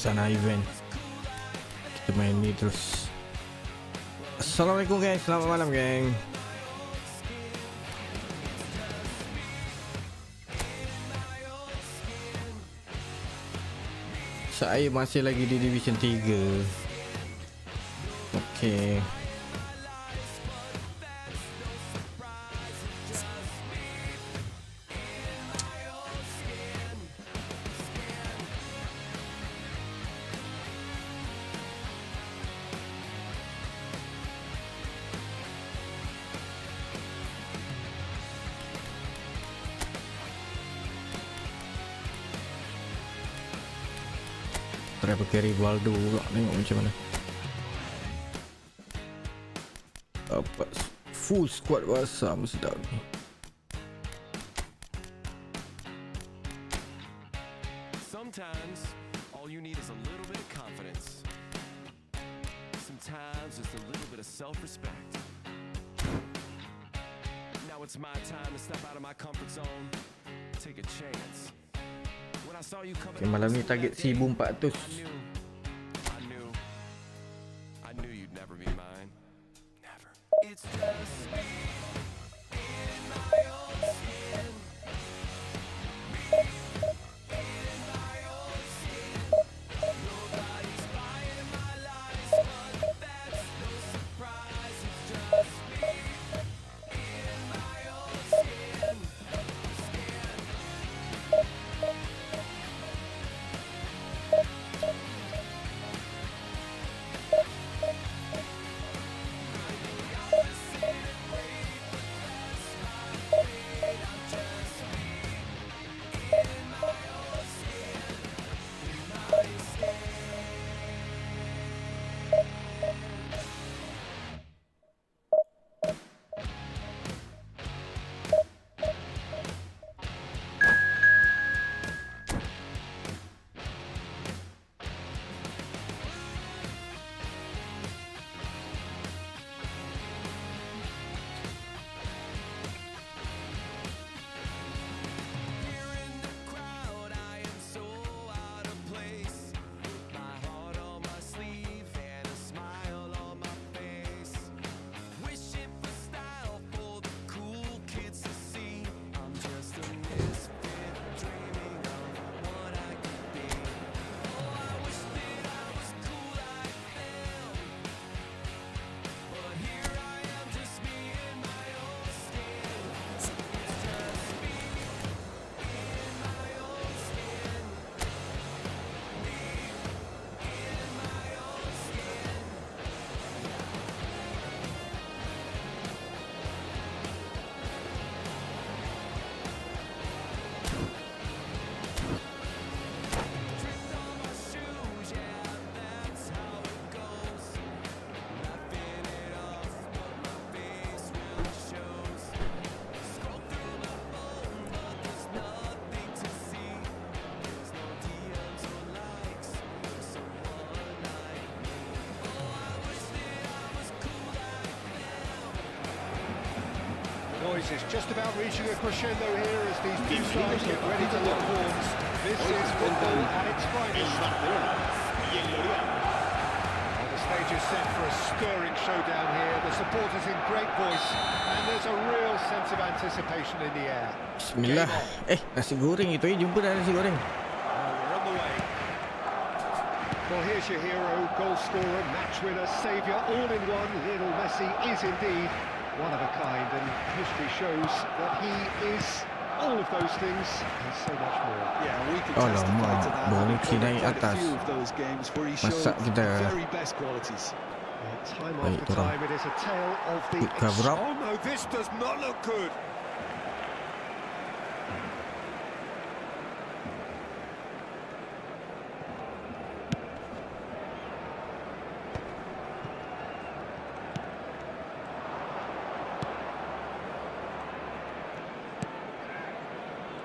sana event. Kita main ni terus. Assalamualaikum guys, selamat malam geng. Saya masih lagi di Division 3. Okey. Try pakai Rivaldo pula, tengok macam mana. Dapat full squad basah sedap ni. Sometimes all you need is a little bit of confidence. Sometimes just a little bit of self-respect. Now it's my time to step out of my comfort zone. Take a chance. Okay, malam ni target 1400. I knew you'd never be mine. Never. It's just me in my own skin. Me in my own skin. Nobody's buying my lies, but that's no surprise. It's just me in my own skin. Is just about reaching a crescendo here as these two sides get ready to lock horns. This is football at its finest. The stage is set for a stirring showdown here. The supporters in great voice, and there's a real sense of anticipation in the air. Bismillah. Nasi goreng itu jumpa dah nasi goreng. We're on the way. Well, here's your hero, goal scorer, match winner, saviour, all in one. Lionel Messi is indeed one of a kind, and history shows that he is all of those things and so much more. Yeah, we can testify to that. Boleh naik Quite a atas. few of those games where he showed Masak kita. very best qualities. Time after time, it is a tale of the... Good cover up. Oh no, this does not look good.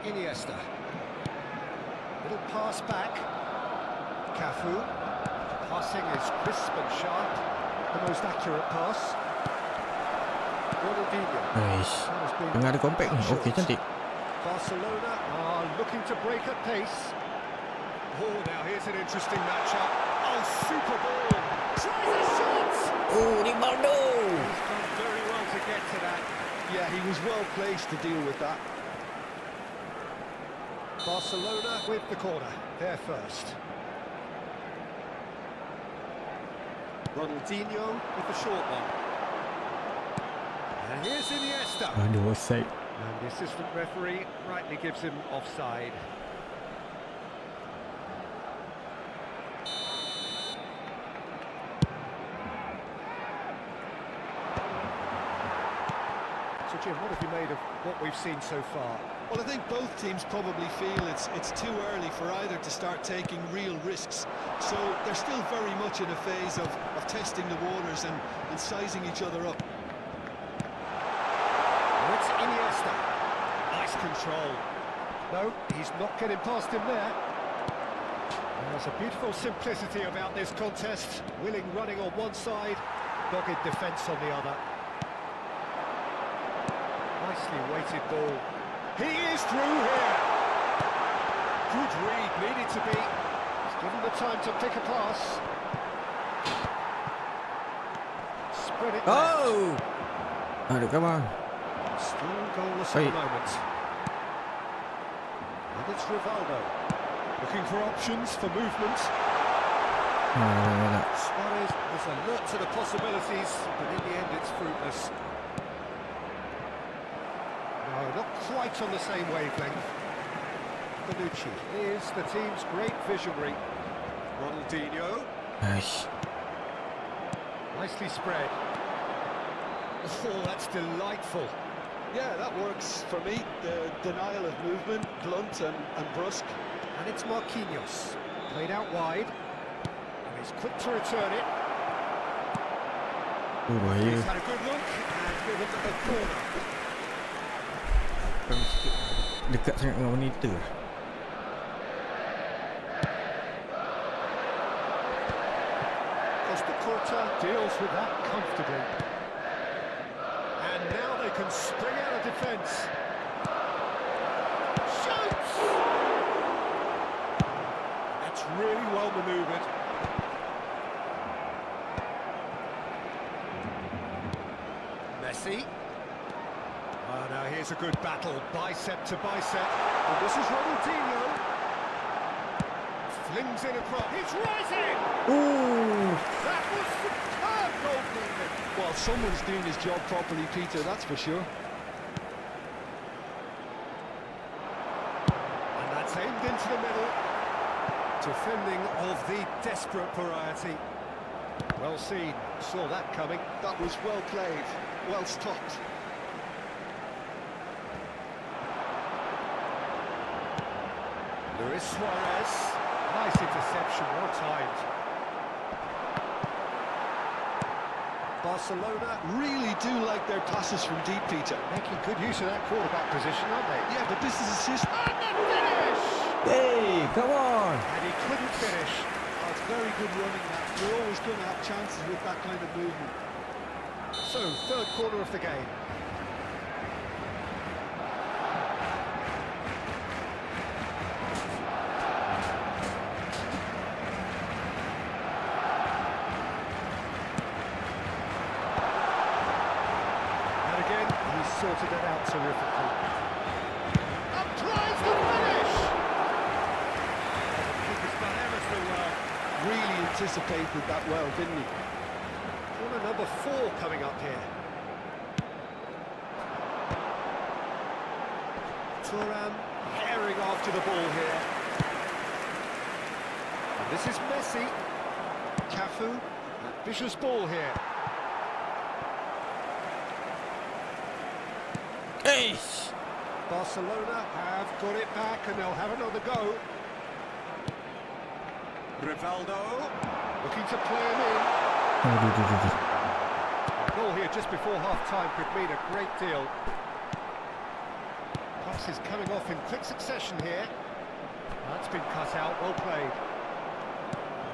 Iniesta. Little pass back. Cafu. Passing is crisp and sharp. The most accurate pass. Tengah ada compact ni. Okey, cantik. Barcelona are looking to break at pace. Oh, now here's an interesting matchup. Oh, super ball. Tries a shot. Oh, Ronaldo. He's done very well to get to that. Yeah, he was well placed to deal with that. Barcelona with the corner. They're first. Ronaldinho with the short one. And here's Iniesta. Aduh, offside. And the assistant referee rightly gives him offside. So Jim, what have you made of what we've seen so far? Well, I think both teams probably feel it's too early for either to start taking real risks. So they're still very much in a phase of testing the waters and sizing each other up. Oh, it's Iniesta. Nice control. No, he's not getting past him there. There's a beautiful simplicity about this contest. Willing running on one side, dogged defence on the other. Nicely weighted ball. He is through here. Good read, needed to be. He's given the time to pick a pass. Spread it left. Oh! Aduh, come on. Still goalless at Wait. the moment. And it's Rivaldo. Looking for options for movement. Suarez is alert to the possibilities, but in the end it's fruitless. No, not quite on the same wavelength. Bonucci is the team's great visionary. Ronaldinho, Nice. nicely spread. Oh, that's delightful. Yeah, that works for me. The denial of movement, blunt and brusque. And it's Marquinhos, played out wide. And he's quick to return it. Bahaya. He's had a good look and given a corner. Dekat sangat dengan monitor. Costa Curta deals with that comfortably. And now they can spring out of defence. Shoots! That's really well manoeuvred. Messi. Oh, now here's a good battle, bicep to bicep. And this is Ronaldinho. Flings in across. He's rising! Oh! That was superb goal movement. Well, someone's doing his job properly, Peter, that's for sure. And that's aimed into the middle. Defending of the desperate variety. Well seen, saw that coming. That was well played, well stopped. Luis Suarez. Nice interception, well timed. Barcelona Really do like their passes from deep, Peter. making good use of that quarterback position, aren't they? Yeah, but this is a system. And the finish! Hey, come on! And he couldn't finish. Oh, it's very good running that. You're always going to have chances with that kind of movement. So, third quarter of the game. And again, he sorted it out terrifically. Up tries the finish! The keeper's done ever so well. Really anticipated that well, didn't he? Corner number 4 coming up here. Thuram herring after the ball here. And this is Messi. Cafu. Ambitious ball here. Hey! Barcelona have got it back and they'll have another go. Rivaldo looking to play him in. A goal here just before half-time could mean a great deal. Pass is coming off in quick succession here. That's been cut out, well played.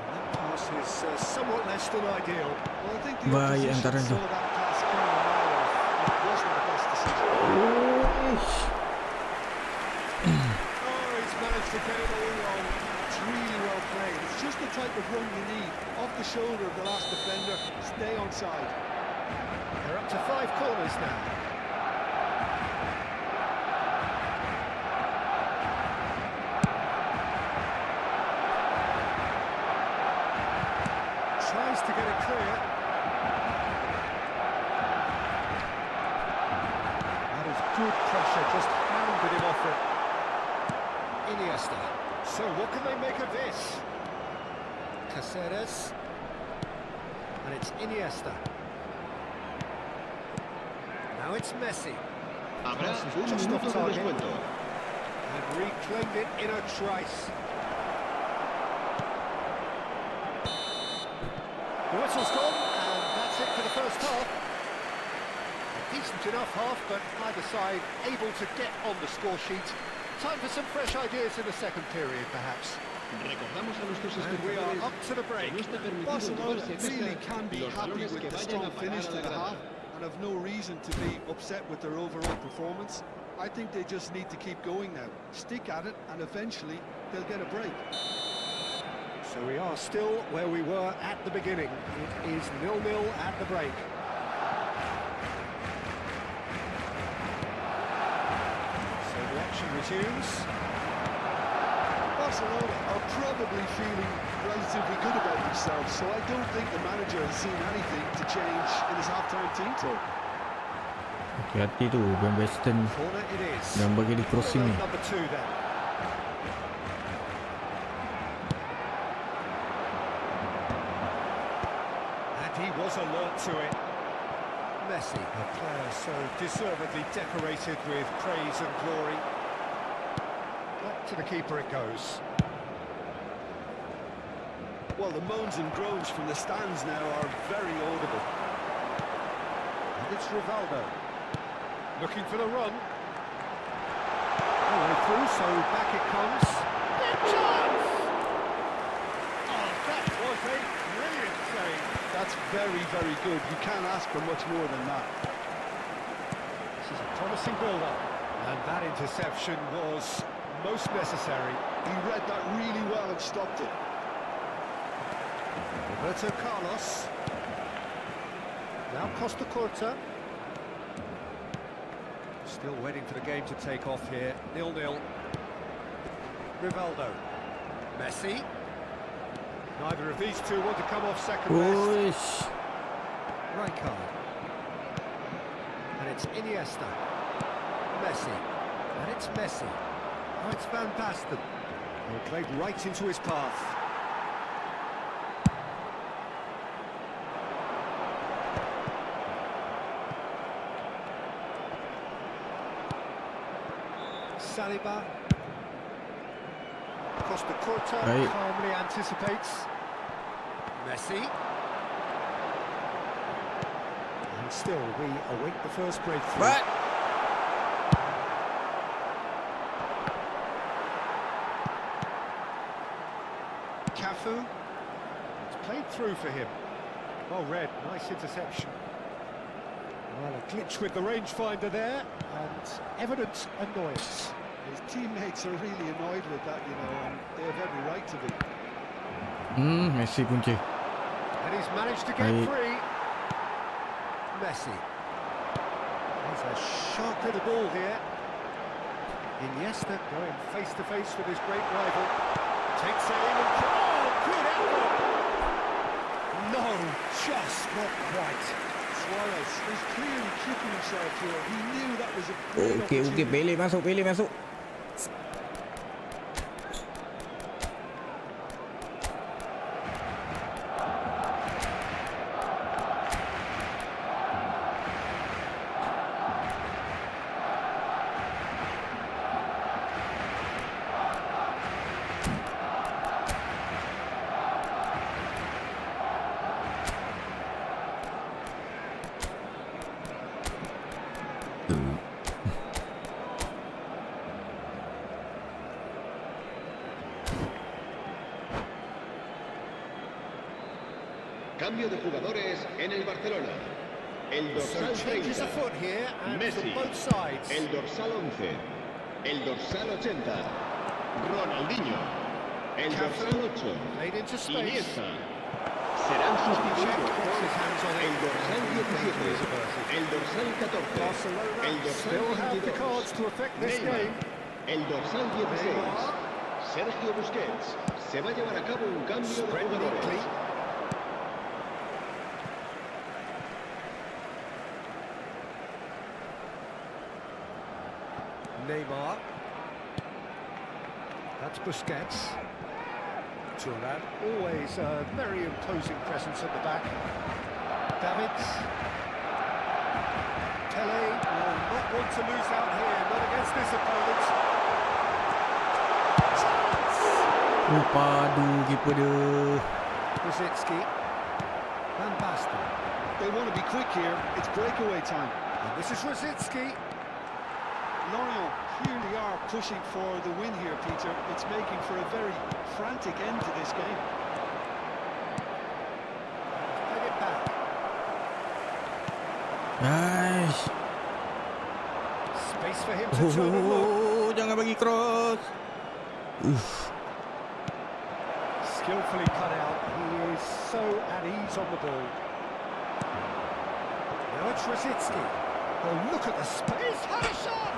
And that pass is somewhat less than ideal. Well, I think the Bahaya opposition antara saw tu. that pass coming a mile off. It wasn't the best decision. Oh, he's managed to get it all wrong. really well played. It's just the type of run you need. Off the shoulder of the last defender, stay onside. They're up to 5 corners now. Tries to get it clear. That is good pressure, just hounded him off it. Iniesta. So what can they make of this? Caceres. And it's Iniesta. Now it's Messi. Habrá This is un just off minuto de target. descuento. And reclaimed it in a trice. The whistle's gone, and that's it for the first half. A decent enough half, but either side able to get on the score sheet. Time for some fresh ideas in the second period, perhaps. Recordamos a nuestros And we are espectadores up to the que break. no está permitido Barcelona tomarse really cerca can be los happy balones with que the vayan strong a parar finish a to la the grada. half and have no reason to be upset with their overall performance. I think they just need to keep going now. Stick at it, and eventually they'll get a break. So we are still where we were at the beginning. It is 0-0 at the break. So the action resumes. Barcelona are probably feeling relatively good about themselves, so I don't think the manager has seen anything to change in his half-time team talk. Hati-hati tu Ben Western Corner it is. yang bagi di crossing ni. Number 2 then. And he was alert to it. Messi, a player so deservedly decorated with praise and glory. Back to the keeper it goes. Well, the moans and groans from the stands now are very audible. And it's Rivaldo. Looking for the run. All the way through, so back it comes. Big chance! Oh, that was a brilliant save. That's very, very good. You can't ask for much more than that. This is a promising build-up. And that interception was most necessary. He read that really well and stopped it. Roberto Carlos. Now Costa Curta. Still waiting for the game to take off here. 0-0. Rivaldo. Messi. Neither of these two want to come off second best. Uish. Rijkaard. And it's Iniesta. Messi. And it's Messi. Now it's Van Basten. He played right into his path. Saliba. Costa Curta Right. calmly anticipates. Messi. And still, we await the first breakthrough. But Cafu. It's played through for him. Well read, nice interception. Well, a glitch with the rangefinder there, and evident annoyance. His teammates are really annoyed with that, you know, and they have every right to be. Messi kunci. And he's managed to get Right. free. Messi. He's a sharp little ball here. Iniesta going face to face with his great rival. Takes aim and... Oh, good effort! No, just not quite. Suarez is clearly kicking himself here. He knew that was a great Okey, opportunity. Pele masuk. Cambio de jugadores en el Barcelona. El So dorsal changes 30, afoot here, and Messi. from both sides. El dorsal 11, el dorsal 80, Ronaldinho. El dorsal 8, Played into space. Iniesta. Serán sustituidos por His hands on el it. dorsal 17, el dorsal 14, Barcelona el dorsal still have the cards 22, to affect this Neymar. game. El dorsal 16, Sergio Busquets. Se va a llevar a cabo un cambio de Spread jugadores. neatly. Neymar. That's Busquets. Turan. Always a very imposing presence at the back. Davids. Pele will not want to lose out here, not against this opponent. Chance! Padu keeper dia. Rosicki. Van Basten. They want to be quick here. It's breakaway time. And this is Rosicki. Lorient clearly are pushing for the win here, Peter. It's making for a very frantic end to this game. Played it back. Aish. Space for him to turn and look. Oh, jangan bagi cross. Skillfully cut out. He is so at ease on the ball. Now it's Rosicki. Oh, look at the space. Had a shot.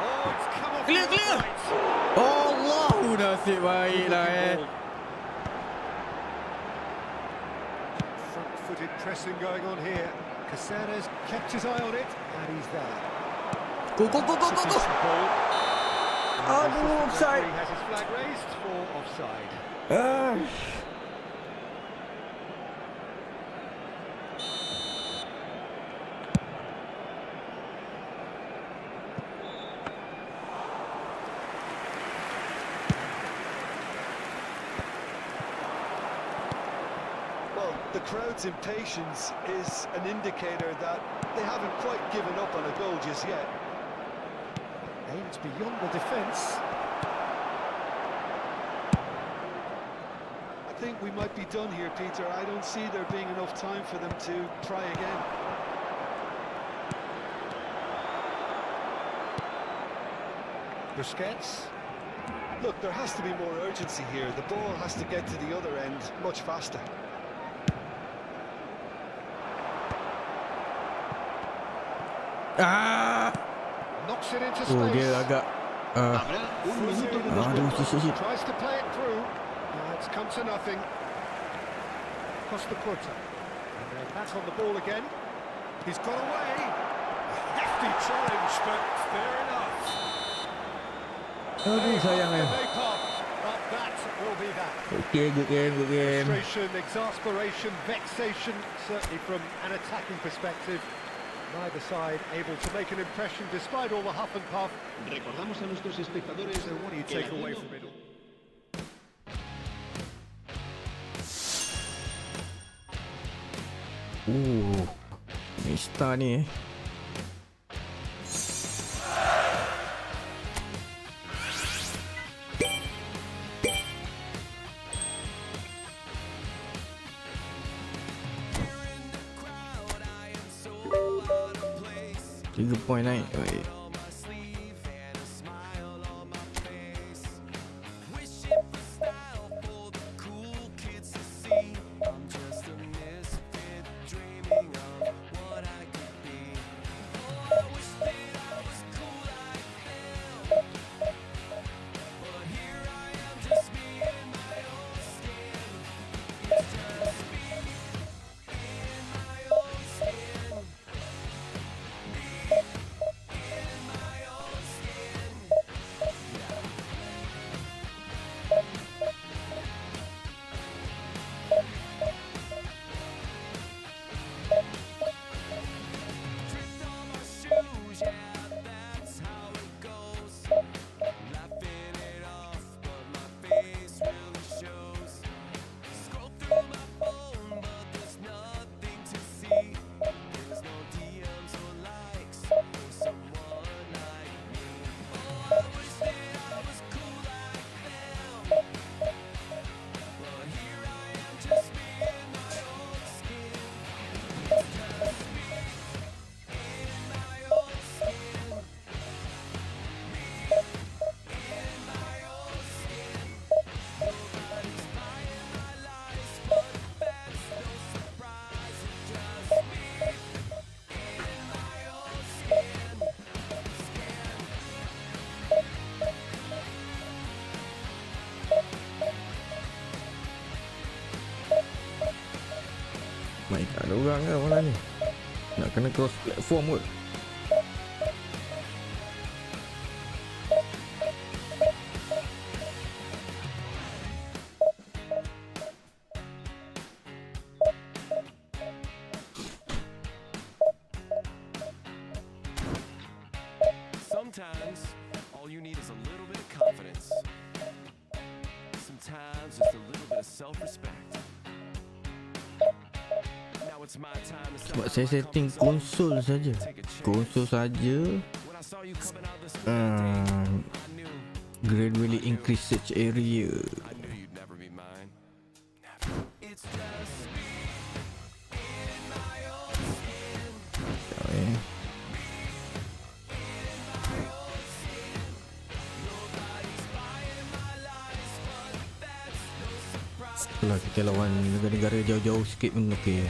Oh, it's come off. Clear, the clear. upright. Allah, nasib baik lah Front-footed pressing going on here. Caceres kept his eye on it, and he's there. Go, go, go, go, go, go. Decent ball. Aduh, offside. He has his flag raised for offside. Well, the crowd's impatience is an indicator that they haven't quite given up on a goal just yet. Aimed beyond the defence. I think we might be done here, Peter. I don't see there being enough time for them to try again. Busquets. Look, there has to be more urgency here. The ball has to get to the other end much faster. Knocks it into space. Oh, dia agak Habrá un minuto de aduh, descuento. shit. Tries to play it through. It's come to nothing. Costa Curta. And they're back on the ball again. He's got away. Hefty challenge, but fair enough. Aduh, sayang They eh. pop, but that will be that. Okay, good game, good game. Frustration, exasperation, vexation, certainly from an attacking perspective. Neither side able to make an impression despite all the huff and puff. Recordamos a nuestros espectadores So what do you que take la away Liga- from it all? Nista ni eh. Tiga point naik. Baik. Baik, tak ada orang ke malam ni? Nak kena cross platform kot. Sometimes all you need is a little bit of confidence. Sometimes just a little bit of self-respect. Now it's my time to Sebab saya setting konsol saja. Konsol saja. When I saw you coming out this I knew Gradually increase search area. you'd never be mine. Never. It's just me in my own skin. Sekejap eh. Nobody's buying my lies, but that's no surprise. Itulah kita lawan negara-negara jauh-jauh sikit pun okey.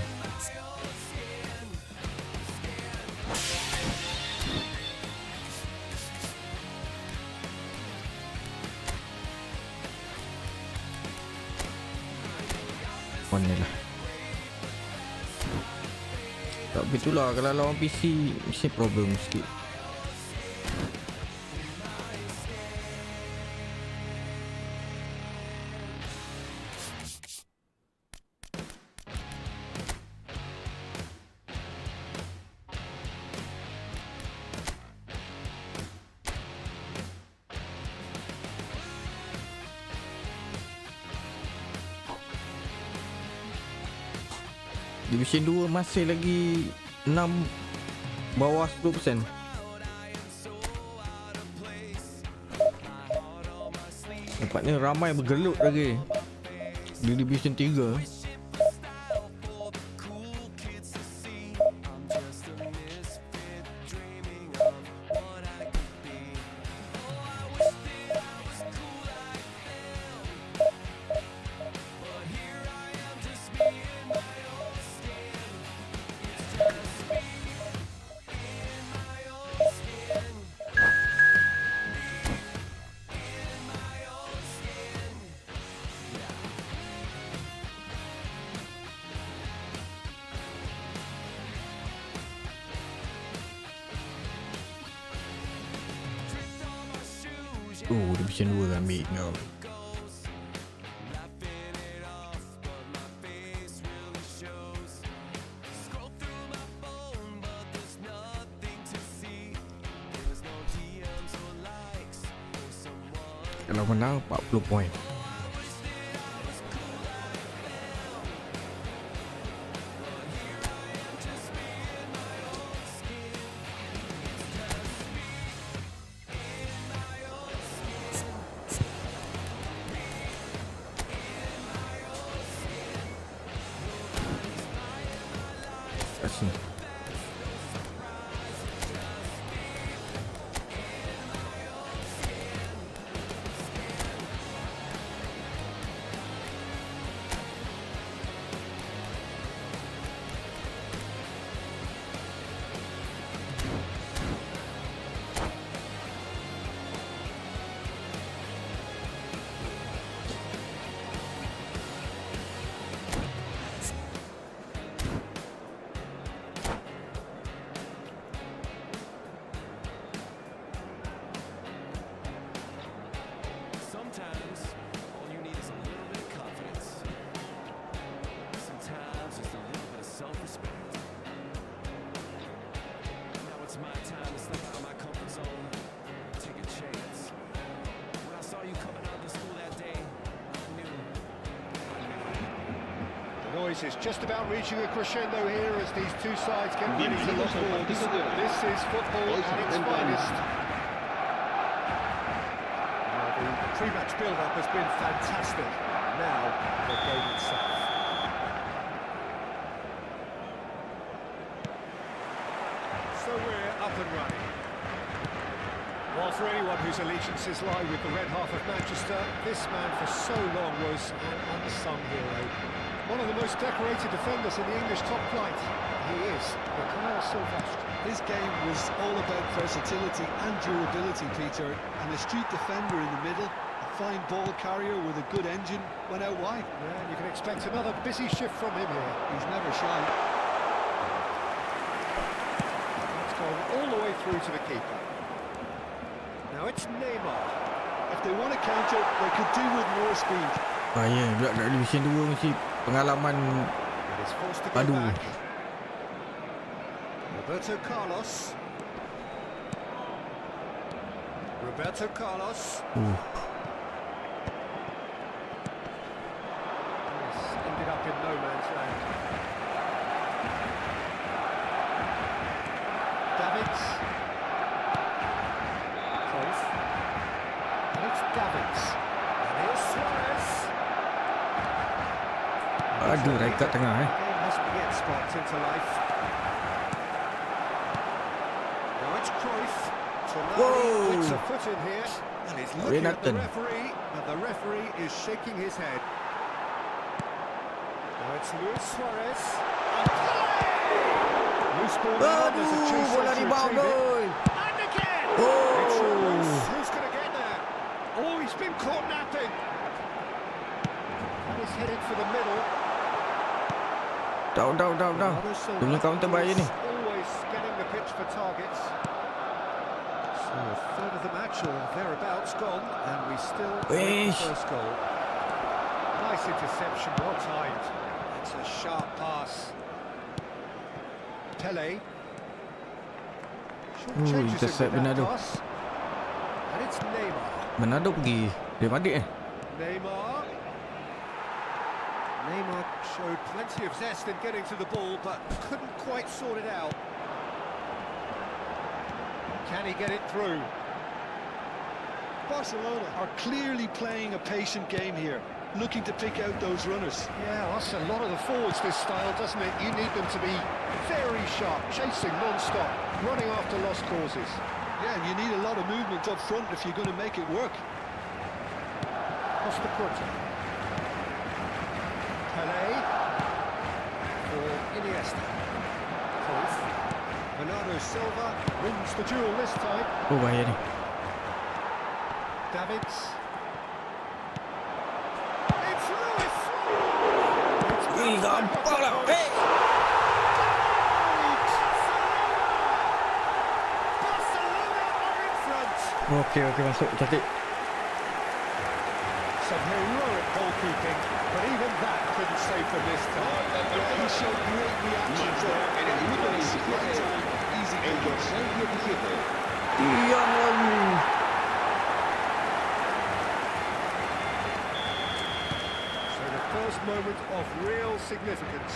Mana lah. Tapi itulah kalau lawan PC mesti problem sikit. Division 2 masih lagi 6 bawah 10%. Nampaknya ramai bergelut lagi di Division 3. Oh, Division 2 kan ambil kau. Kalau menang 40 poin. Kasih. Sometimes all you need is a little bit of confidence. Sometimes just a little bit of self-respect. Now it's my time to step out of my comfort zone, take a chance. When I saw you coming out of school that day, I knew. The noise is just about reaching a crescendo here as these two sides get ready to lock horns. This is football at its finest. The pre-match build-up has been fantastic. Now, the game itself. So we're up and running. Well, for anyone whose allegiances lie with the red half of Manchester, this man for so long was an unsung hero. One of the most decorated defenders in the English top flight. He is Mikael Silvestre. His game was all about versatility and durability, Peter. An astute defender in the middle, a Fine ball carrier with a good engine, went out wide. Yeah, and you can expect another busy shift from him here. He's never shy. It's gone all the way through to the keeper. Now it's Neymar. If they want to counter, they could do with more speed. Bahaya budak Division 2 mesti pengalaman And he's forced to go padu. back. Roberto Carlos. Roberto Carlos. Yes, ended up in no man's land. Davids. Cruyff. And it's Davids. And here's Suarez. Aduh, Rijkaard tengah Game hasn't yet sparked into life. Now it's Cruyff. Whoa. Tonali puts a foot in here, and he's looking at the Nathan. referee, and the referee is shaking his head. Now it's Luis Suarez. And play! Loose ball now, there's a chase bola to rebound retrieve it. gol. And again! Oh. It's loose. Who's going to get there? Oh, he's been caught napping. And he's headed for the middle. Down. Another Silva, Dia punya counter who bahaya is ni. always scanning the pitch for targets. So a third of the match or thereabouts gone, and we still await Eish. the first goal. Nice interception, well timed. It's a sharp pass. Pele. Changes it intercept with that Bernardo. pass. And it's Neymar. Bernardo pergi Real Madrid Neymar. Neymar showed plenty of zest in getting to the ball, but couldn't quite sort it out. Can he get it through? Barcelona are clearly playing a patient game here, looking to pick out those runners. Yeah, that's a lot of the forwards, this style, doesn't it? You need them to be very sharp, chasing non-stop, running after lost causes. Yeah, and you need a lot of movement up front if you're going to make it work. Costa Curta. Pele. For Iniesta. Cruyff. Bernardo Silva wins the duel this time. Oh bahaya ni. Davids. It's Lewis. It's Gampang lah. Barcelona are in front. Okey masuk cantik. Some heroic goalkeeping, but even that couldn't save them this time. He showed great reactions there. En el minuto Nice, 27, right time, easy el goal. dorsal 17. Yang lalu. So the first moment of real significance.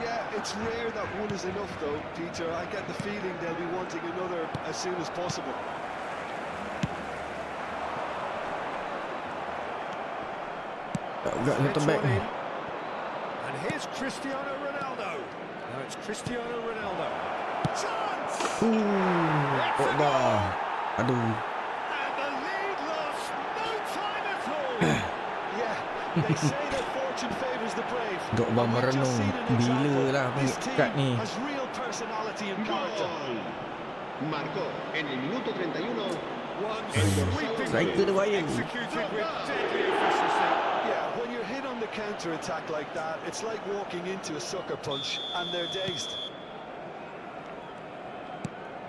Yeah, it's rare that one is enough though, Peter. I get the feeling they'll be wanting another as soon as possible. Agak satu It's back one ni. in. And here's Cristiano Ronaldo. Now it's Cristiano Ronaldo. Chance! Pogba. Aduh. And the lead lost no time at all. Yeah, they say that fortune favours the brave. Pogba But we've just merenung. seen an Bila example. lah This mengikat team ni. has real personality and character. Gol. Marcó en el minuto 31. One El sweeping dorsal Striker dia bayar. executed with deadly efficiency. Yeah, when you're hit on the counter-attack like that, it's like walking into a sucker punch and they're dazed.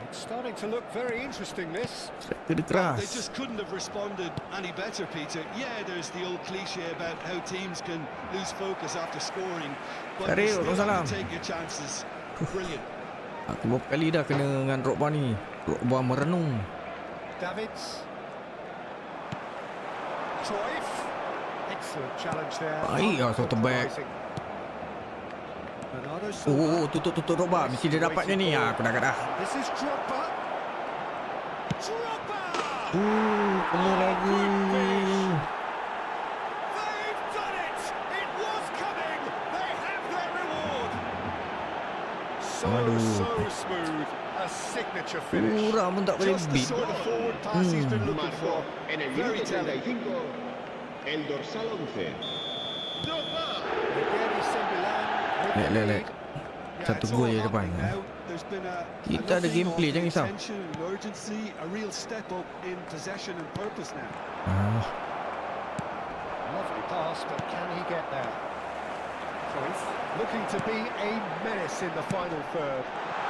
It's starting to look very interesting, this. Striker dia They keras. just couldn't have responded any better, Peter. Yeah, there's the old cliche about how teams can lose focus after scoring, but you Cari, still Salam. have to take your chances. Brilliant. Aku berapa kali dah kena dengan Drogba ni. Drogba merenung. Davids. Cruyff. Excellent challenge there. Baik lah, satu back. Uncompromising. Bernardo Silva. Tutup Drogba. Mesti dia dapatnya ni. Aku dah kata. This is Drogba. Drogba! Kena lagi. They've done it! It was coming! They have their reward! So smooth. A signature finish. Kurang pun tak boleh Just the beat. sort of forward pass he's been looking Marcó for. en el Very minuto telling. 35. El dorsal 11. Miguel Sembilan with the Lek. lead. Yeah, Satu it's gol all je depan. happening now. There's been Kita ada nothing gameplay, of jangan risau. intention and urgency, a real step up in possession and purpose now. pass, but can he get there? Cruyff looking to be a menace in the final third.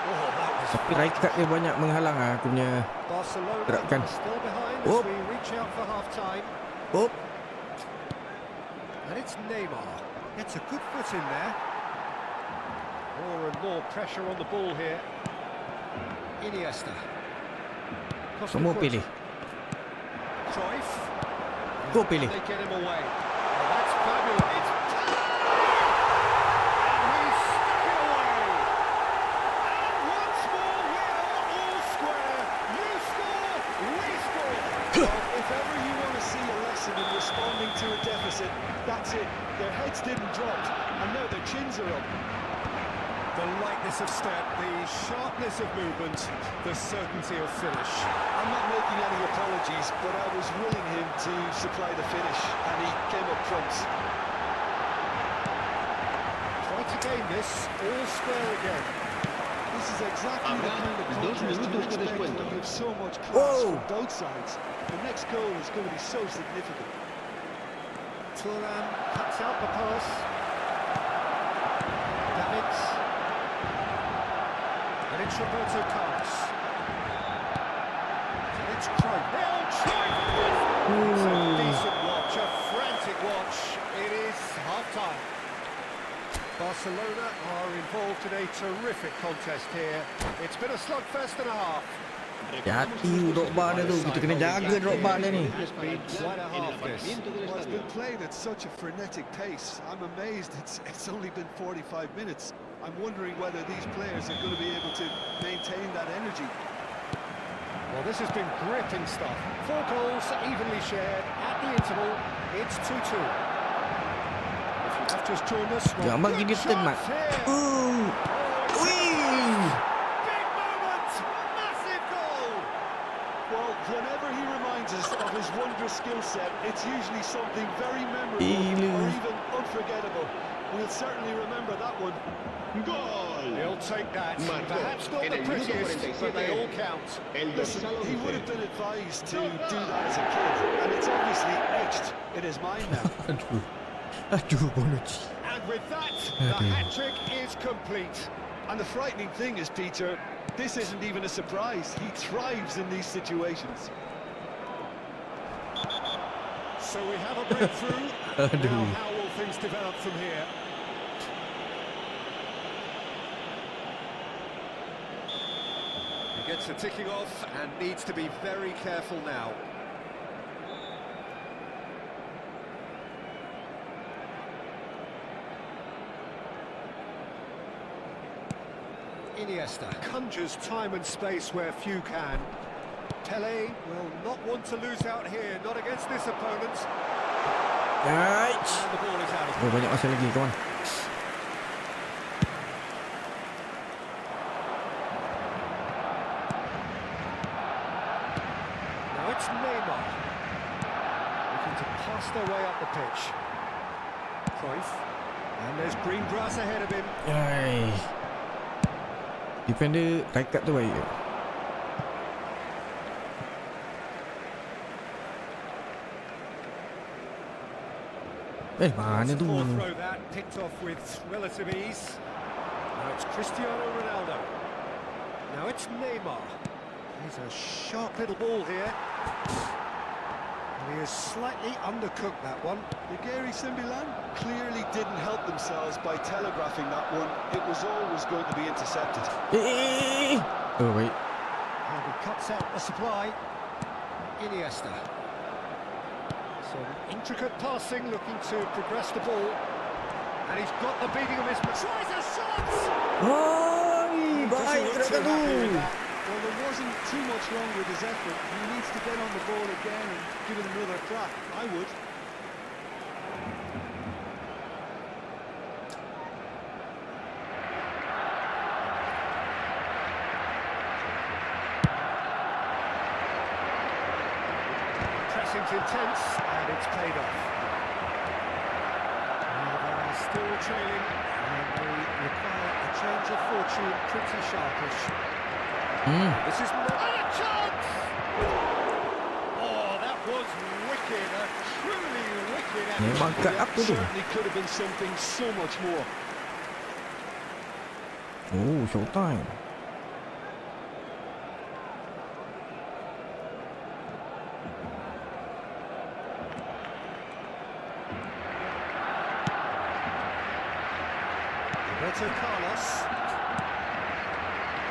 Oh, that was Tapi Rijkaard dia banyak menghalang aku punya. Barcelona Gerakan. are still behind as Oh. we reach out for half-time. Oh, And it's Neymar. Gets a good foot in there. More and more pressure on the ball here. Iniesta. semua pilih. Cruyff. Kau pilih. They get him away. Oh, that's fabulous. It's and he's stuck it away. And once more we are all square. You score, we score. Well, if ever you want to see a lesson in responding to a deficit, that's it. Their heads didn't drop, and now their chins are up. The lightness of step, the sharpness of movement, the certainty of finish. I'm not making any apologies, but I was willing him to supply the finish, and he came up trumps. Try to gain this, all square again. This is exactly the kind of Dos contest you minutos de expect descuento. when you have so much class Whoa. from both sides. The next goal is going to be so significant. Thuram cuts out the pass. Davids. And it's Roberto Carlos. And it's Cruyff. It's a decent watch, a frantic watch. It is half-time. Barcelona are involved in a terrific contest here. It's been a slugfest and a half. Hati Drogba dia tu. Kita kena jaga Drogba dia ni. It's been quite a half this. Well, it's been played at such a frenetic pace. I'm amazed it's only been 45 minutes. I'm wondering whether these players are going to be able to maintain that energy. Well, this has been gripping stuff. 4 goals evenly shared at the interval. It's 2-2. If you have just joined us, well, Jangan bagi good dia turn, Mat. chance here. Oh. Oh, Wih. big moment! Massive goal! Well, whenever he reminds us of his wondrous skill set, it's usually something very memorable Gila. or even unforgettable. We'll certainly remember that one. ¡Gol! He'll take that. Marcó Perhaps not en the el minuto prettiest, but they 47 all count. el Listen, dorsal he would 11. have been advised to do that as a kid, and it's obviously etched in his mind now. Aduh. Aduh, Bonucci. And with that, the Aduh. hat-trick is complete. And the frightening thing is, Peter, this isn't even a surprise. He thrives in these situations. So we have a breakthrough. Aduh. Now, how will things develop from here? He gets the ticking off and needs to be very careful now. Iniesta conjures time and space where few can. Pele will not want to lose out here, not against this opponent. Right. And the ball is out of Oh, banyak masa lagi, kawan. Now it's Neymar. Looking to pass their way up the pitch. Cruyff. And there's green grass ahead of him. Ai. Defender Rijkaard tu baik. Mana tu? Poor throw that, picked off with relative ease. Now it's Cristiano Ronaldo. Now it's Neymar. He's a sharp little ball here. And he has slightly undercooked that one. The Gary Simbilan clearly didn't help themselves by telegraphing that one. It was always going to be intercepted. Oh, wait. And he cuts out the supply. Iniesta. Some intricate passing, looking to progress the ball. And he's got the beating of his... Tries a shot! Hai, baik Doesn't look too gerakan happy with tu. that. Well, there wasn't too much wrong with his effort. He needs to get on the ball again and give it another crack. I would. Pressing's intense, and it's paid off. Now they're still trailing, and they require a change of fortune pretty sharpish. This is not a chance! Oh, that was wicked. wicked, a truly wicked Memang effort. kat apa tu? Certainly could have been something so much more. Oh, showtime. Roberto Carlos.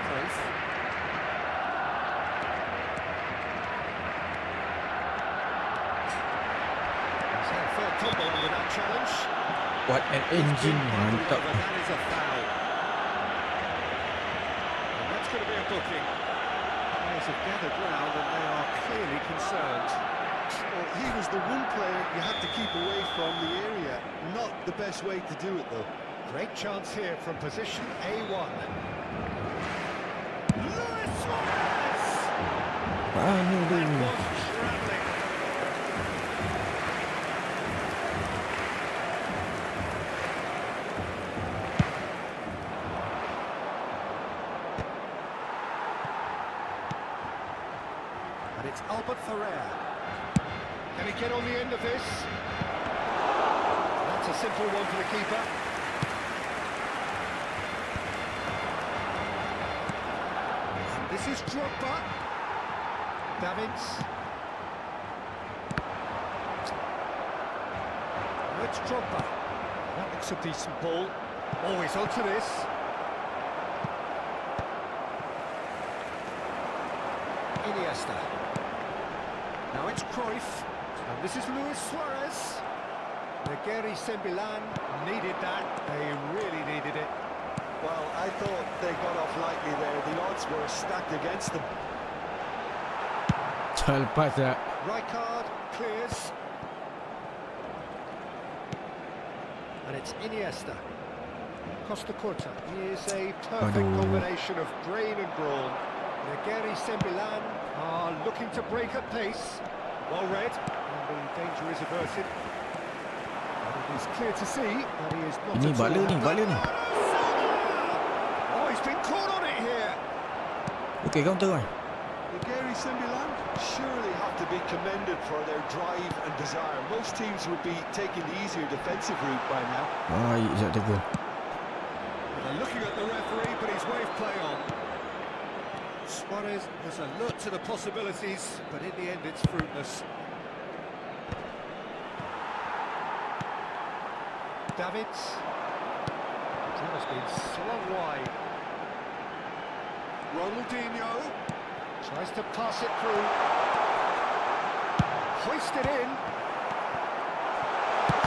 Cruyff. He's had a fair tumble under that challenge. What an engine, mantap. But that is a foul. And that's going to be a booking. Players have gathered round and they are clearly concerned. Well, he was the one player you had to keep away from the area. Not the best way to do it, though. Great chance here from position A1. Luis Suarez! Mana tu? That was travelling. And it's Albert Ferrer. Can he get on the end of this? That's a simple one for the keeper. This is Drogba. Davids. Now it's Drogba. That looks a decent ball. Oh, he's onto this. Iniesta. Now it's Cruyff. And this is Luis Suarez. Negeri Sembilan needed that. They really needed it. Well, I thought they got off lightly there. The odds were stacked against them. Lepas tak? Rijkaard clears. And it's Iniesta. Costa Curta. He is a perfect Aduh. combination of brain and brawn. Negeri Sembilan are looking to break at pace. Well read, and the danger is averted. And it is clear to see that he is not Ini at all- bala ni. Oh, he's been caught on it here. Okey, counter kan? Gary Sembilan surely have to be commended for their drive and desire. Most teams would be taking the easier defensive route by now. Baik, Zat Teguh. They're looking at the referee, but he's waved play on. Suarez was alert to the possibilities, but in the end it's fruitless. Davids. That has been slung wide. Ronaldinho tries to pass it through. Hoisted in.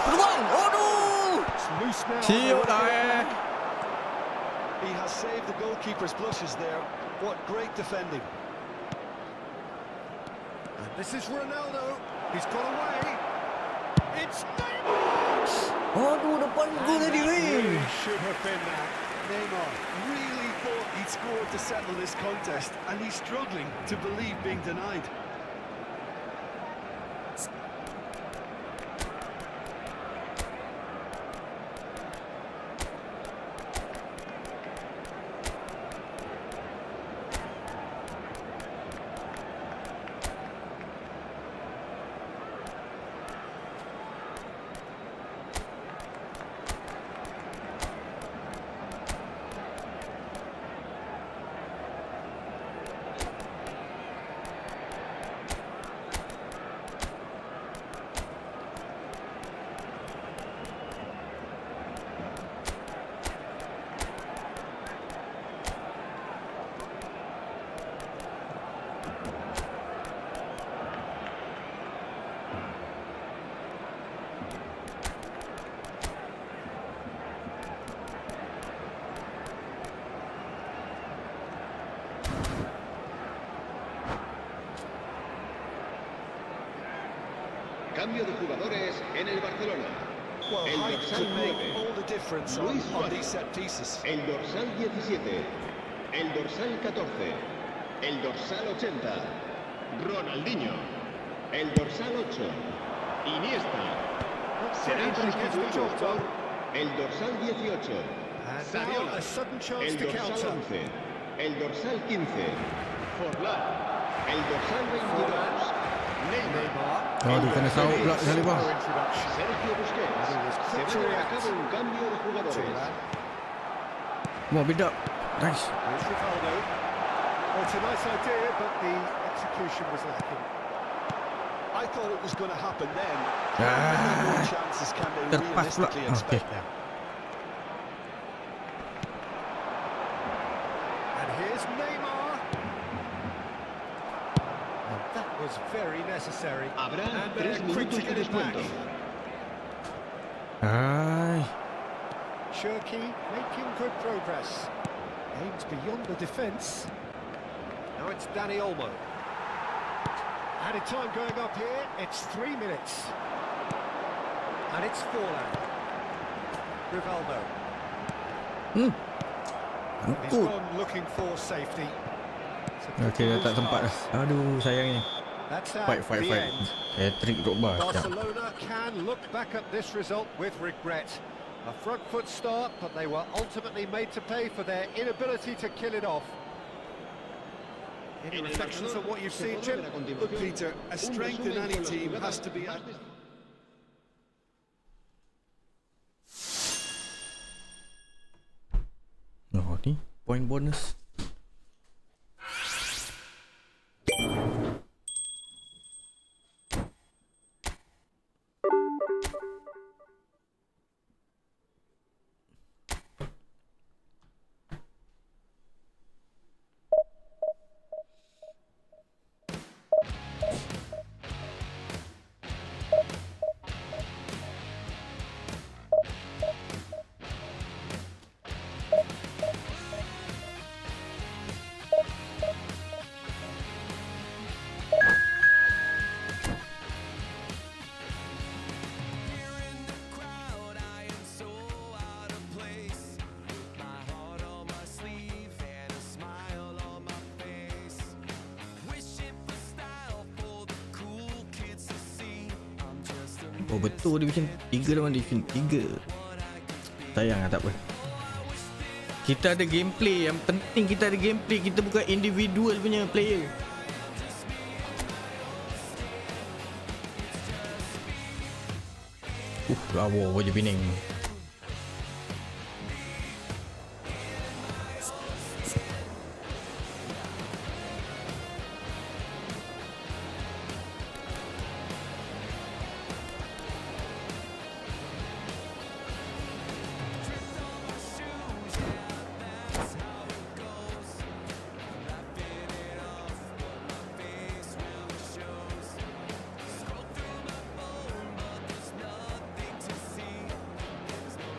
Peluang! Aduh! It's loose now. Siap dah He has saved the goalkeeper's blushes there. What great defending. And this is Ronaldo. He's got away. It's Neymar! Aduh, depan gol And tadi that weh. really should have been that. Neymar really thought he'd scored to settle this contest, and he's struggling to believe being denied. Cambio de jugadores en el Barcelona. Well, El height dorsal could make 9. all the difference Luis on Suárez. these set pieces. El dorsal 17. El dorsal 14. El dorsal 80. Ronaldinho. El dorsal 8. Iniesta. Será But he gets the sustituido job por done. el dorsal 18. And Saviola. now a sudden chance El to dorsal counter. 11. El dorsal 15. Forlán. El dorsal 22. Neymar. Aduh, kena saut pula sekali bang. Sergio Busquets. Se va a llevar a cabo un cambio de jugadores. Come on, build up. Nice. Here's Rivaldo. Well, it's a nice idea, but the execution was lacking. I thought it was going to happen then. How Ah. many more chances can they Terpas pula. realistically Okay. expect now? And here's Neymar. And that was very necessary. Habrá And 3 they're quick to minutos de get it back. descuento. Ay. Shirky making good progress. Aims beyond the defence. Now it's Danny Olmo. Added time going up here. It's 3 minutes. And it's Forlan. Rivaldo. He's Angkut. gone looking for safety. It's a Okay, dah tak loose tempat dah. pass. Aduh, sayangnya. That's at Fight. the end. Hat-trick Drogba. Sekejap. Barcelona can look back at this result with regret. A front foot start, but they were ultimately made to pay for their inability to kill it off. Any reflections on what you've seen, Jim? Look, Peter, a strength in any team has to be at Oh, ni point bonus. Oh betul, Division 3 lawan Division 3. Sayang lah, tak apa. Kita ada gameplay. Yang penting kita ada gameplay. Kita bukan individual punya player. Lawa je Penang.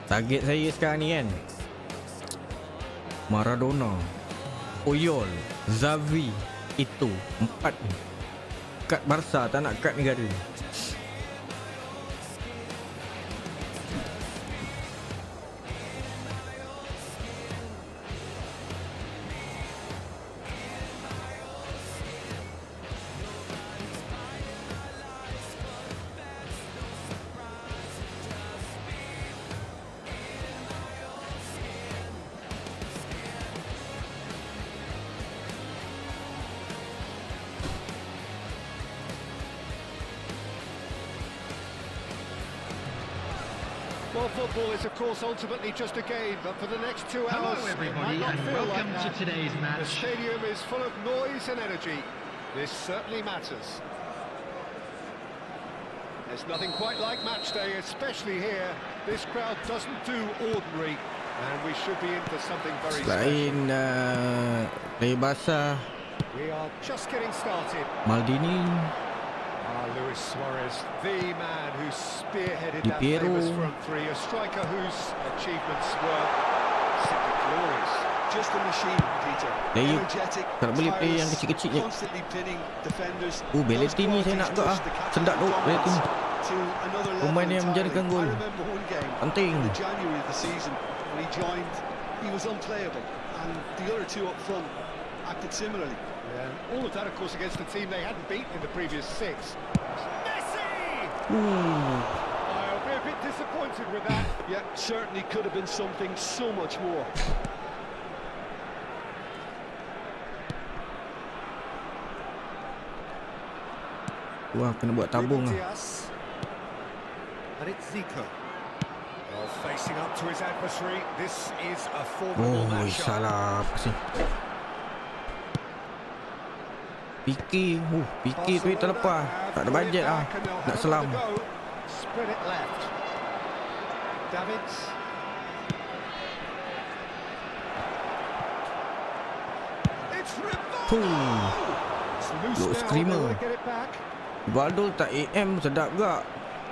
Target saya sekarang ni kan, Maradona, Oyol, Xavi, itu 4 ni. Kad Barca, tak nak kad negara. Well, football is, of course, ultimately just a game, but for the next 2 hours, Hello it everybody might not and feel welcome like to that. today's The match. stadium is full of noise and energy. This certainly matters. There's nothing quite like match day, especially here. This crowd doesn't do ordinary, and we should be in for something very special. Selain player Barca, We are just getting started. Maldini, Luis Suarez, the man who spearheaded Di that Piero. famous front three, a striker whose achievements were simply glorious. just a machine, Peter. Dia Energetic, kalau boleh play yang tireless, kecil-kecil je. constantly pinning defenders. Oh, Belletti ni saya nak agak sedap tu Belletti ni. To another level Pemain yang entirely. menjadikan gol. I remember one game Penting. in the January of the season when he joined, he was unplayable, and the other two up front acted similarly. Yeah. All of that, of course, against a team they hadn't beaten in the previous 6. Messi! I'll be a bit disappointed with that. Yeah, certainly could have been something so much more. Wah, kena buat tabung Ruben lah. Dias. And it's Zico. Well, facing up to his adversary, this is a formidable Oh, matchup. salah pasal. Fikir tu terlepas. Tak ada bajet lah. Nak selam. Spread it left. Davids. It's Rivaldo. It's loose Look, now. screamer. They want to get it back. Rivaldo tak AM sedap gak.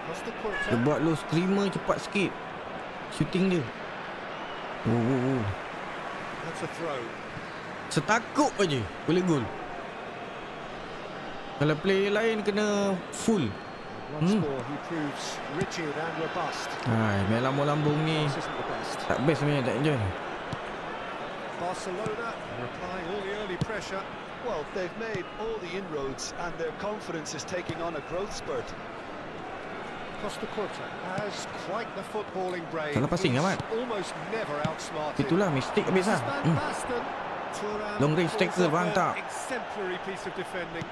Costa Dia Curta. buat low screamer cepat sikit. Shooting dia. Oh. That's a throw. Setakuk aje boleh gol. Kalau player lain kena full. Once more, he proves rigid and robust. Hai, main lambung-lambung ni This isn't the best. tak best sebenarnya, tak enjoy. Barcelona applying all the early pressure. Well, they've made all the inroads and their confidence is taking on a growth spurt. Costa Curta has quite the footballing brain. Salah passing, He's Ahmad. almost never outsmarted. Itulah mistake habis lah. Van Basten. Thuram Long range pulls tackle, off mantap. an exemplary piece of defending.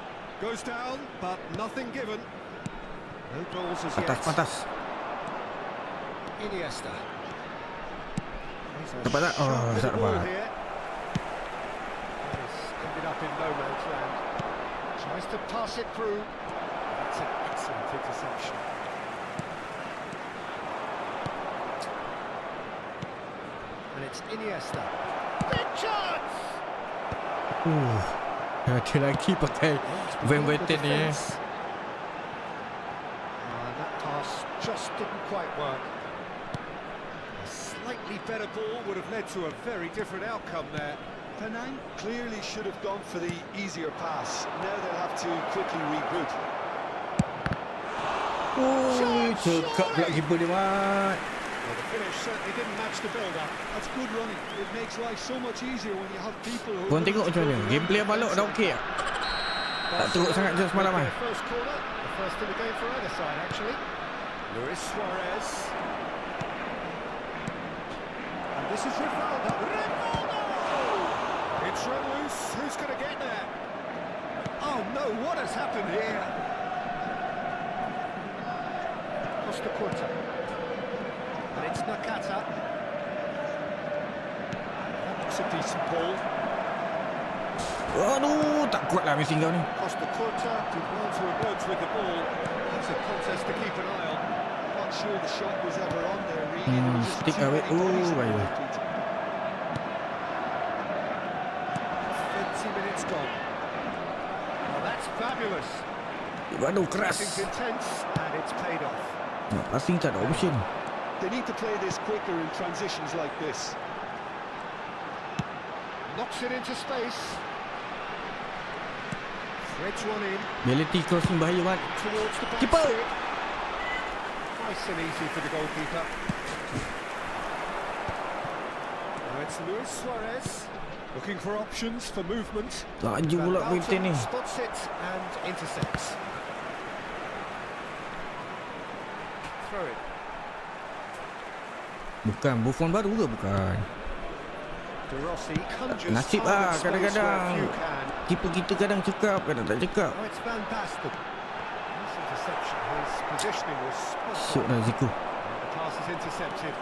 Goes down, but nothing given. No goals as yet. Patas. Iniesta. Dapat tak? Oh, tak dapat. Ended up in no man's land. Tries to pass it through. That's an excellent interception. And it's Iniesta. Big chance! Ada lagi pakai Van Basten ni eh. That pass just didn't quite work. A slightly better ball would have led to a very different outcome there. Penang clearly should have gone for the easier pass. Now they'll have to quickly regroup. Oh, cekak pula keeper dia, Mat. Well, the finish certainly didn't match the build-up. That's good running. It makes life so much easier when you have people who... Korang tengok macam mana? Gameplay Balok dah okey tak? Tak teruk sangat je semalam kan? First corner, the first in the game for either side actually. Luis Suarez. And this is Rivaldo. Rivaldo! It's run loose. Who's going to get there? Oh no, what has happened here? Costa Curta. And it's Nakata. That looks a decent ball. Aduh, tak kuat lah missing kau ni. Costa Curta did well to emerge with the ball. It's a contest to keep an eye on. Not sure the shot was ever on there, really. There was just Stick too away. many bodies in the baik. way, Peter. 20 minutes gone. Well, that's fabulous. Aduh, keras. It's intense and it's paid off. Nak passing tak ada option. They need to play this quicker in transitions like this. Knocks it into space. Threads one in Ability crossing bahaya, Mat. towards the back Keeper. stick. Nice and easy for the goalkeeper. Now it's Luis Suarez looking for options for movement. Laju pula Van Basten ni. Basten spots it and intercepts. Throw it. Bukan, Buffon baru ke? Bukan. De Rossi conjures Nasib time lah and space where kadang-kadang. few can. Keeper kita kadang cekap, kadang tak cekap. Now it's Van Basten. Nice interception. His positioning was spot Syuk on. dah Zico. And the pass is intercepted.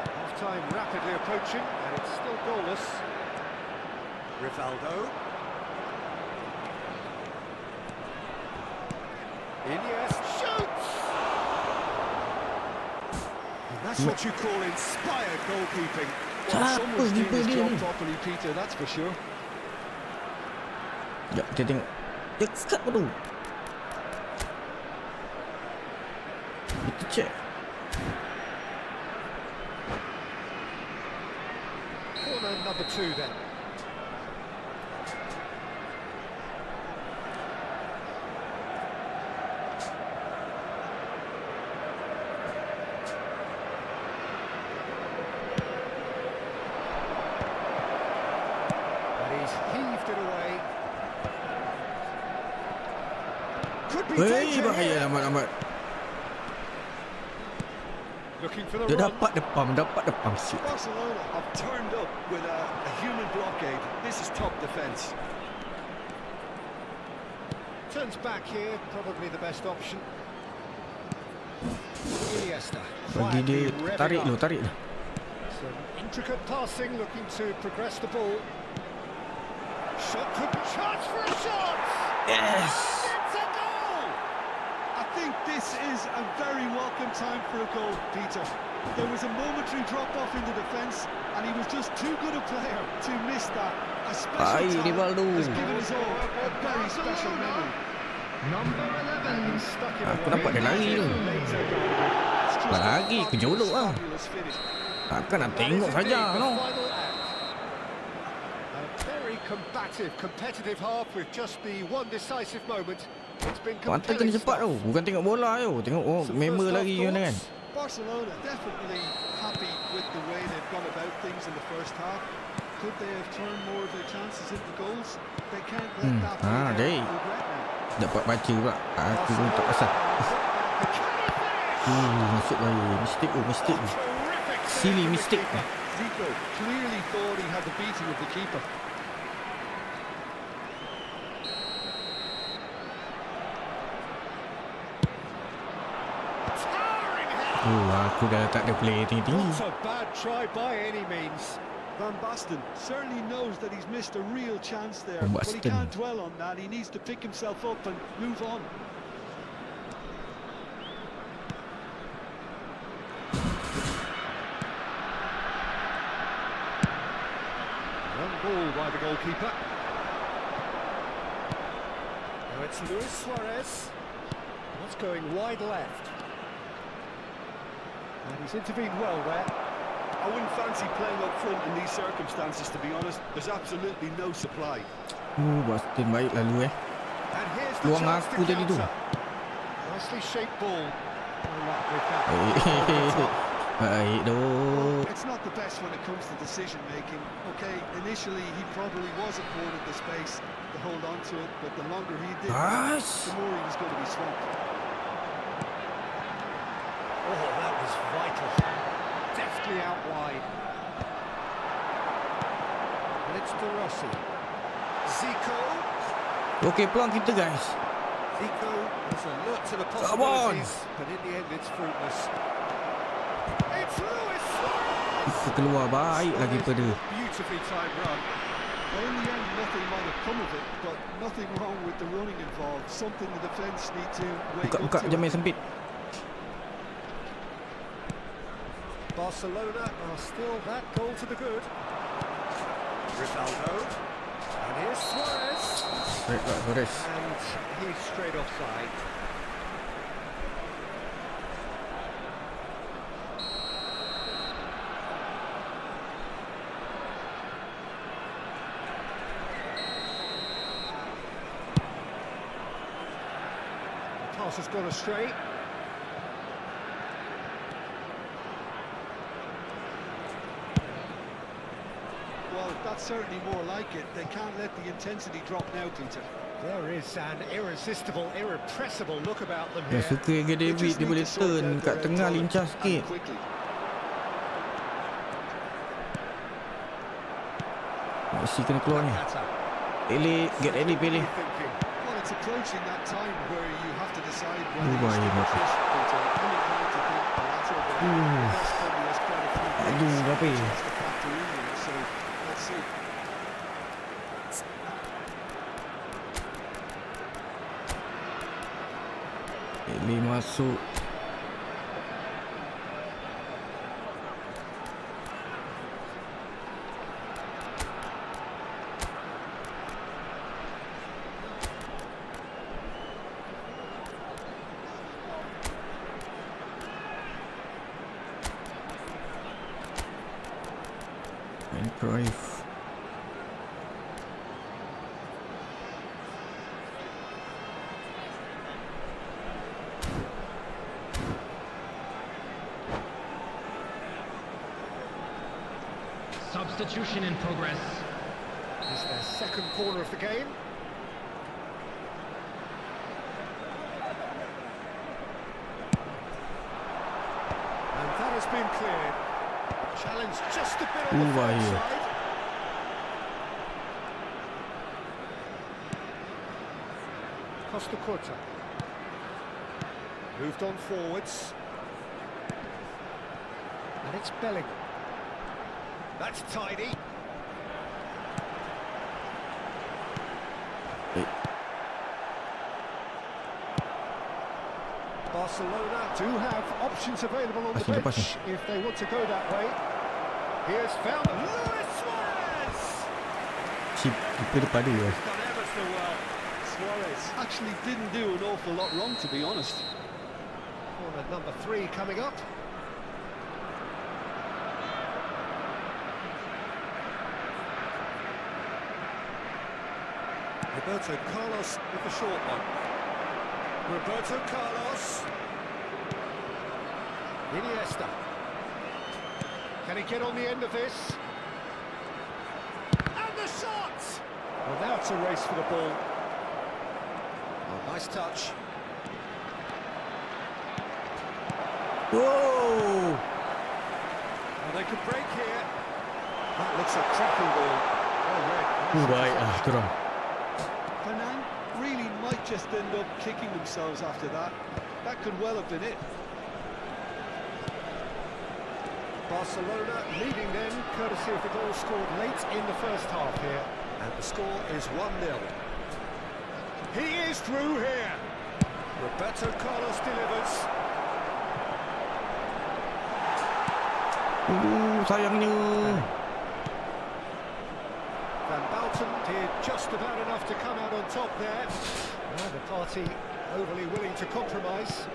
Half-time rapidly approaching, and it's still goalless. Rivaldo. Iniesta shoots! And that's what you call inspired goalkeeping. Well, Siapa someone's doing keeper his dia job ni? properly, Peter, that's for sure. Sekejap, kita tengok. Dia cut apa tu? Kita check. Corner number 2 then. And he's heaved it away. Could be Hei, danger bahaya here. lambat-lambat. Looking for the Dia run. dapat depan siap. Barcelona have turned up with a human blockade. This is top defence. Turns back here, probably the best option. Iniesta. Bagi dia quietly tarik revving lu, up. tarik lu. Some intricate passing, looking to progress the ball. Shot could be chance for a shot. Yes. It's a goal. I think this is a very welcome time for a goal, Peter. There was a momentary drop-off in the defence, and he was just too good a player to miss that. A special Ay, talent Rivaldo. has given us all a very special memory. Number 11 stuck in Aku away. nampak dia lari tu. Later goal. That's just a Lagi ke jolok lah. fabulous finish. Takkan nak That tengok is saja indeed the no. final act. A very combative, competitive half with just the one decisive moment. It's been Pantai compelling kena cepat stuff. tau. Bukan tengok bola tu. Tengok Some member first half lagi mana kan. thoughts? Barcelona definitely happy with the way they've gone about things in the first half. Could they have turned more of their chances into goals? They can't let that be Ah, their Jay. regret now. Dapat baca pula. Aku pun tak pasal. Masuk lagi. Mistake tu, mistake tu. Terrific save Silly from the mistake. keeper. Zico clearly thought he had the beating of the keeper. Towering header. Aku dah tak ada play tinggi-tinggi. Not a bad try by any means. Van Basten certainly knows that he's missed a real chance there, Van but he Basten. can't dwell on that. He needs to pick himself up and move on. One ball by the goalkeeper. Now it's Luis Suarez. That's going wide left. And he's intervened well there. I wouldn't fancy playing up front in these circumstances, to be honest. There's absolutely no supply. Boston baik lalu And here's the Luang chance aku to tadi tu. counter. Nicely shaped ball. No luck with that. Baik tu. It's not the best when it comes to decision making. Okay, initially he probably was afforded the space to hold on to it, but the longer he did, Nice. the more he was going to be swamped. Oh, that was vital. Deftly out wide. And it's De Rossi. Zico. Okey, peluang kita guys. Zico has a look to the Come on. possibilities, but in the end it's fruitless. It's Luis Suarez! Kita keluar baik lagi pada. Beautifully timed run. Well, in the end, nothing might have come of it, but nothing wrong with the running involved. Something the defence need to wake up Buka-buka to. je main sempit. Barcelona are still that goal to the good. Rivaldo. And here's Suarez. Baik lah, Suarez. And he's straight offside. The pass has gone astray. Well, that's certainly more like it. They can't let the intensity drop now, Peter. There is an irresistible, irrepressible look about them Yang here. suka ke They David, just dia need boleh to sort turn out kat their tengah talent, lincah and sikit. quickly. Messi kena keluar ni. Hatta. Pele, get ready Pele. Thinking. Well, it's approaching that time where you have to decide Oh, whether you bahaya stick mati. with this, Peter. I'm inclined to think the latter, but that's probably has quite a few Aduh, things apa ni? just to factor in here, so let's see. Pele masuk. And Cruyff. Substitution in progress. This is their second corner of the game. And that has been cleared. Challenge just a bit on the far bahaya. side. Costa Curta. Moved on forwards. And it's Bellingham. That's tidy. Barcelona do have options available on the bench if they want to go that way. Here's found Luis Suarez. Keeper depan dia. Done ever so well. Suarez actually didn't do an awful lot wrong, to be honest. Corner number 3 coming up. Roberto Carlos with the short one. Roberto Carlos. Iniesta. Can he get on the end of this? And the shot! Well, now it's a race for the ball. Oh, nice touch. Whoa! Well, they could break here. That looks a cracking ball. Oh, red. Baik ah, kurang. Penang really might just end up kicking themselves after that. That could well have been it. Barcelona leading then, courtesy of the goal scored late in the first half here. And the score is 1-0. He is through here. Roberto Carlos delivers. Sayangnya. Van Bouten did just about enough to come out on top there. Now the party overly willing to compromise.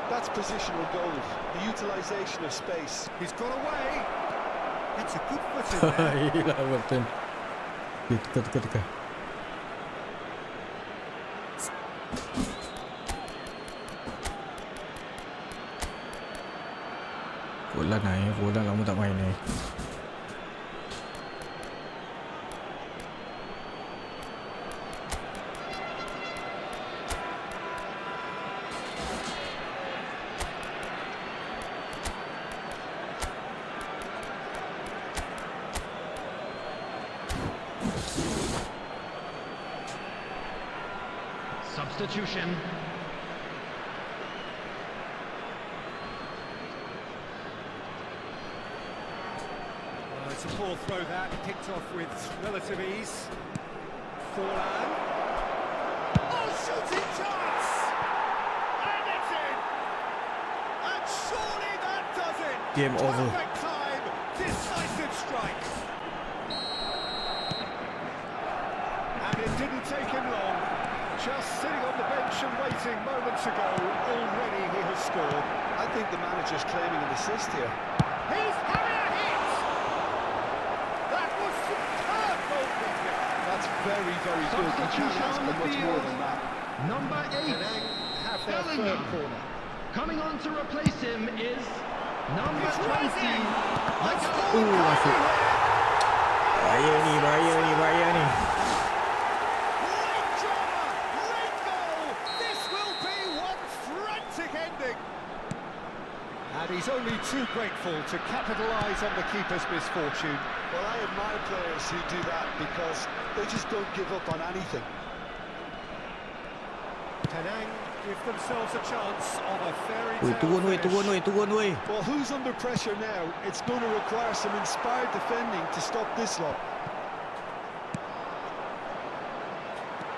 That's positional gold, the utilisation of space. He's got away. That's a good foot in there. Yelah, Everton. Dia tukar. Bola lama tak main ni. Substitution. It's a poor throw that, picked off with relative ease. Forlan. Oh, shooting chance! And it's in! And surely that does it! Game over. Perfect time, decisive strike. And it didn't take him long. Just sitting on the bench and waiting moments ago, already he has scored. I think the manager's claiming an assist here. He's having a hit! That was superb goalkeeping. That's very, very good. You can't ask for much more than that. Number 8, Penang have their third Bellingham. corner. Coming on to replace him is number It's 20. rising. Let's go. Masuk. Bahaya ni. Late drama, late goal. This will be one frantic ending. And he's only too grateful to capitalise on the keeper's misfortune. Well, I admire players who do that because they just don't give up on anything. Penang give themselves a chance of a fairy Oi, tale turun weh. Well, who's under pressure now? It's going to require some inspired defending to stop this lot.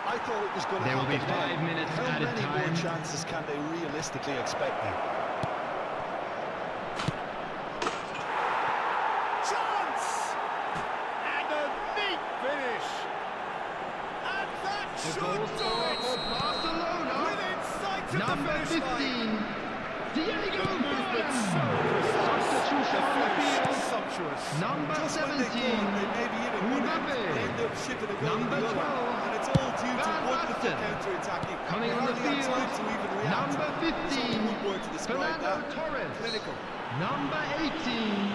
I thought it was going to There will be happen 5 minutes How added many more time. chances can they realistically expect now? Chance! And a neat finish. And that The should goal do scorer it. for Barcelona, Within sight of number the finish line. 15, Diego Movement Forlan. so precise. Substitution The on the finish field. sumptuous. Number Just when they 17, thought they may be in a good Mbappe. they end up shipping a goal Number to the other. 12, And it's all due to Van wonderful Basten. counter-attacking. Coming They on the hardly had field, time to even react. number There's only 15, one word to describe Fernando that. Torres. Clinical. Number 18,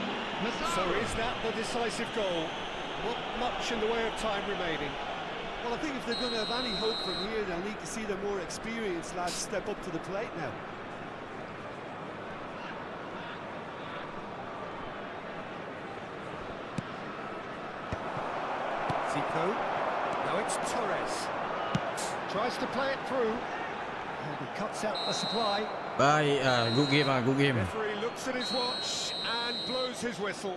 So is that the decisive goal? Not much in the way of time remaining. Well, I think if they're going to have any hope from here, they'll need to see the more experienced lads step up to the plate now. Zico. Now it's Torres. Tries to play it through. And he cuts out the supply. Baik, good game good game. Referee looks at his watch and blows his whistle.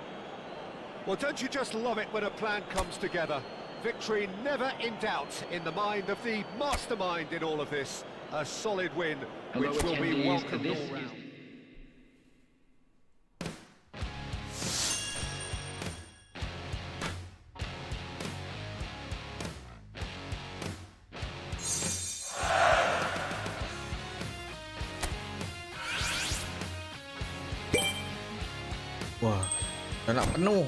Well, don't you just love it when a plan comes together? Victory never in doubt in the mind of the mastermind in all of this. A solid win, Hello, which will be attendees. welcomed This all is- round. Wah, dah nak penuh.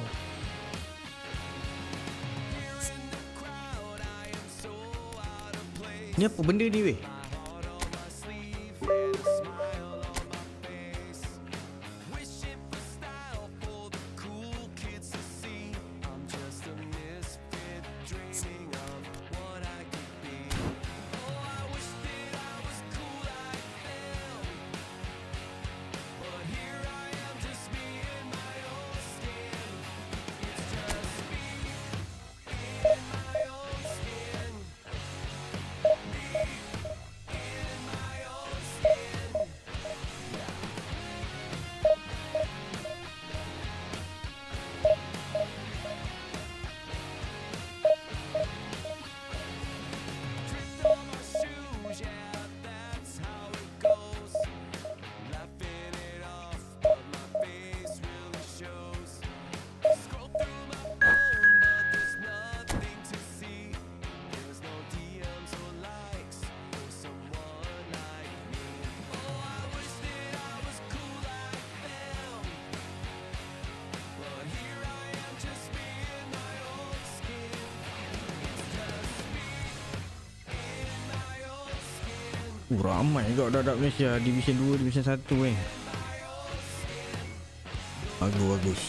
Ni apa benda ni weh? Ramai juga dak Malaysia Division 2, Division 1 Bagus.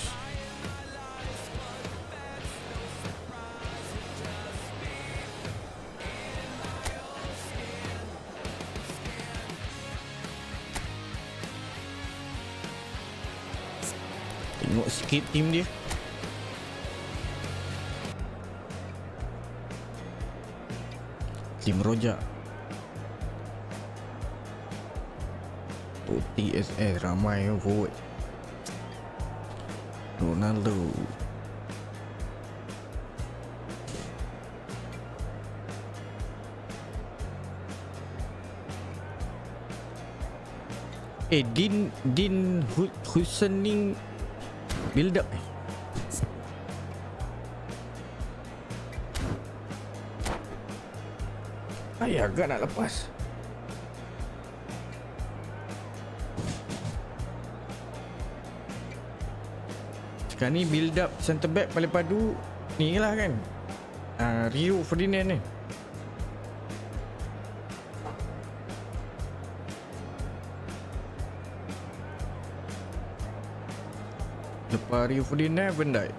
Tengok sikit tim dia. Tim Rojak, TSS ramai forward. Ronaldo, Din Hussein build up Ayah agak nak lepas. Sekarang ni build up centre back paling padu ni lah kan, Rio Ferdinand ni. Lepas Rio Ferdinand, Van Dijk.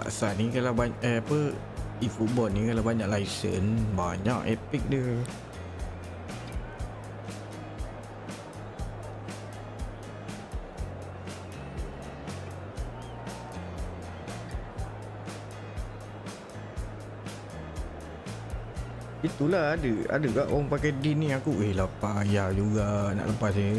Pasal ni kalau banyak eFootball ni kalau banyak lisen, banyak epic dia. Itulah ada kat orang pakai din ni. Aku lah payah juga nak lepas dia.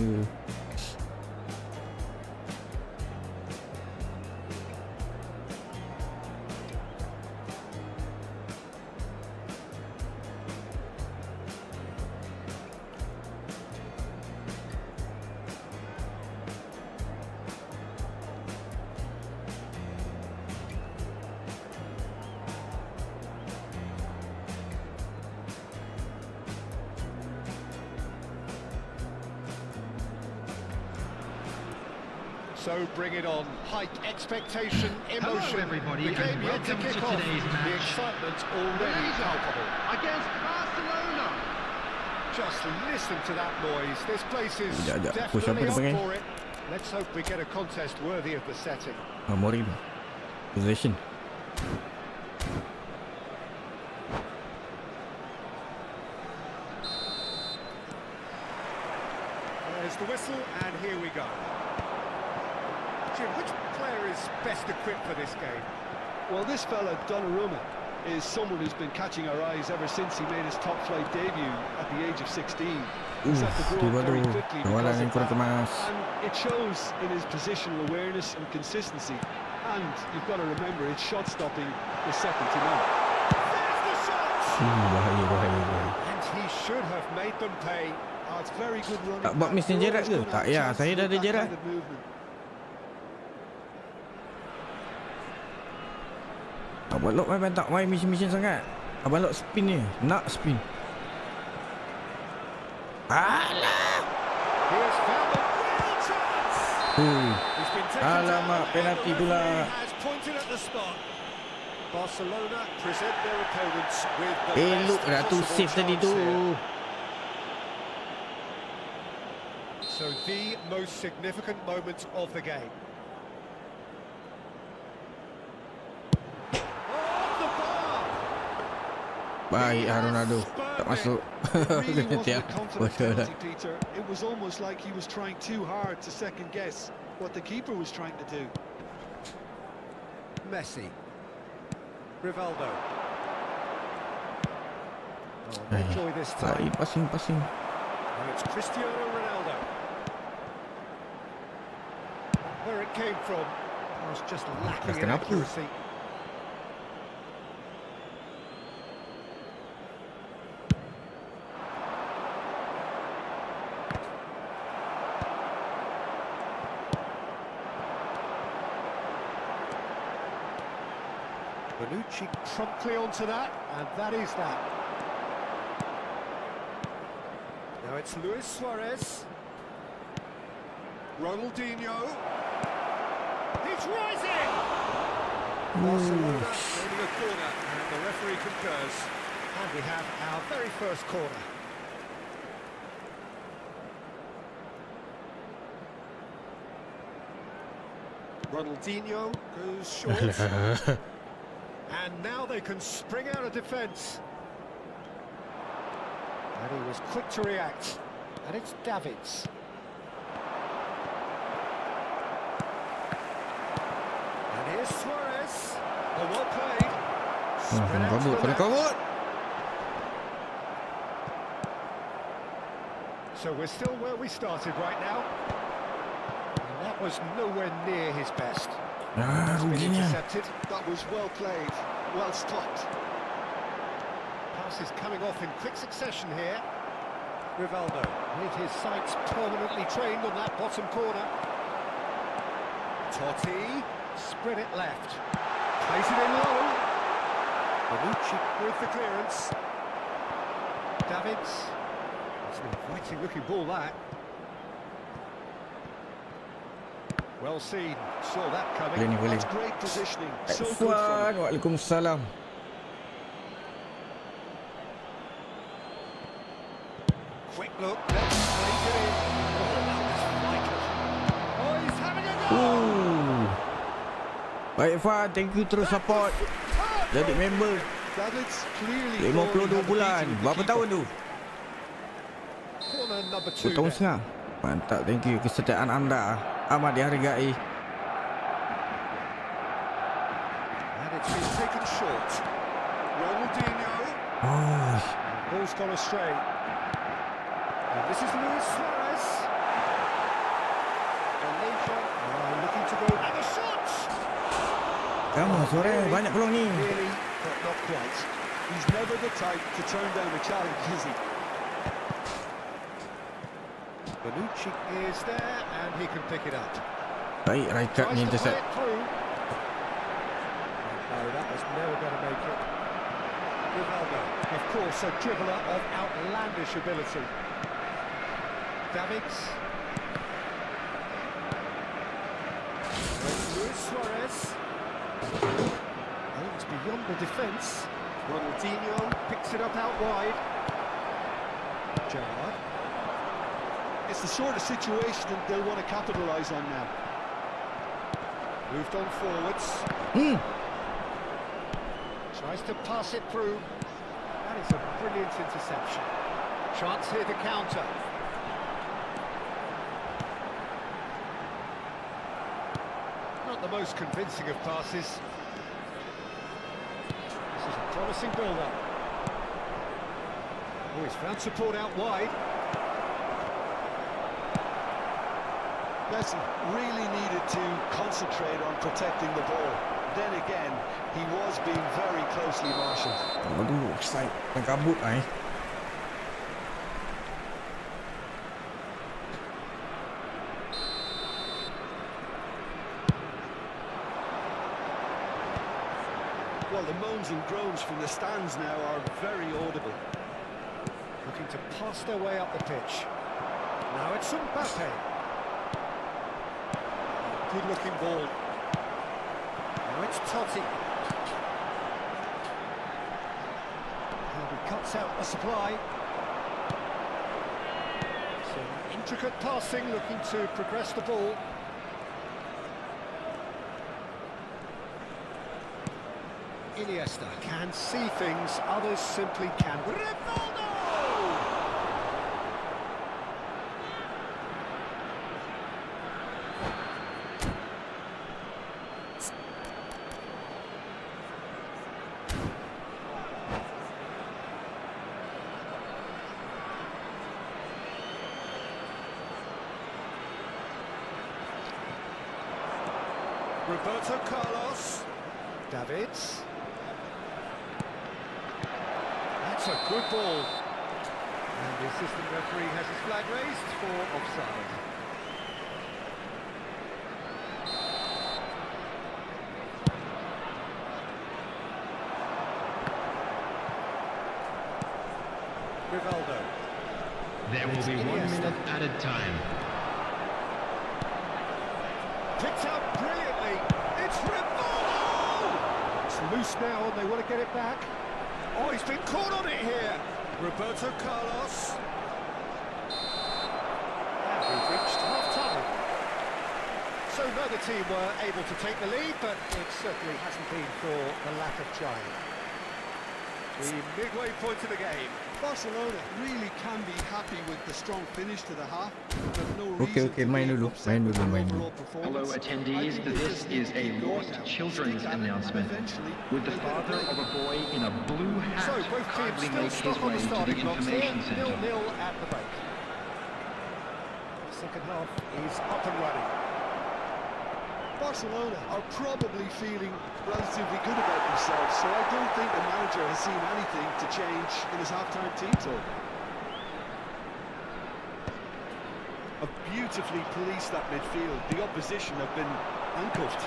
So bring it on. Hike expectation, emotion. Hello, everybody, The game and yet to welcome kick to off. today's The match. excitement already Ronaldo palpable. against Barcelona. Just listen to that noise. This place is Push up definitely pada up pengen. for it. Let's hope we get a contest worthy of the setting. Amorim. Possession. There's the whistle, and here we go. Jim, which player is best equipped for this game? Well, this fella, Donnarumma, is someone who's been catching our eyes ever since he made his top-flight debut at the age of 16. He's had to grow up very quickly because of that, and it shows in his positional awareness and consistency. And you've got to remember, his shot stopping is second to none. There's the shot! Bahaya. And he should have made them pay. Oh, it's very good running. Tak buat mesin jerat ke? Tak ya, saya dah ada jerat. Abang Lok memang tak main mission sangat. Abang Lok spin ni. Nak spin. Alah! He has found a real chance. He's been taken Alamak, down, penalti and the pula. referee has pointed at the spot. Barcelona present their opponents with the Elok best dah tu possible save tadi chance tu. here. So the most significant moment of the game. Baik Ronaldo. Tak masuk. It really wasn't a Tiap. confident penalty, Peter. It was almost like he was trying too hard to second guess what the keeper was trying to do. Messi. Rivaldo. Oh, enjoy this time. Passing. And it's Cristiano Ronaldo. Where it came from was just lacking in kenapa? accuracy. Bonucci promptly onto that, and that is that. Now it's Luis Suarez. Ronaldinho. He's rising! Barcelona gaining a corner, and the referee concurs. And we have our very first corner. Ronaldinho goes short. And now they can spring out of defence. And he was quick to react. And it's Davids. And here's Suarez. Oh, well played. Spread out to the left. Kabut. So we're still where we started right now. And that was nowhere near his best. Been Ruginya. intercepted. That was well played, well stopped. Pass is coming off in quick succession here. Rivaldo with his sights permanently trained on that bottom corner. Totti, spread it left. Plays it in low. Bonucci with the clearance. Davids. It's an inviting looking ball, that. Well seen, saw that coming. Boleh. That's great positioning. So good from Fuan, him. Waalaikumsalam. Quick look, let's place it in. Oh, that was vital. Oh, he's having a go! Baik Fan, thank you terus support. Jadi member Davids clearly 52 bulan. Berapa tahun tu? Corner number 2 2 tahun then. setengah. Mantap, thank you. Kesetiaan anda amat dihargai. And it's been taken short. Ronaldinho. Oh, Ball's gone astray. And this is Luis Suarez. Malaysia are looking to go. And the shot! kamu sore banyak peluang ni. Really, but not quite. He's never the type to turn down a challenge, is he? Bonucci is there, and he can pick it up. Baik, Rijkaard Tries ni to play intercept. it through. No, that was never going to make it. Rivaldo, of course, a dribbler of outlandish ability. Davids. Luis Suarez. Oh, it's beyond the defence. Ronaldinho picks it up out wide. Gerrard. It's the sort of situation that they'll want to capitalise on now. Moved on forwards. Tries to pass it through. That is a brilliant interception. Chance here to counter. Not the most convincing of passes. This is a promising build-up. Oh, he's found support out wide. Messi really needed to concentrate on protecting the ball. Then again, he was being very closely marshalled. Aduh, offside. Main kabut ai. Well, the moans and groans from the stands now are very audible. Looking to pass their way up the pitch. Now it's Mbappe. Good looking ball. Now it's Totti. And he cuts out the supply. Some intricate passing, looking to progress the ball. Iniesta can see things, others simply can. Ronaldo! Roberto Carlos. Davids. That's a good ball. And the assistant referee has his flag raised for offside. Rivaldo. There will be 1 minute added time. Picked up brilliantly. It's Rivaldo! It's loose now and they want to get it back. Oh, he's been caught on it here. Roberto Carlos. And we've reached half-time. So neither team were able to take the lead, but it certainly hasn't been for the lack of trying. The midway point of the game. Barcelona really can be happy with the strong finish to the half. No Okay, main dulu. Hello attendees, this is a lost children's announcement. Would the father of a boy in a blue hat So both kindly teams still make his stuck on way the to the starting blocks here. information center? 0-0 at the break. The second half is up and running. Barcelona are probably feeling relatively good about themselves, so I don't think the manager has seen anything to change in his half-time team talk. Have beautifully policed that midfield. The opposition have been handcuffed.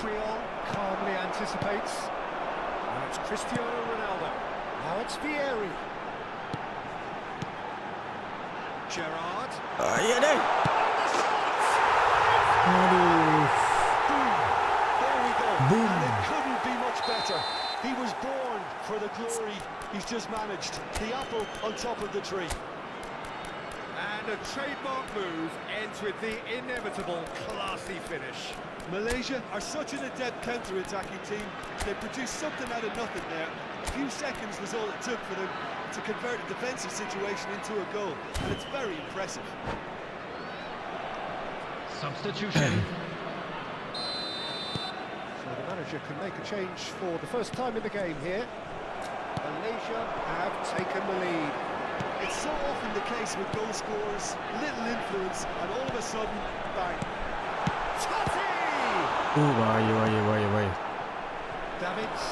Triol calmly anticipates. Now it's Cristiano Ronaldo. Now it's Vieri. Gerrard. Ya deh. Aduh. There we go. Boom. And it couldn't be much better. He was born for the glory he's just managed. The apple on top of the tree. And a trademark move ends with the inevitable classy finish. Malaysia are such an adept counter-attacking team. They produced something out of nothing there. A few seconds was all it took for them to convert a defensive situation into a goal. And it's very impressive. Substitution. So the manager can make a change for the first time in the game here. Malaysia have taken the lead. It's so often the case with goal scorers, little influence, and all of a sudden, bang. Totti! Why. Davids.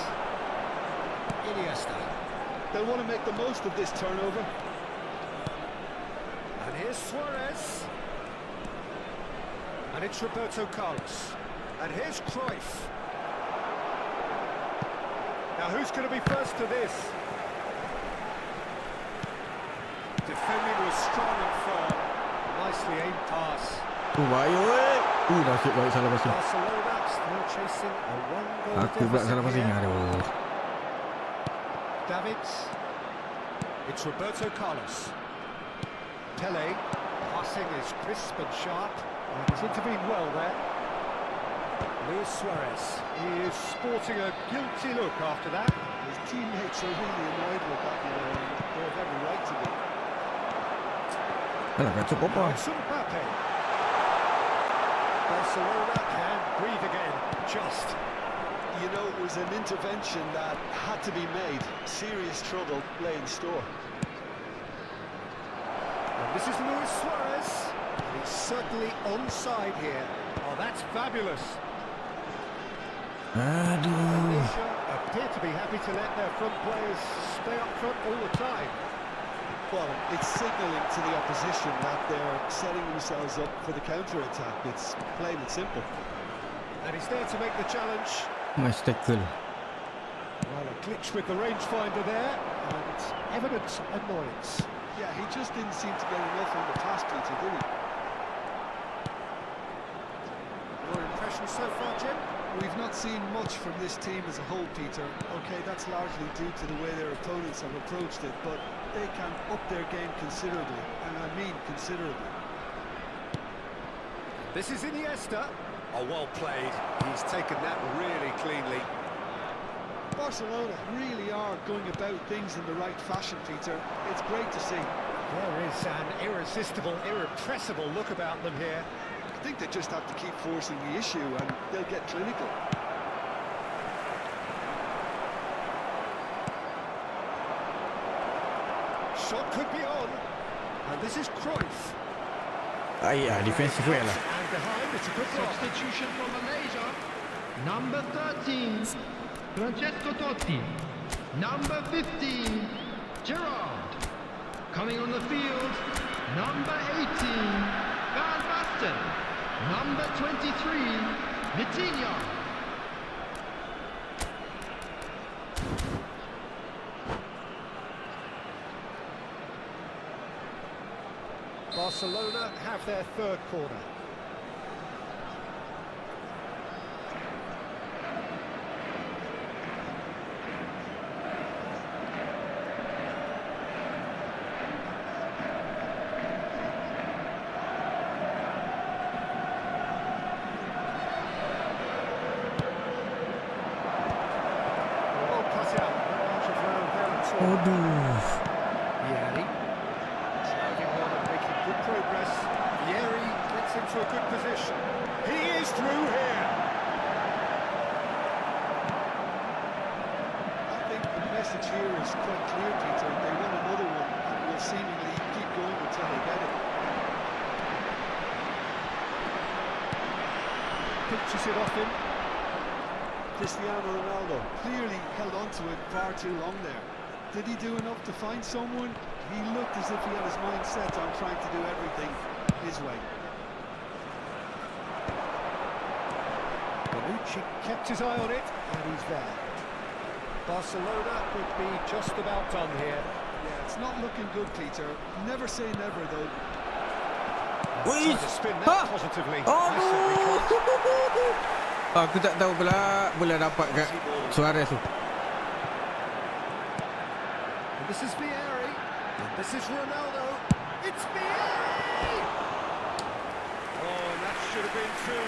Iniesta. They'll want to make the most of this turnover. And here's Suarez. And it's Roberto Carlos. And here's Cruyff. Now who's going to be first to this? Defending was strong and firm. Nicely aimed pass. Bahaya weh. Nasib baik salah passing. Barcelona still chasing a one-goal Aku pula salah deficit passing. here. Aduh. Davids. It's Roberto Carlos. Pele. passing is crisp and sharp. He's intervened well there. Luis Suarez. He is sporting a guilty look after that. His teammates are really annoyed with that, you know, and they have every right to be. Alah, kacau apa? It's Mbappe. Barcelona can breathe again. Just. You know, it was an intervention that had to be made. Serious trouble lay in store. And this is Luis Suarez. He's certainly onside here. Oh, that's fabulous. Aduh. Malaysia appear to be happy to let their front players stay up front all the time. Well, it's signalling to the opposition that they're setting themselves up for the counter-attack. It's plain and simple. And he's there to make the challenge. Nice tackle. Well, a glitch with the rangefinder there, and evident annoyance. Yeah, he just didn't seem to get enough on the pass, Peter, did he? Your impression so far, Jim? We've not seen much from this team as a whole, Peter. Okay, that's largely due to the way their opponents have approached it, but they can up their game considerably, and I mean considerably. This is Iniesta. Oh, well played. He's taken that really cleanly. Barcelona really are going about things in the right fashion, Peter. It's great to see. There is an irresistible, irrepressible look about them here. I think they just have to keep forcing the issue and they'll get clinical. Shot could be on. And this is Cruyff. Defensive well lah. And behind, it's a good block. Substitution for Malaysia. Number 13, Francesco Totti. Number 15, Gerrard. Coming on the field, number 18, Van Basten. Number 23, Vitinha. Barcelona have their third corner. Aduh. Vieri. Sliding on and making good progress. Vieri gets into a good position. He is through here. I think the message here is quite clear, Peter. They want another one and will seemingly keep going until they get it. Pitches it off him. Cristiano Ronaldo clearly held on to it far too long there. Did he do enough to find someone? He looked as if he had his mind set on trying to do everything his way. Bonucci kept his eye on it, and he's there. Barcelona could be just about done here. Yeah, it's not looking good, Peter. Never say never, though. Wih. Trying to spin that positively. Oh. I certainly can't. Aku tak tahu pula boleh dapat kat Suarez tu. And this is Vieri. And this is Ronaldo. It's Vieri! Oh, and that should have been two.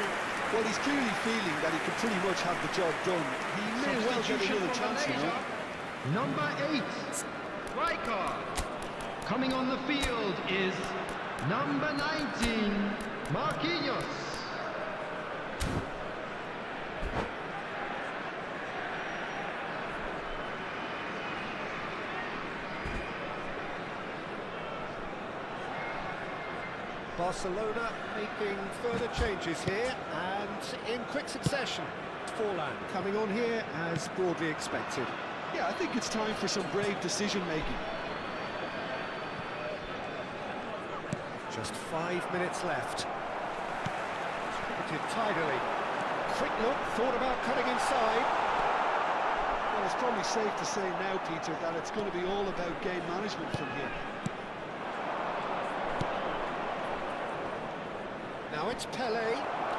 Well, he's clearly feeling that he can pretty much have the job done. He may well get another chance, you know. Number 8, striker. Coming on the field is number 19, Marquinhos. Barcelona making further changes here, and in quick succession. Forlan coming on here as broadly expected. Yeah, I think it's time for some brave decision-making. Just 5 minutes left. Distributed tidily. Quick look, thought about cutting inside. Well, it's probably safe to say now, Peter, that it's going to be all about game management from here. Now it's Pele.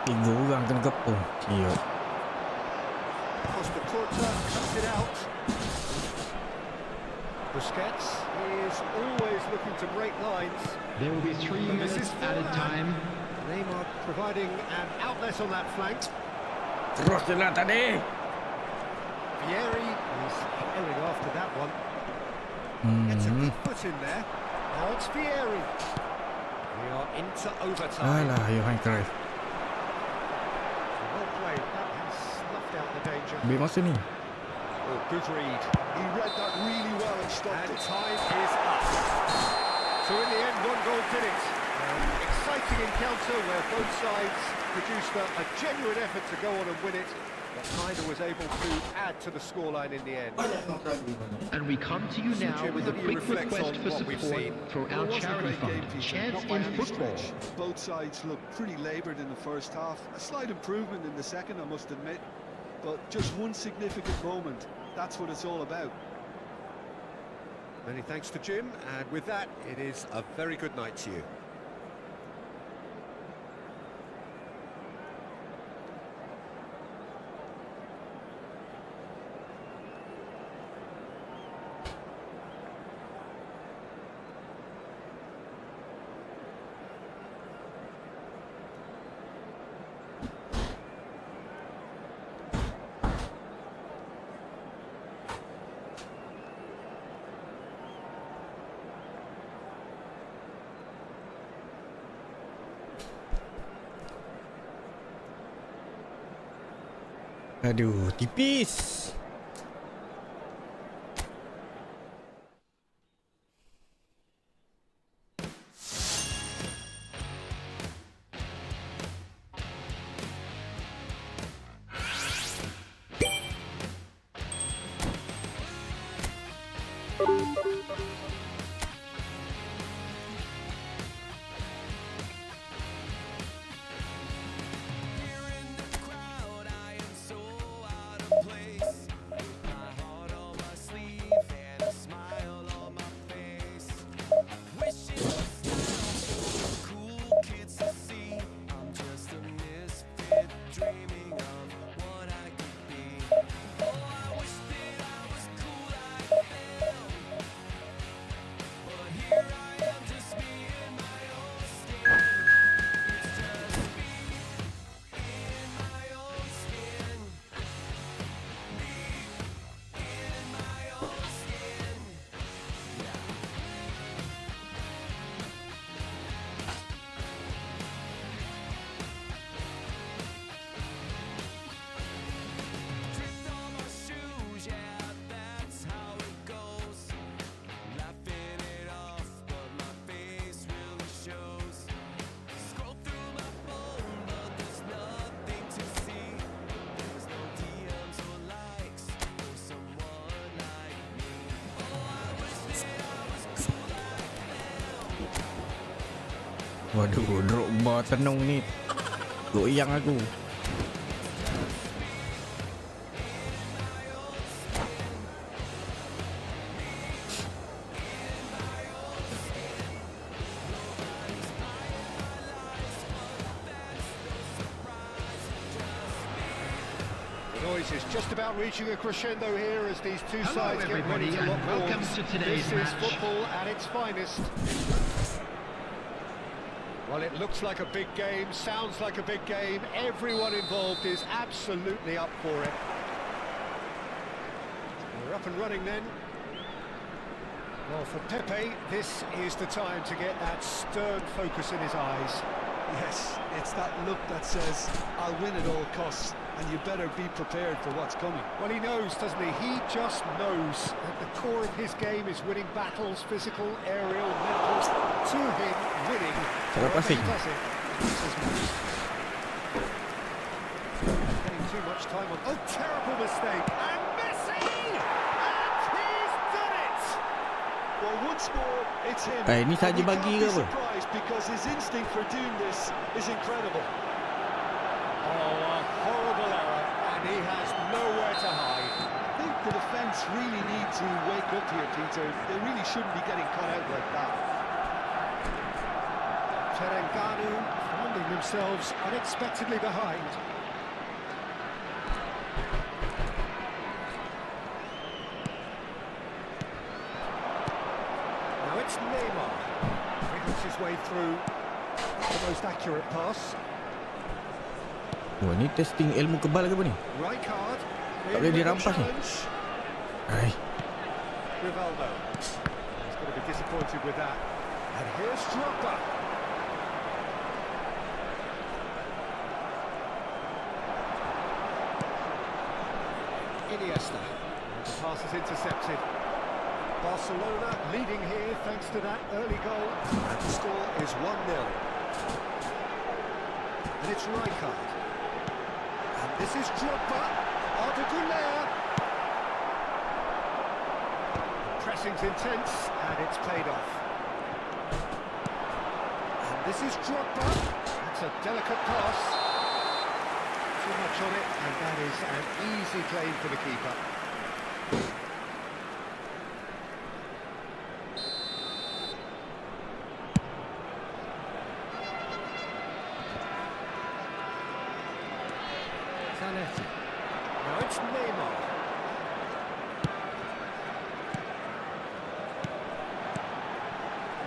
3 orang kena kepung. Siap. Costa Curta cuts it out. Busquets is always looking to break lines. There will be 3 minutes added time. Neymar providing an outlet on that flank. Terus je lah tadi. Vieri is herring after that one. Gets a good foot in there. Now it's Vieri. We are into overtime. Alah, Johan Cruyff. Well played. That has snuffed out the danger. Ambil masa ni. Oh, good read. He read that really well and stopped And it. time is up. So in the end, 1 goal did it. An exciting encounter where both sides produced a genuine effort to go on and win it, but neither was able to add to the scoreline in the end. And we come to you now Jim, with how a do you quick reflect request on for what we've support seen? for our It wasn't a charity great game, fund, Peter, Chance not by in any Football. stretch. Both sides looked pretty laboured in the first half. A slight improvement in the second, I must admit. But just one significant moment. That's what it's all about. Many thanks to Jim, and with that, it is a very good night to you. Aduh, tipis. Waduh, drop bar tenung ni goyang aku. The noise is just about reaching a crescendo here as these two Hello, sides get ready everybody, to and lock welcome horns. to today's This is match. football at its finest. Well, it looks like a big game, sounds like a big game. Everyone involved is absolutely up for it. We're up and running then. Well, for Pepe, this is the time to get that stern focus in his eyes. Yes, it's that look that says, I'll win at all costs, and you better be prepared for what's coming. Well, he knows, doesn't he? He just knows at the core of his game is winning battles, physical, aerial, mental. To him, winning. Cara wherever he passing. does it, it's his most. Getting too much time on. Oh, terrible mistake! And Messi! And he's done it! Well, once more, it's him. Eh, ni saja And you bagi can't ke be apa? surprised because his instinct for doing this is incredible. Oh, a horrible error, and he has nowhere to hide. I think the defence really need to wake up here, Peter. They really shouldn't be getting caught out like that. Terengganu finding themselves unexpectedly behind. his way through. The most accurate pass. Wah, ni testing ilmu kebal ke apa ni? Rijkaard. Tak boleh dirampas ni. Hai. Rivaldo. He's going to be disappointed with that. And here's Drogba. Iniesta. The pass is intercepted. Barcelona leading here thanks to that early goal. And the score is 1-0. And it's Rijkaard. And this is Drogba. Arda Güler. Pressing's intense, and it's paid off. And this is Drogba. That's a delicate pass. Too much on it, and that is an easy claim for the keeper. Zanetti. Now it's Neymar.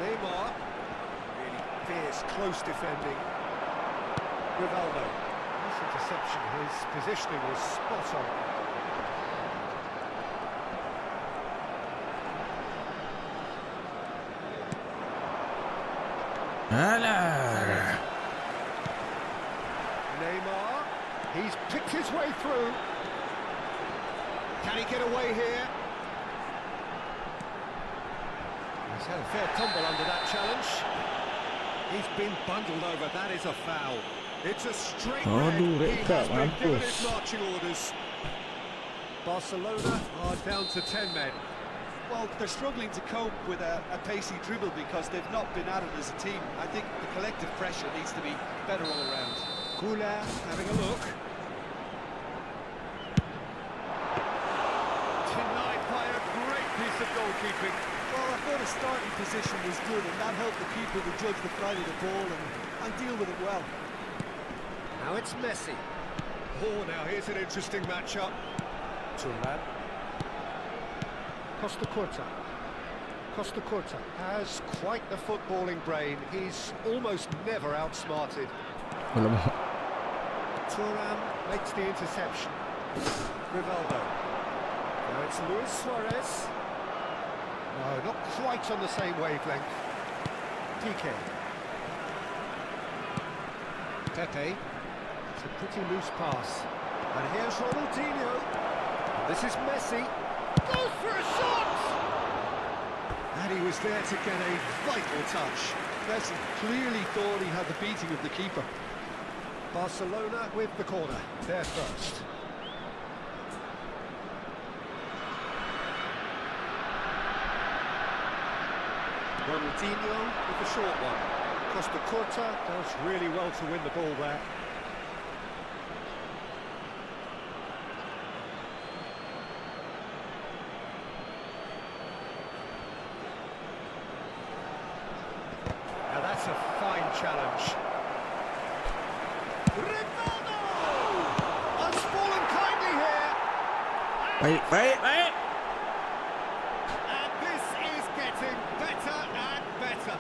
Neymar, really fierce, close defending. Rivaldo, nice interception, his positioning was spot on. Alah. Neymar, he's picked his way through. Can he get away here? He's had a fair tumble under that challenge. He's been bundled over. That is a foul. It's a straight red. Aduh, He red card, has been given mampus. his marching orders. Barcelona are down to 10 men. Well, they're struggling to cope with a pacey dribble because they've not been at it as a team. I think the collective pressure needs to be better all around. Güler having a look. Denied by a great piece of goalkeeping. Well, I thought his starting position was good, and that helped the keeper to judge the flight of the ball and deal with it well. Now it's Messi. Oh, now here's an interesting matchup. Turan. Costa Curta. Costa Curta has quite the footballing brain. He's almost never outsmarted. Alamak. Turan makes the interception. Rivaldo. Now it's Luis Suarez. No, not quite on the same wavelength. Piqué. Pepe. It's a pretty loose pass. And here's Ronaldinho. This is Messi. Goes for a shot! And he was there to get a vital touch. Messi clearly thought he had the beating of the keeper. Barcelona with the corner. They're first. Ronaldinho with the short one. Costa Curta does really well to win the ball there. Now that's a fine challenge. Rivaldo! Unspoilen kindly here. Baik, baik, baik. And this is getting better and better.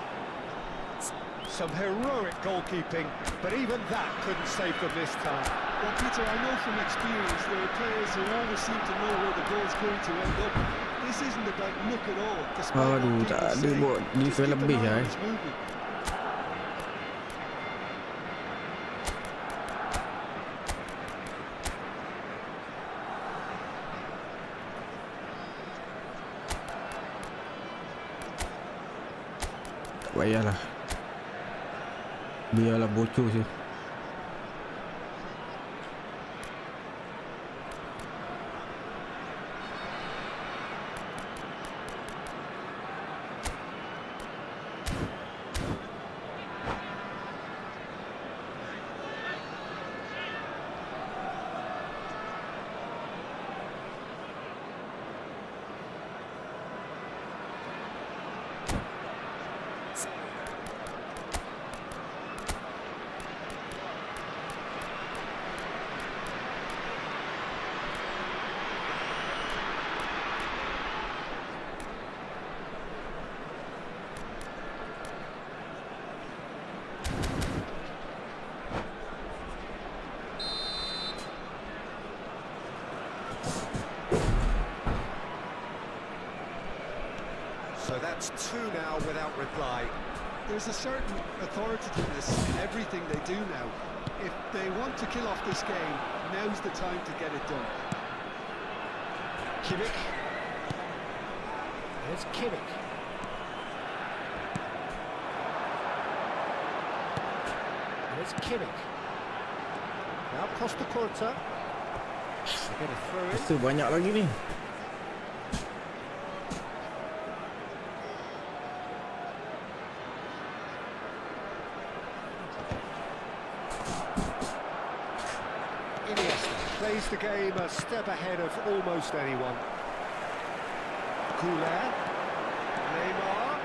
Some heroic goalkeeping, but even that couldn't save them this time. Well, Peter, I know from experience there are players who always seem to know where the ball's going to end up. This isn't about luck at all. Despite what Aduh, people tak ada say. buat Just defend keep an lebih eye lah on his movement. Tak payahlah. Biarlah bocor je. It's 2 now without reply. There's a certain authoritativeness in everything they do now. If they want to kill off this game, now's the time to get it done. Kimmich. There's Kimmich. There's Kimmich. Now Costa Curta. They're going to throw in. Rasa banyak lagi ni. Iniesta plays the game a step ahead of almost anyone. Goulet. Neymar.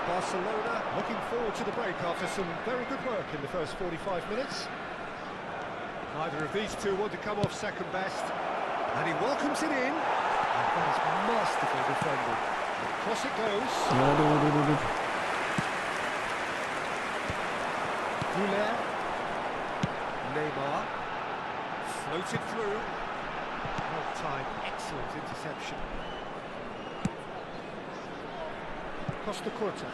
Barcelona looking forward to the break after some very good work in the first 45 minutes. Neither of these two want to come off second best. And he welcomes it in. And that is masterful defending. Across it goes. Goulet. Neymar. Floated through. Well timed, excellent interception. Costa Curta.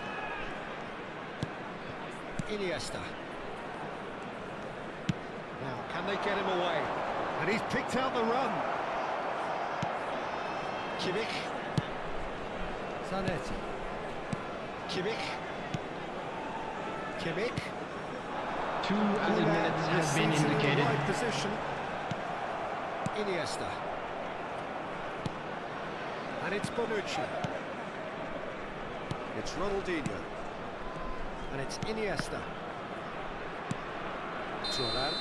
Iniesta. Now, can they get him away? And he's picked out the run. Kimmich. Zanetti. Kimmich. Kimmich. 2 added minutes have been indicated. Right position. Iniesta. And it's Bonucci. It's Ronaldinho. And it's Iniesta. Turan.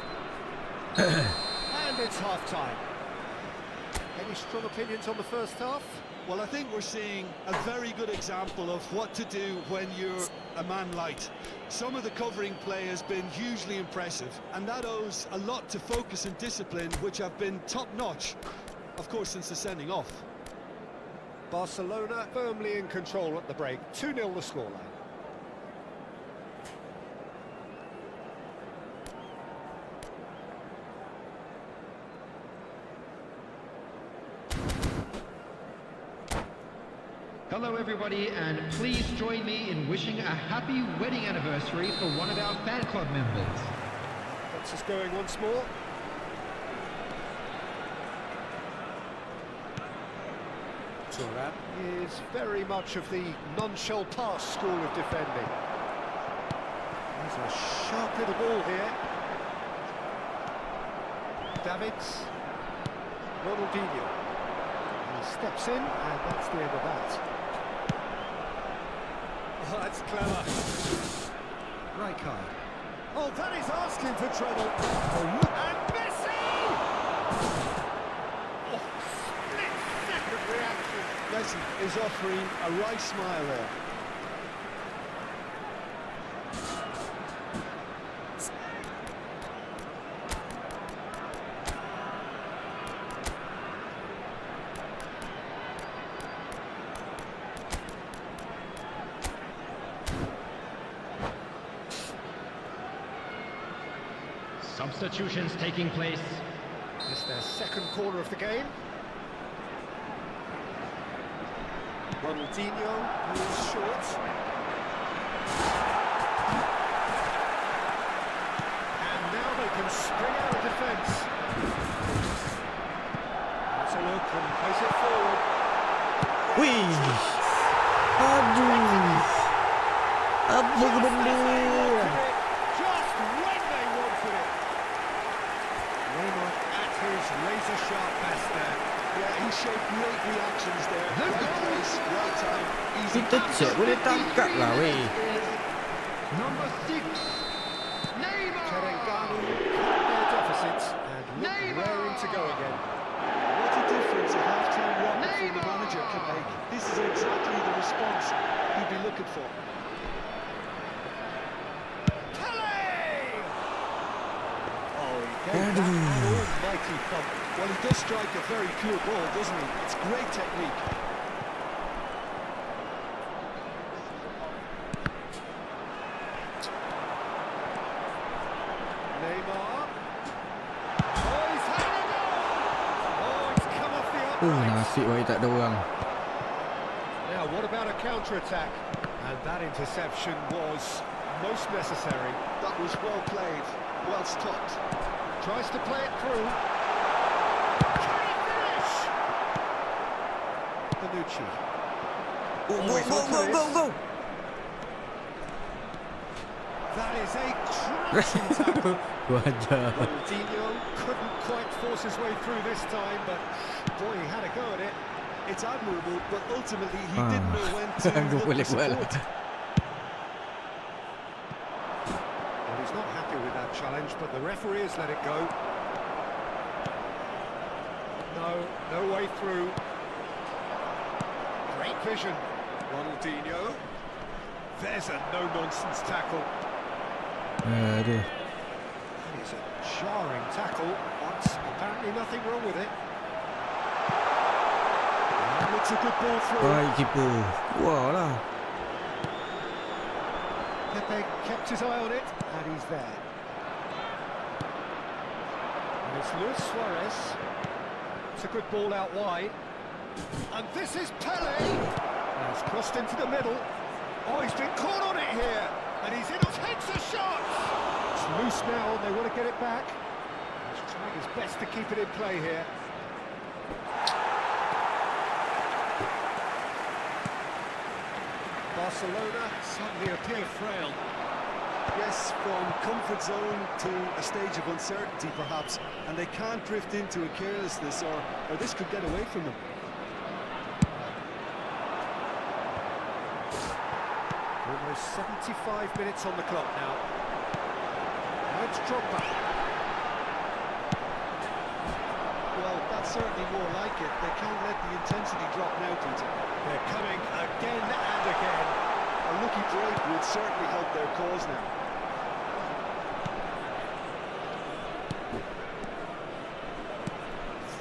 And it's half-time. Any strong opinions on the first half? Well, I think we're seeing a very good example of what to do when you're a man light. Some of the covering play has been hugely impressive, and that owes a lot to focus and discipline, which have been top-notch, of course, since the sending off. Barcelona firmly in control at the break. 2-0 the scoreline. Hello everybody, and please join me in wishing a happy wedding anniversary for one of our fan club members. Gets us going once more. Turan is very much of the non-shall-pass school of defending. There's a sharp little ball here. Davids. Ronaldinho. He steps in, and that's the end of that. Oh, that's clever. Rijkaard. Oh, that is asking for trouble. Oh, look. And Messi! Oh, split-second reaction. Messi is offering a right smile there. Substitutions taking place. It's their second corner of the game. Ronaldinho moves short. And now they can spring out of defence. That's a look and plays it forward. Wih. Aduh. Apa ke benda? Just when they wanted it. Neymar at his laser-sharp best there. Yeah, he showed great reactions there. Right place, right time, easy. Kita cek boleh tangkap lah weh. Number 6, Neymar! Terengganu cut their deficits and look Neymar! raring to go again. What a difference a half-time rocket from the manager can make. This is exactly the response he'd be looking for. Gave that an almighty thump. Well, he does strike a very pure ball, doesn't he? It's great technique. Neymar. Oh, he's had a goal! Oh, it's come off the Nasib baik tak ada orang. Now, what about a counter-attack? And that interception was most necessary. That was well played, well stopped. Tries to play it through. Can he finish? Bonucci. Go. That is a crashing tackle. Wajar. Ronaldinho couldn't quite force his way through this time, but boy, he had a go at it. It's admirable, but ultimately he didn't know when to Go look boleh for buat. support. Well, he's not happy with that challenge, but the referee has let it go. No way through. Great vision. Ronaldinho. There's a no-nonsense tackle. Aduh. That is a jarring tackle, but apparently nothing wrong with it. And it's a good ball through. Baik keeper. Wah lah. Pepe kept his eye on it, and he's there. And it's Luis Suarez. It's a good ball out wide. And this is Pele. And it's crossed into the middle. Oh, he's been caught on it here. And he's in, takes a shot. It's loose now, and they want to get it back. He's trying his best to keep it in play here. Barcelona suddenly appear frail. Yes, from comfort zone to a stage of uncertainty perhaps, and they can't drift into a carelessness or this could get away from them. Almost 75 minutes on the clock now. Now it's Drogba. Well, that's certainly more like it. They can't let the intensity drop now, Peter. They're coming again and again. A lucky break would certainly help their cause now.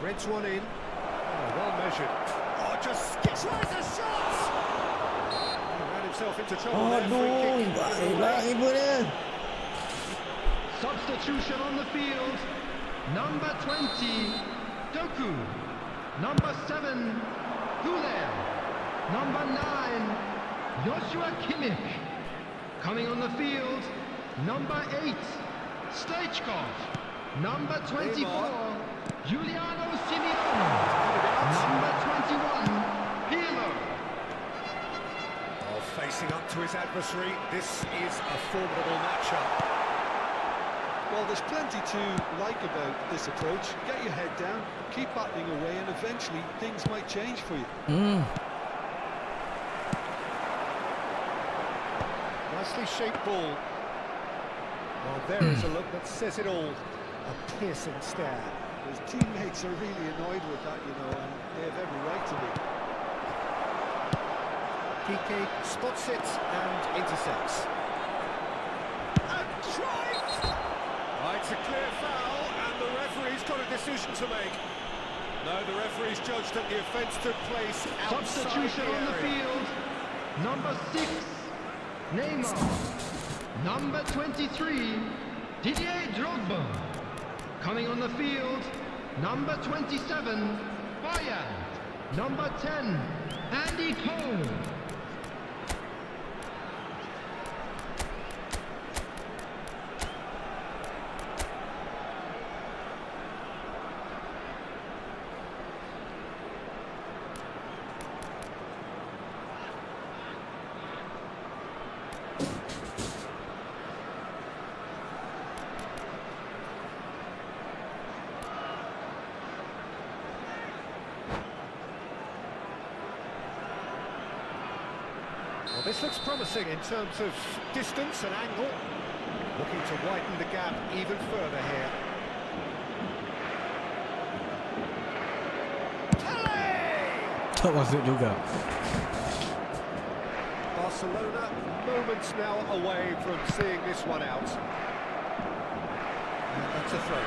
Threads one in. Oh, well measured. Oh, just tries a shot! He ran himself into trouble there. Free kick. Keeper dia. Substitution on the field. Number 20, Doku. Number 7, Guler. Number 9, Joshua Kimmich. Coming on the field, number 8, Stoichkov. Number 24, Giuliano Simeone. Number 21, Pirlo. Oh, facing up to his adversary. This is a formidable matchup. Well, there's plenty to like about this approach. Get your head down, keep battling away, and eventually things might change for you. Nicely shaped ball. Well, there is a look that says it all. A piercing stare. His teammates are really annoyed with that, you know, and they have every right to be. Piqué spots it and intercepts. And tries! Oh, it's a clear foul, and the referee's got a decision to make. No, the referee's judged that the offence took place outside Substitution on the area. field. Number 6, Neymar. Number 23, Didier Drogba. Coming on the field, number 27, Bayern. Number 10, Andy Cole. Well, this looks promising in terms of distance and angle. Looking to widen the gap even further here. Pele! Tak masuk juga. Barcelona moments now away from seeing this one out. And that's a throw.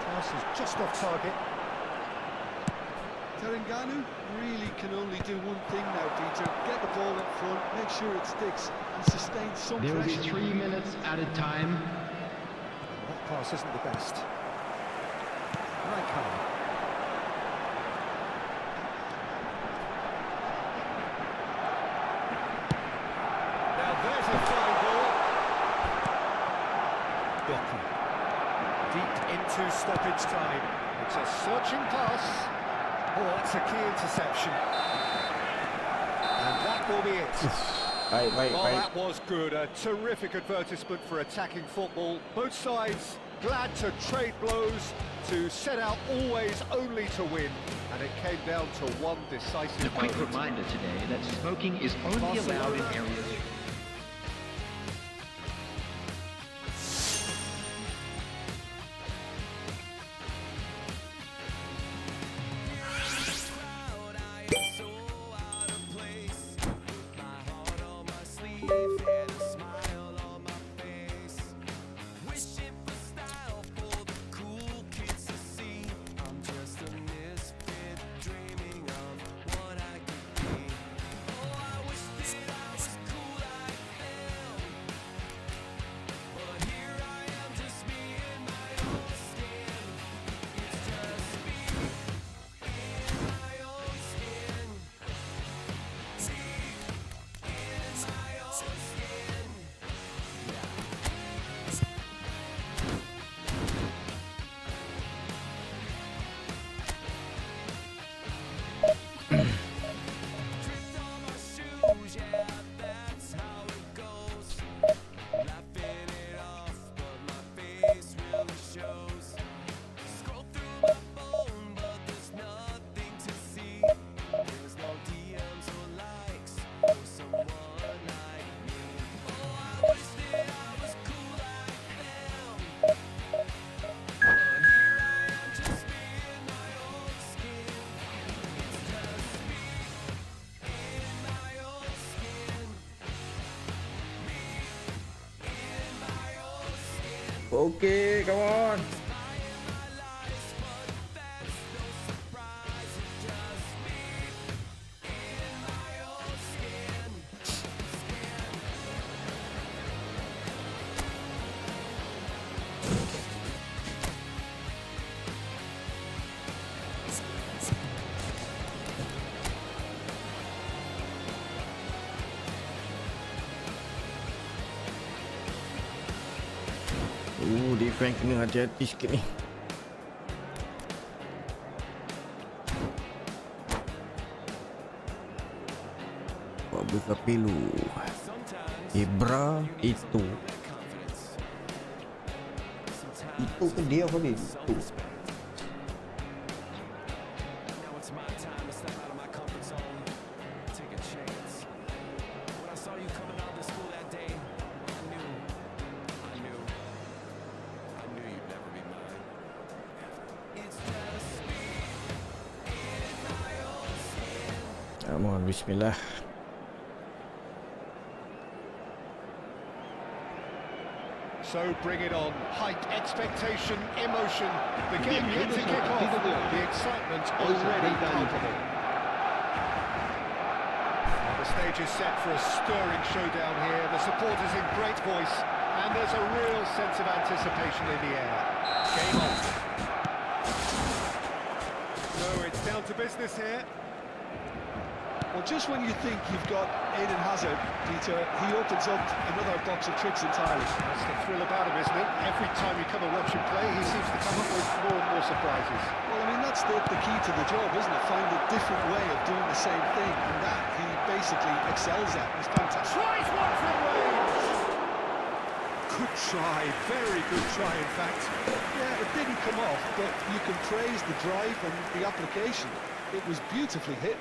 Pass is just off target. Terengganu really can only do one thing now, Peter. Get the ball in front, make sure it sticks, and sustain some There will be pressure. 3 minutes added time. That pass isn't the best. Rankine. Now there's a fine ball. Doku. Deep into stoppage time. It's a searching pass. Oh, that's a key interception. And that will be it. Well, that was good. A terrific advertisement for attacking football. Both sides glad to trade blows, to set out always only to win. And it came down to one decisive A quick moment. reminder today that smoking is only allowed in areas. Okay, come on. Defense kena hati-hati sikit ni. Buka pilu. Ibra itu. Itu ke dia apa dia? Itu. Mohon bismillah. So bring it on. Height, expectation, emotion. The game yet to kick off. The excitement already palpable. Now the stage is set for a stirring showdown here. The supporters in great voice, and there's a real sense of anticipation in the air. Game on. So it's down to business here. Well, just when you think you've got Eden Hazard, Peter, he opens up another box of tricks entirely. That's the thrill about him, isn't it? Every time you come and watch him play, he seems to come up with more and more surprises. Well, I mean, that's the key to the job, isn't it? Find a different way of doing the same thing, and that he basically excels at. He's fantastic. Tries one from range! Good try, very good try, in fact. Yeah, it didn't come off, but you can praise the drive and the application. It was beautifully hit.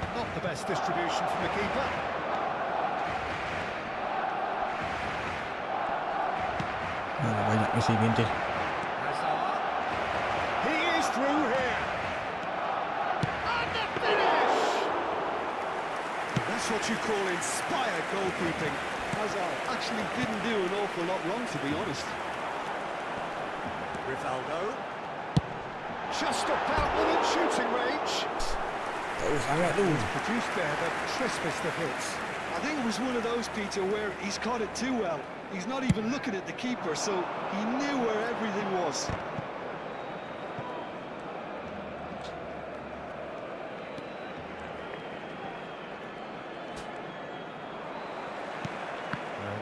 Not the best distribution from the keeper. Banyak mesti bintil. Hazard. He is through here. And the finish! That's what you call inspired goalkeeping. Hazard actually didn't do an awful lot wrong, to be honest. Rivaldo. Just about within shooting range. Sangat tu. Produced there the crispest of hits. I think it was one of those, Peter, where he's caught it too well. He's not even looking at the keeper, so he knew where everything was.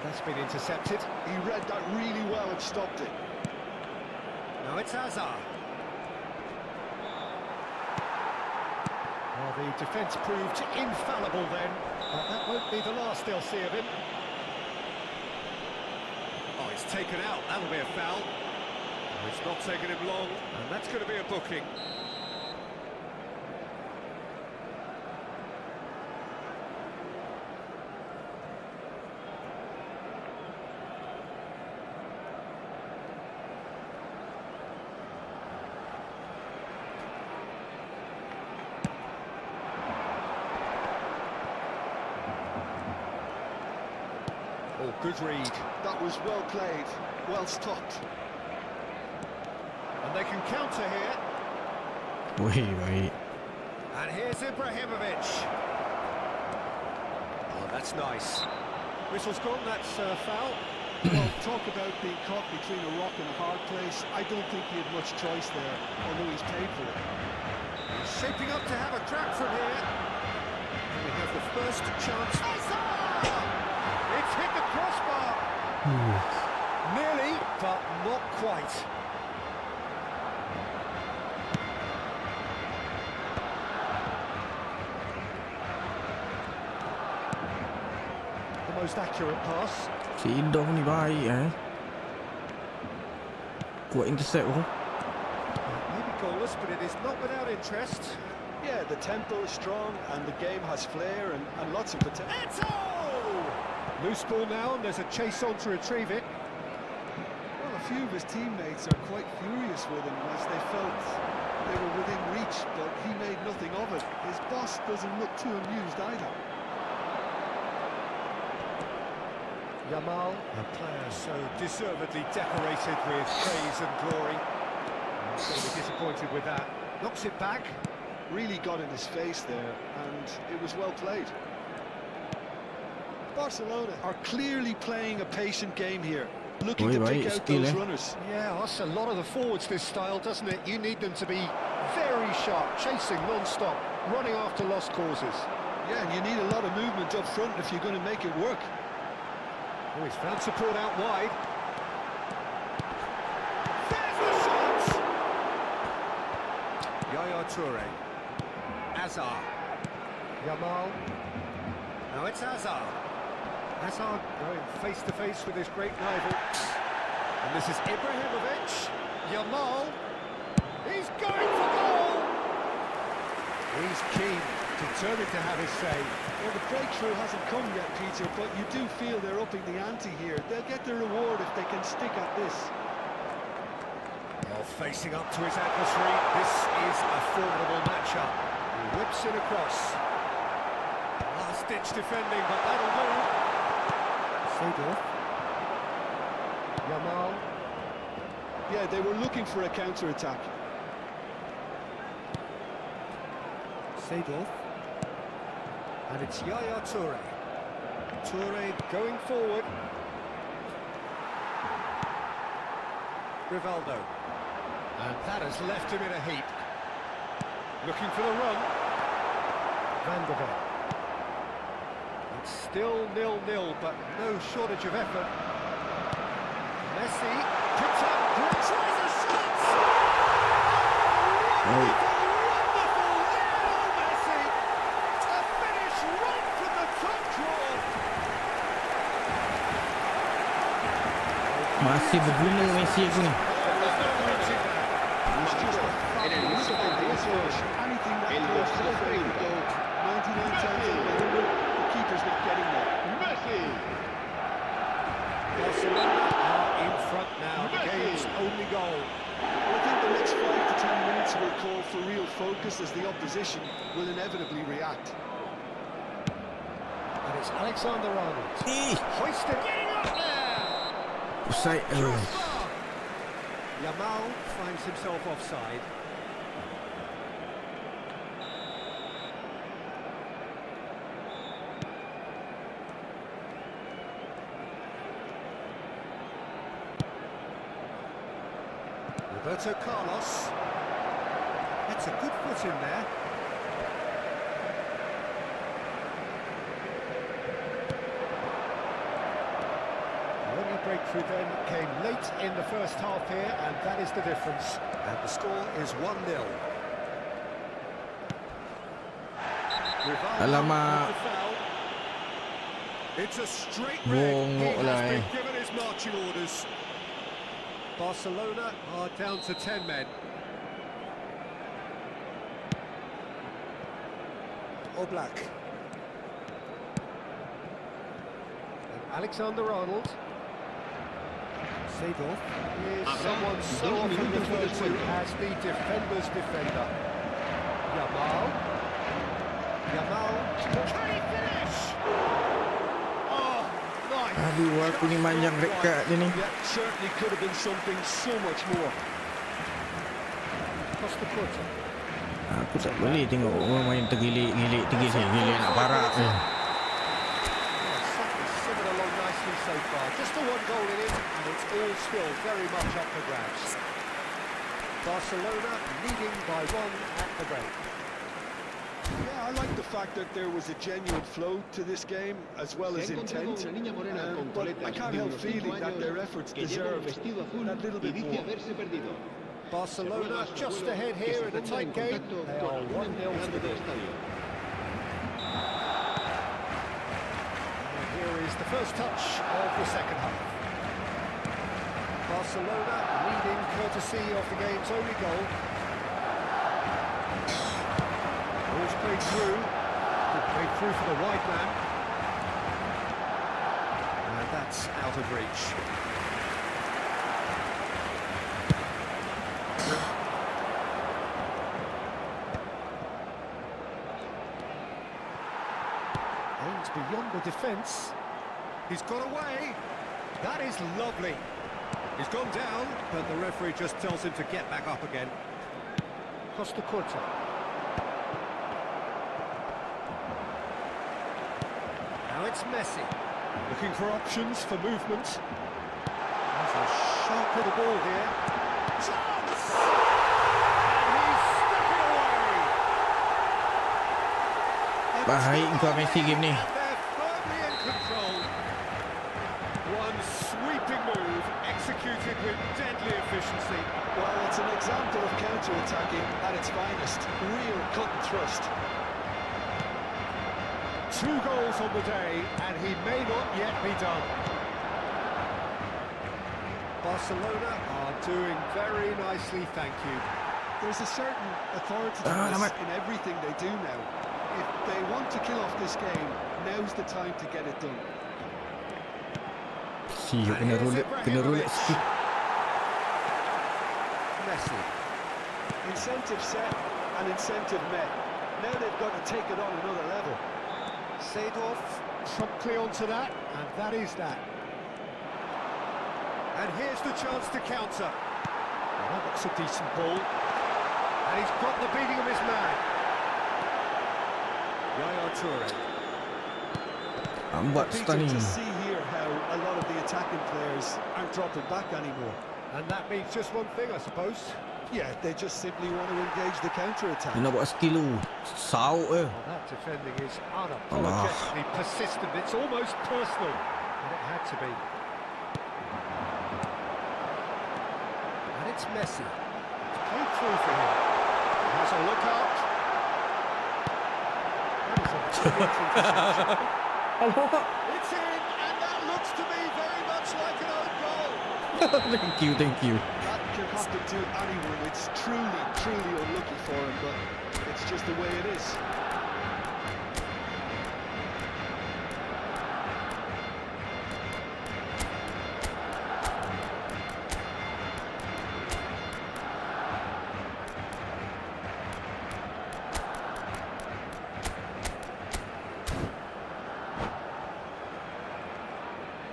That's been intercepted. He read that really well and stopped it. Now it's Hazard. Well, the defence proved infallible then, but that won't be the last they'll see of him. Oh, it's taken out. That'll be a foul. Oh, it's not taken him long, and that's going to be a booking. Oh, good read. That was well played, well stopped. And they can counter here. Wait. And here's Ibrahimovic. Oh, that's nice. Whistle's gone, that's foul. Well, talk about being caught between a rock and a hard place. I don't think he had much choice there, although he's paid for it. He's shaping up to have a crack from here. And we have the first chance. Hazard! It's hit the crossbar. Nearly, but not quite. The most accurate pass. Si Indoh ni baik Kuat intercept tu. Maybe goalless, but it is not without interest. Yeah, the tempo is strong and the game has flair and lots of potential. Loose ball now, and there's a chase on to retrieve it. Well, a few of his teammates are quite furious with him as they felt they were within reach, but he made nothing of it. His boss doesn't look too amused either. Yamal, a player so deservedly decorated with praise and glory. He's going to be disappointed with that. Knocks it back. Really got in his face there, and it was well played. Barcelona are clearly playing a patient game here, looking to pick out those runners. Yeah, that's a lot of the forwards, this style, doesn't it? You need them to be very sharp, chasing non-stop, running after lost causes. Yeah, and you need a lot of movement up front if you're going to make it work. Oh, he's found support out wide. There's the shot! Yaya Toure. Hazard. Yamal. Now it's Hazard. Hazard going face-to-face with his great rival. And this is Ibrahimovic. Yamal. He's going for goal! He's keen, determined to have his say. Well, the breakthrough hasn't come yet, Peter, but you do feel they're upping the ante here. They'll get their reward if they can stick at this. Well, facing up to his adversary, this is a formidable matchup. He whips it across. Last-ditch defending, but that'll do. Seedorf. Yamal. Yeah, they were looking for a counter-attack. Seedorf. And it's Yaya Toure. Toure going forward. Rivaldo. And that has left him in a heap. Looking for the run. Van der Ven. It's still 0-0, but no shortage of effort. Messi picks up, tries a shot! Wonderful, Lionel Messi! A finish right from the top draw! Masih berguna Messi aku ni. Anything that goes to the field, 99 times out of 100, the keeper's not getting there. Messi. Barcelona are in front now. The game's only goal. Well, I think the next 5 to 10 minutes will call for real focus as the opposition will inevitably react. And it's Alexander-Arnold. Hoisted. Getting up there! Offside. Yamal finds himself offside. Roberto Carlos. That's a good foot in there. The only breakthrough then came late in the first half here, and that is the difference. And the score is 1-0. Alamak. It's a straight Bongok red. He lah, has been given his marching orders. Barcelona are down to 10 men. Oblak. And Alexander-Arnold. Seedorf is someone so often referred to as the defender's defender. Yamal. Can he finish? Oh, nice. Aduh, aku ni manjang red card dia ni. Yeah, certainly could have been something so much more. Costa Curta. Aku tak boleh tengok orang main tergilik nak parak ni. Something similar along nicely so far. Just the one goal in it, and it's all still very much up for grabs. Barcelona leading by 1 at the break. Yeah, I like the fact that there was a genuine flow to this game as well as intent. But I can't help feeling that their efforts deserved that little bit more. Barcelona just ahead here in a tight game. They are 1-0 to the good. And here is the first touch of the second half. Barcelona leading courtesy of the game's only goal. Ball's played through. Good played through for the wide man. And that's out of reach. Aims beyond the defence. He's got away. That is lovely. He's gone down, but the referee just tells him to get back up again. Costa Curta. Now it's Messi. Looking for options for movement. There's a sharp little ball here. Chance! And he's stepping away. Baik kau Messi game ni. And they're firmly in control. One sweeping move executed with deadly efficiency. Well, it's an example of counter-attacking at its finest. Real cut and thrust. 2 goals on the day, and he may not yet be done. Barcelona are doing very nicely, thank you. There's a certain authoritativeness in everything they do now. If they want to kill off this game, now's the time to get it done. Siap kena roulette sikit. Messi. Incentive set and incentive met. Now they've got to take it on another level. Seedorf promptly onto that, and that is that. And here's the chance to counter. Well, that's a decent ball. And he's got the beating of his man. Yaya Toure. Buat stunning. To see here how a lot of the attacking players aren't dropping back anymore. And that means just one thing, I suppose. Yeah, they just simply want to engage the counter-attack. Dia nak buat skill tu. Sauk Well, that defending is unapologetically persistent. It's almost personal, and it had to be. And it's Messi. It's played through for him. He has a look up. That is a brilliant interception. It's in, and that looks to me very much like an own goal. Thank you. That can happen to anyone. It's truly unlucky for him, but it's just the way it is.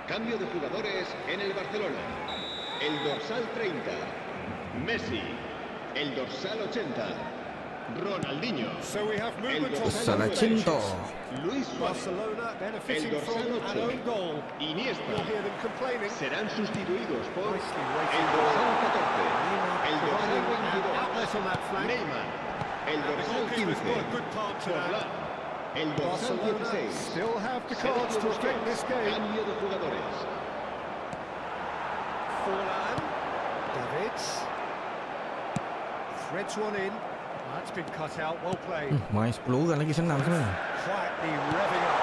Cambio de jugadores en el Barcelona. El dorsal 30, Messi. El dorsal 80. Ronaldinho. So we have movement on Dorsal both benches. 80. Luis Suárez. Barcelona benefiting El from dorsal an 8. own goal. Iniesta. You'll hear them complaining. Serán sustituidos por Nicely el racing dorsal ball. 14. El dorsal Providing an 22. outlet on that flank. Neymar. El And the dorsal goalkeeper's 15. got a good part to Forlán. that. El dorsal Barcelona 16. still have the Sergio cards to affect Busquets. this game. Cambio de jugadores. Forlan. Davids. Threads one in. That's been cut out. Well played. Main 10 orang lagi senang sebenarnya. Quietly revving up.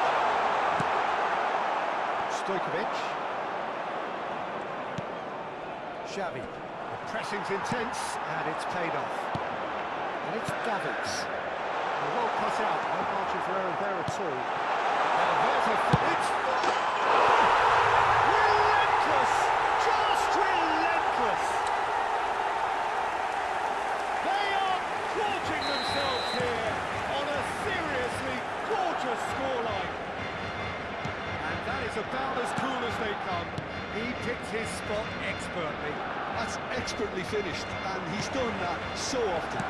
Stojkovic. Xavi. The pressing's intense and it's paid off. And it's Davids. Well cut out. No margin for error there at all. Now there's a it's relentless. Just relentless. They are gorging themselves here on a seriously gorgeous scoreline. And that is about as cool as they come. He picked his spot expertly. That's expertly finished, and he's done that so often.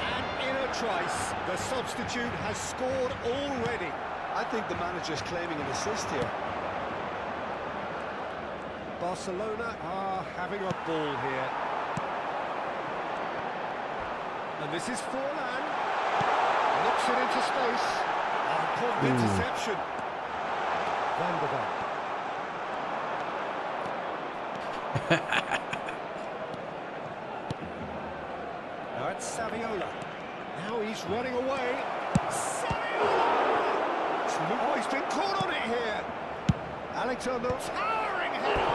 And in a trice, the substitute has scored already. I think the manager's claiming an assist here. Barcelona are having a ball here. And this is Forlan. Knocks it into space. Important interception. Van der Vaart. Now it's Saviola. Now he's running away. Saviola! Oh, he's been caught on it here. Alexander, towering header.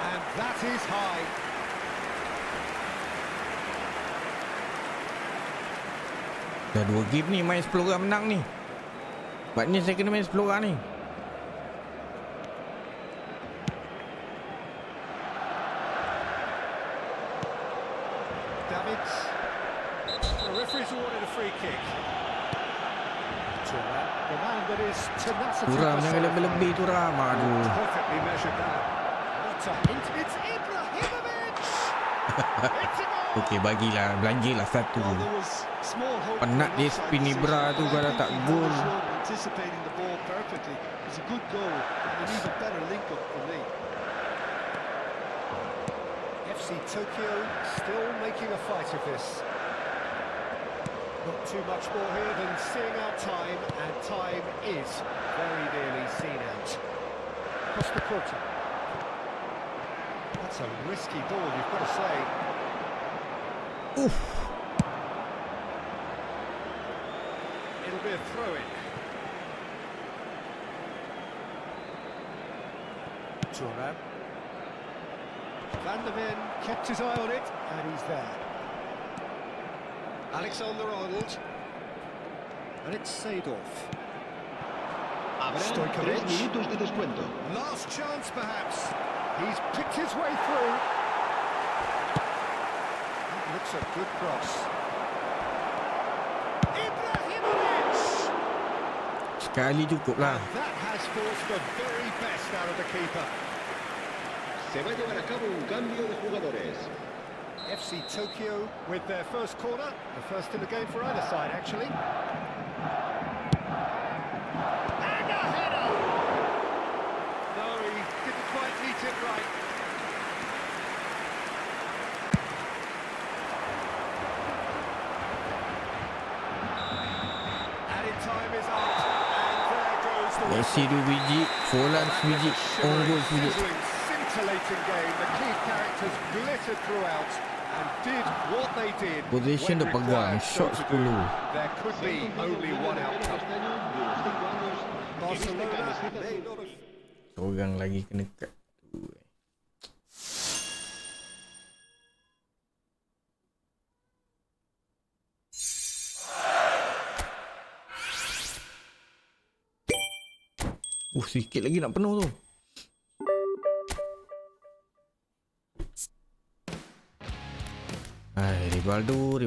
And that is high. Dah 2 game ni main 10 orang menang ni. Sebabnya saya kena main 10 orang ni. Davids. The referee's awarded a free kick. Turam, the man that is tenacity. Turam jangan lebih-lebih Turam. Aduh. Perfectly measured that. What a hint. It's Ibrahimovic. It's a goal. Okey, bagilah, belanjalah satu. Well, there was small hope Penat for an dia offside spin decision, Ibra tu but I kalau think tak he gol. showed anticipating the ball perfectly. It's a good goal and an even better link-up for me. FC Tokyo still making a fight of this. Not too much more here than seeing out time, and time is very nearly seen out. Costa Curta. That's a risky ball, you've got to say. Uff. It'll be a throw-in. Turam. Van der Ven kept his eye on it, and he's there. Alexander-Arnold. And it's Seedorf. Habrá 3 Stojkovic. minutos de descuento. Last chance, perhaps. He's picked his way through. That looks a good cross. Ibrahimovic! Sekali cukup lah. That has forced the very best out of the keeper. Se va a llevar a cabo un cambio de jugadores. FC Tokyo with their first corner. The first in the game for either side, actually. And a header! No, he didn't quite meet it right. Added time is up. And there goes the Messi 2 biji, Forlan 1 biji, unggul 1 biji. Sizzling, scintillating game. The key characters glittered throughout and did what they did. Possession when dia pegang, required shot so to do. 10. There could be only one outcome. Este año, de los 5 años, que viste Barcelona camiseta may azul. not have Seorang lagi kena cut. Sikit lagi nak penuh tu. Rivaldo.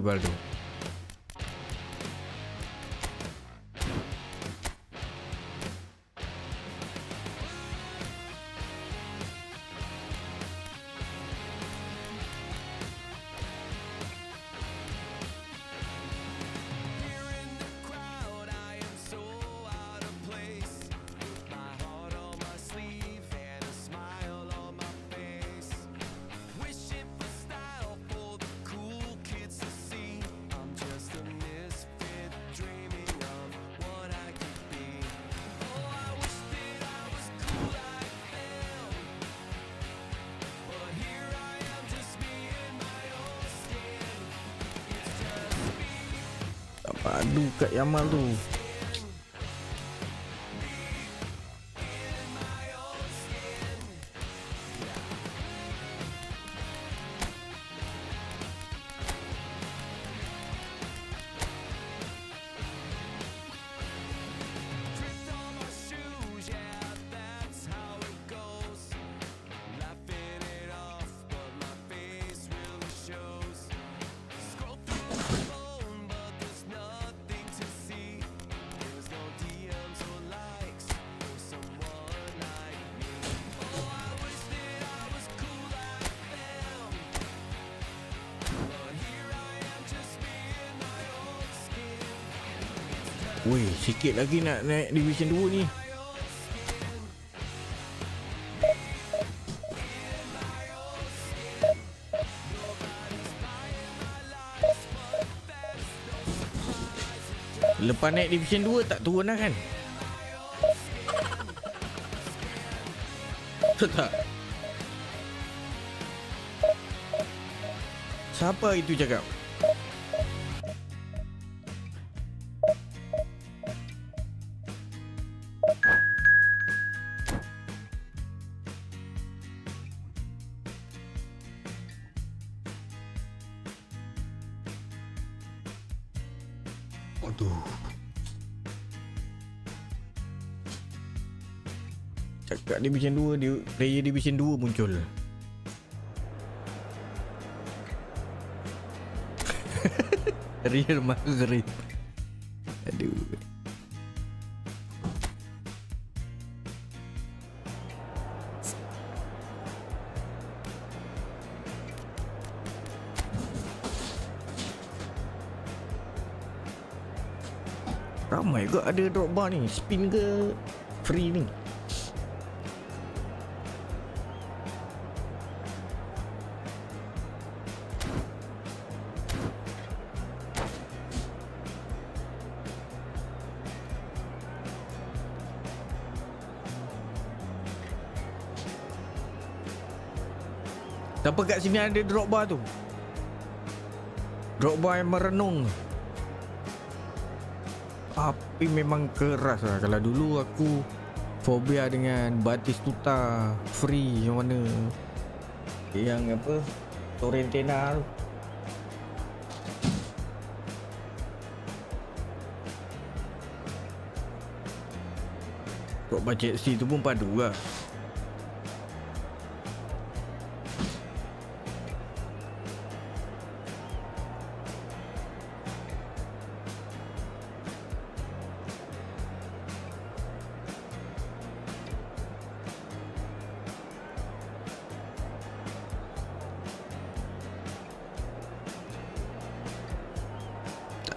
Padu kat Yamal tu. Weh, sikit lagi nak naik Division 2 ni. Lepas naik Division 2 tak turun dah kan? Betul tak? Siapa itu cakap? Aduh. Cakap Division 2, player Division 2 muncul. Real Maghrib. Aduh. Ramai ke ada drop bar ni? Spin ke free ni? Siapa kat sini ada drop bar tu? Drop bar yang merenung. Api memang keras lah. Kalau dulu aku fobia dengan Batistuta free yang mana, yang apa, Torrentena tu. Drop bar Chelsea tu pun padu lah.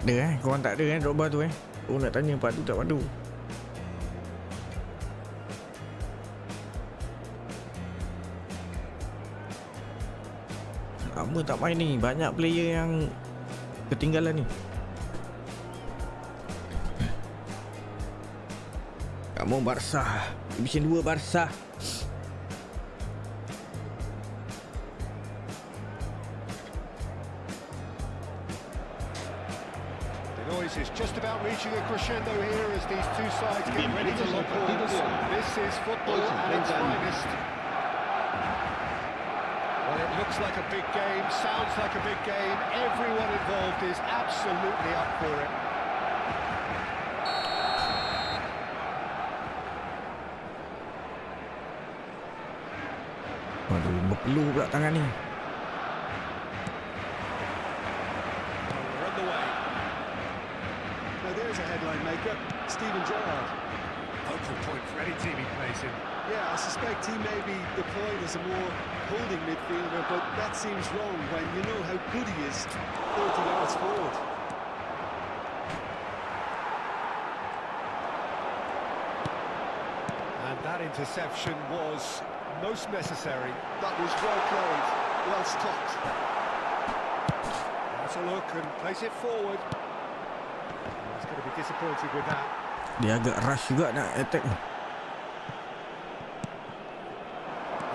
Tak ada korang tak ada drop bar tu Aku nak tanya padu tak padu. Lama tak main ni, banyak player yang ketinggalan ni. Kamu Barca, Division 2 Barca. Is just about reaching a crescendo here as these two sides get ready to lock horns. This is football at its finest. Well, it looks like a big game, sounds like a big game. Everyone involved is absolutely up for it. Waduh, berpeluh pula tangan ni. There's a headline maker, Steven Gerrard. Focal point for any team he plays in. Yeah, I suspect he may be deployed as a more holding midfielder, but that seems wrong when you know how good he is 30 yards forward. And that interception was most necessary. That was well played, well stopped. Let's a look and place it forward. He's going to be disappointed with that. Dia agak rush juga nak attack.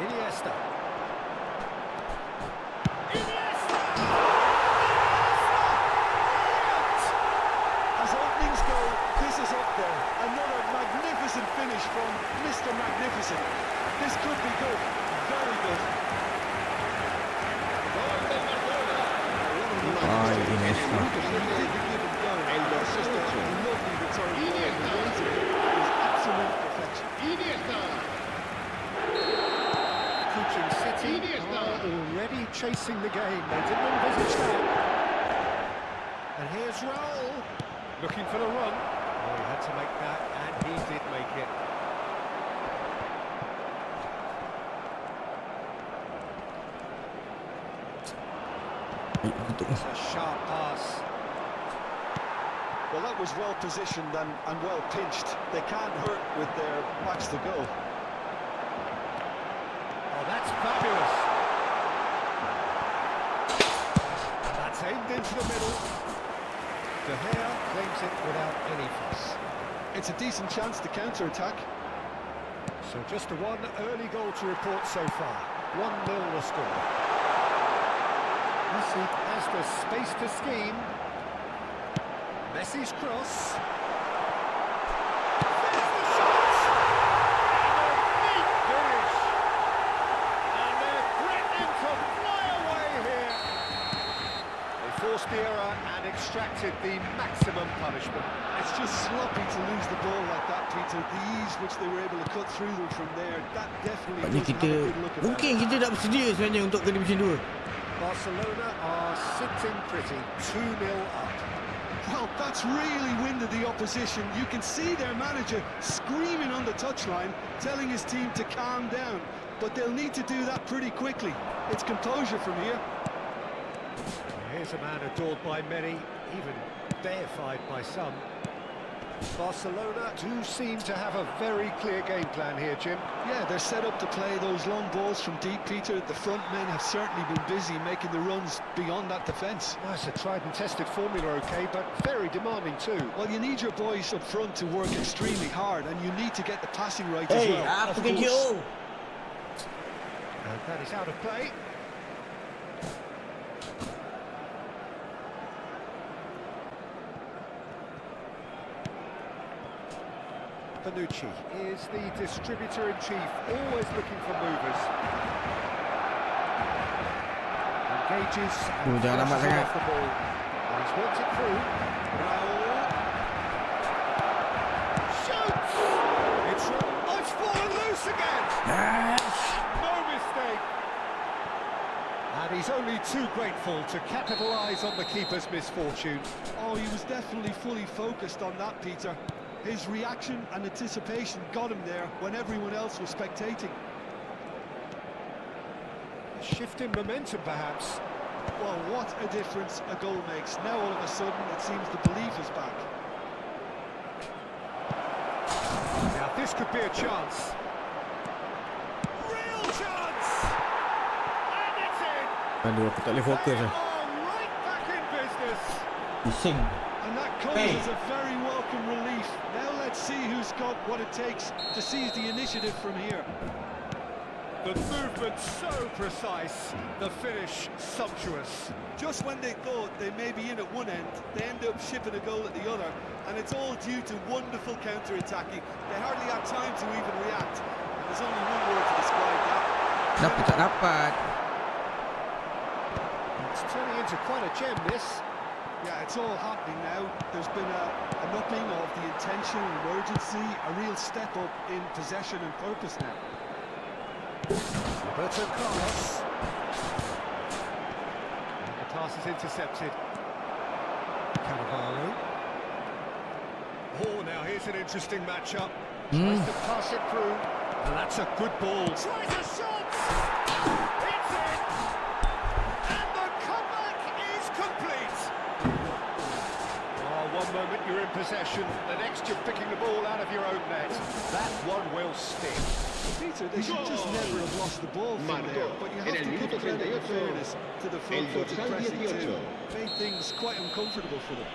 Iniesta. finish from Mr. Magnificent. This could be good, very good. Ay, Iniesta. Lovely return. Absolute perfection. Coaching City are already chasing the game. They didn't envisage that. And here's Raul, looking for the run. Oh, he had to make that, and he did make it. It's a sharp pass. Well, that was well positioned and well pinched. They can't hurt with their backs to goal. Oh, that's fabulous. And that's aimed into the middle. De Gea claims it without any fuss. It's a decent chance to counter-attack. So just the one early goal to report so far. 1-0 the score. Messi has the space to scheme. Messi's cross. There's the shot! And a neat finish! And they're threatening to fly away here. They forced the error and extracted the maximum punishment. It's just sloppy to lose the ball like that, Peter. The ease which they were able to cut through them from there, that definitely Ni doesn't kita have a good look about mungkin it. kita tak bersedia sebenarnya untuk ke Division 2. Barcelona are sitting pretty, 2-0 up. Well, that's really winded the opposition. You can see their manager screaming on the touchline, telling his team to calm down. But they'll need to do that pretty quickly. It's composure from here. Here's a man adored by many, even deified by some. Barcelona do seem to have a very clear game plan here, Jim. Yeah, they're set up to play those long balls from deep, Peter. The front men have certainly been busy making the runs beyond that defence. Well, it's a tried and tested formula, OK, but very demanding too. Well, you need your boys up front to work extremely hard, and you need to get the passing right as Hey, well. apa kau? And that is out of play. Bonucci is the distributor-in-chief, always looking for movers. Engages and jangan lambat flashes sangat. off the ball. And he's worked it through. Raul. Shoots! It's fallen loose again! No mistake! And he's only too grateful to capitalise on the keeper's misfortune. Oh, he was definitely fully focused on that, Peter. His reaction and anticipation got him there when everyone else was spectating. A shift in momentum, perhaps. Well, what a difference a goal makes. Now all of a sudden it seems the belief is back. Now this could be a chance. Real chance! And it's in! Aduh, aku tak boleh fokus They lah. are right back in business. Bising. And that comes Hey. as a very welcome relief. Now let's see who's got what it takes to seize the initiative from here. The movement so precise, the finish sumptuous. Just when they thought they may be in at one end, they end up shipping a goal at the other, and it's all due to wonderful counter-attacking. They hardly had time to even react. And there's only one word to describe that. Dapat tak dapat. It's turning into quite a gem, this. Yeah, it's all happening now. There's been an upping of the intention and urgency, a real step up in possession and purpose now. Roberto Carlos. And the pass is intercepted. Cannavaro. Oh, now here's an interesting matchup. Tries to pass it through, and that's a good ball. Tries a shot! It's in! And the comeback is complete! Oh, one moment you're in possession, the next you're picking the ball out of your own net. That one will stick. Peter, they should just never have lost the ball from there, but you have to give credit and fairness to the front-footed pressing too. Made things quite uncomfortable for them.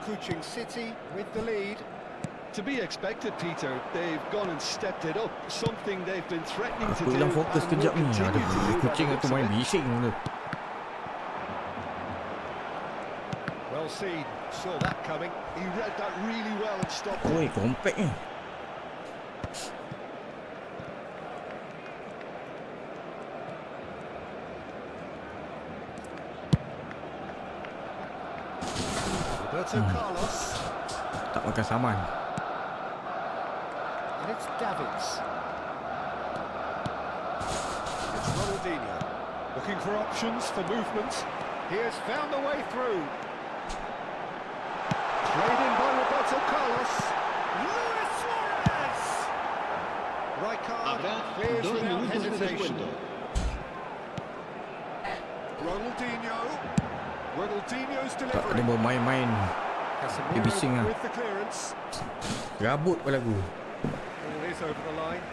Coaching City with the lead. To be expected, Peter. They've gone and stepped it up, something they've been threatening to Aku do hilang fokus and kejap will ni. continue Aduh, to do by kucing the tu looks of main it. bising tu. Well seen. Saw that coming. He read that really well and stopped it. Oi, compact ni. Roberto Carlos. Tak makan saman. And it's Davids. It's Ronaldinho. Looking for options for movement. He has found the way through. Played in by Roberto Carlos. Luis Suarez! Right card. Habrá Clears 2 without minutos de hesitation. descuento. Ronaldinho. Ronaldinho's Tak delivery. kena bermain-main. Dia bising lah. With the clearance. Rabut pun lagu. Ball is over the line.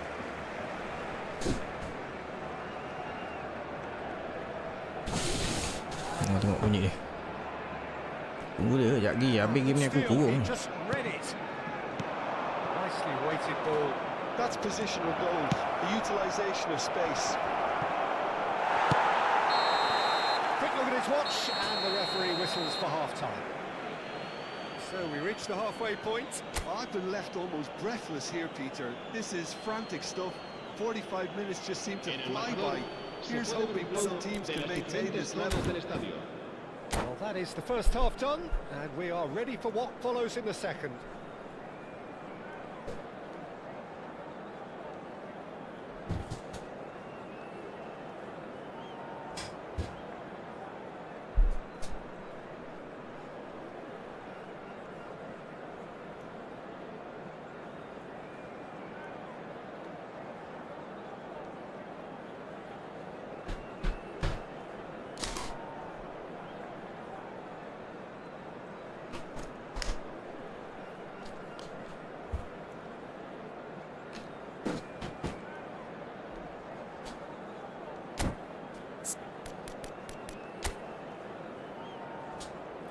Tengok bunyi dia. Tunggu dia, sekejap lagi. Habis game ni aku Still, kurung. he just read it. Nicely weighted ball. That's positional gold, the utilisation of space. Quick look at his watch, and the referee whistles for half-time. So we reach the halfway point. I've been left almost breathless here, Peter. This is frantic stuff. 45 minutes just seem to fly by. Here's hoping both teams can maintain this level. Well, that is the first half done, and we are ready for what follows in the second.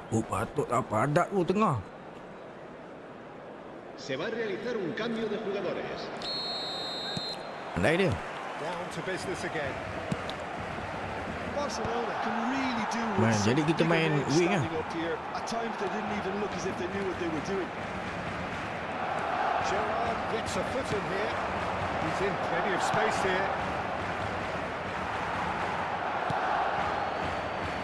Oh, patutlah padat tu tengah. Se va a realizar un cambio de jugadores. Pandai dia. Down to business again. Barcelona can really do with Man, some jadi kita bigger main names wing lah. standing up here. At times they didn't even look as if they knew what they were doing. Gerrard gets a foot in here. He's in plenty of space here.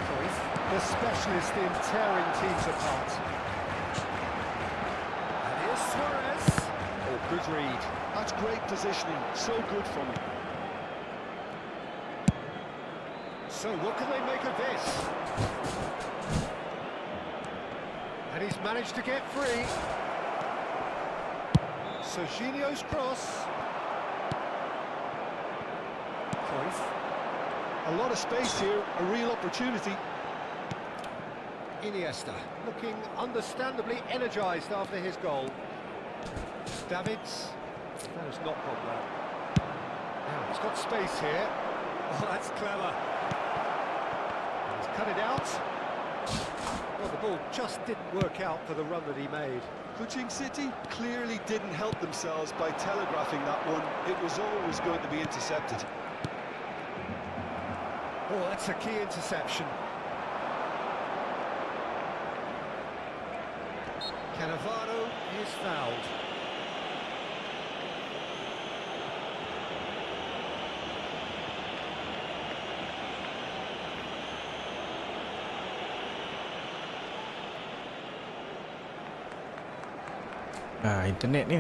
Cruyff, the specialist in tearing teams apart. And here's Suarez. Oh, good read. That's great positioning, so good from him. So what can they make of this? And he's managed to get free. Serginho's cross. Cruyff. A lot of space here, a real opportunity. Iniesta looking understandably energised after his goal. Davids. That has not gone well. Now he's got space here. Oh, that's clever. He's cut it out. Well, the ball just didn't work out for the run that he made. Kuching City clearly didn't help themselves by telegraphing that one. It was always going to be intercepted. Oh, that's a key interception. Cannavaro is fouled. Internet ni.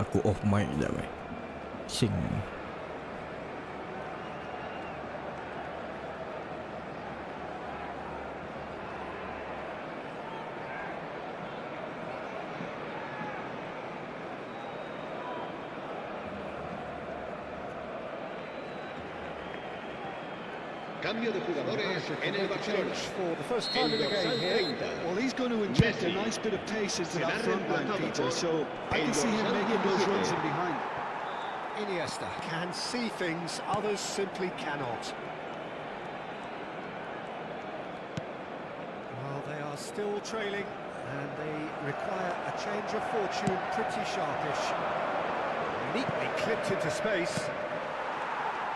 Aku off mic sekejap weh. Sing. Cambio de jugadores en el Barcelona. For the first time El in the game dorsal here. 30. Well, he's going to inject a Messi. nice bit of pace into Será that front line, reemplazado Peter, por so I el can see him dorsal making those 17. runs in behind. Iniesta can see things others simply cannot. Well, they are still trailing and they require a change of fortune, pretty sharpish. Neatly clipped into space.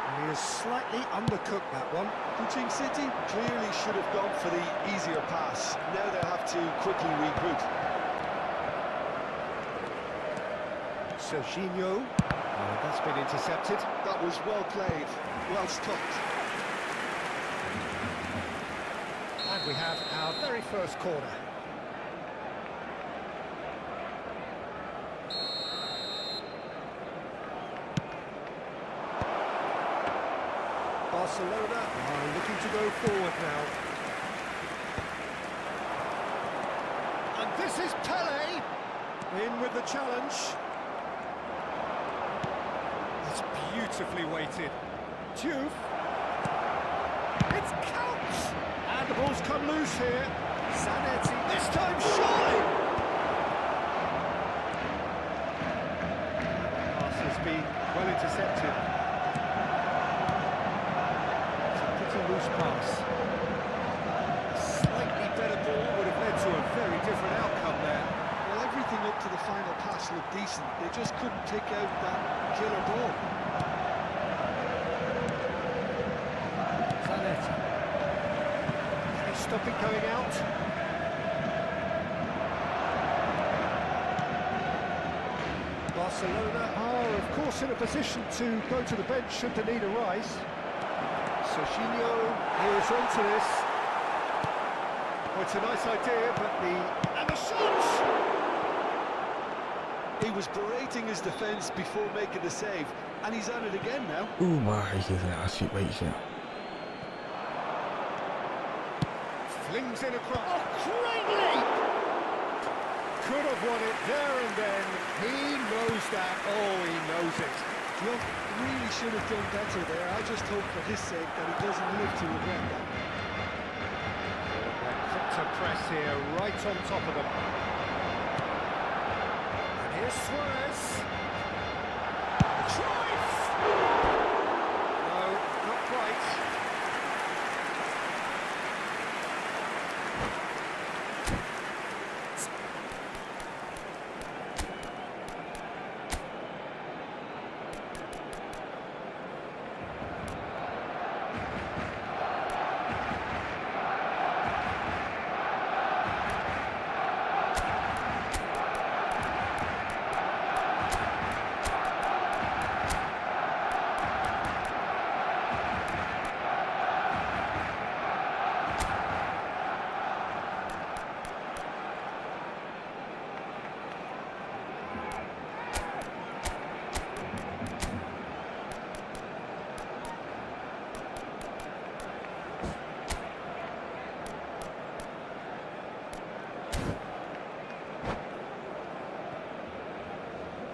And he has slightly undercooked that one. Coaching City clearly should have gone for the easier pass. Now they have to quickly regroup. Serginho. That's been intercepted. That was well played, well stopped. And we have our very first corner. Barcelona are looking to go forward now. And this is Pele in with the challenge. It's beautifully weighted. Diouf. It's counts! And the ball's come loose here. Zanetti, this time surely! Pass has been well intercepted. It's a pretty loose pass. A slightly better ball would have led to a very different outcome there. Well, everything up to the final pass looked decent. They just couldn't pick out that killer ball. Zanetti. Can he stop it going out? Barcelona are, of course, in a position to go to the bench should the need arise. Serginho is onto this. Well, it's a nice idea, but and the shot! He was berating his defence before making the save, and he's at it again now. Baik je asyik baik je. Flings in across. Oh, great leap! Could have won it there and then. He knows that. Oh, he knows it. Diop really should have done better there. I just hope for his sake that he doesn't live to regret that. Quick to press here, right on top of them. And here's Suarez. Cruyff! No, not quite.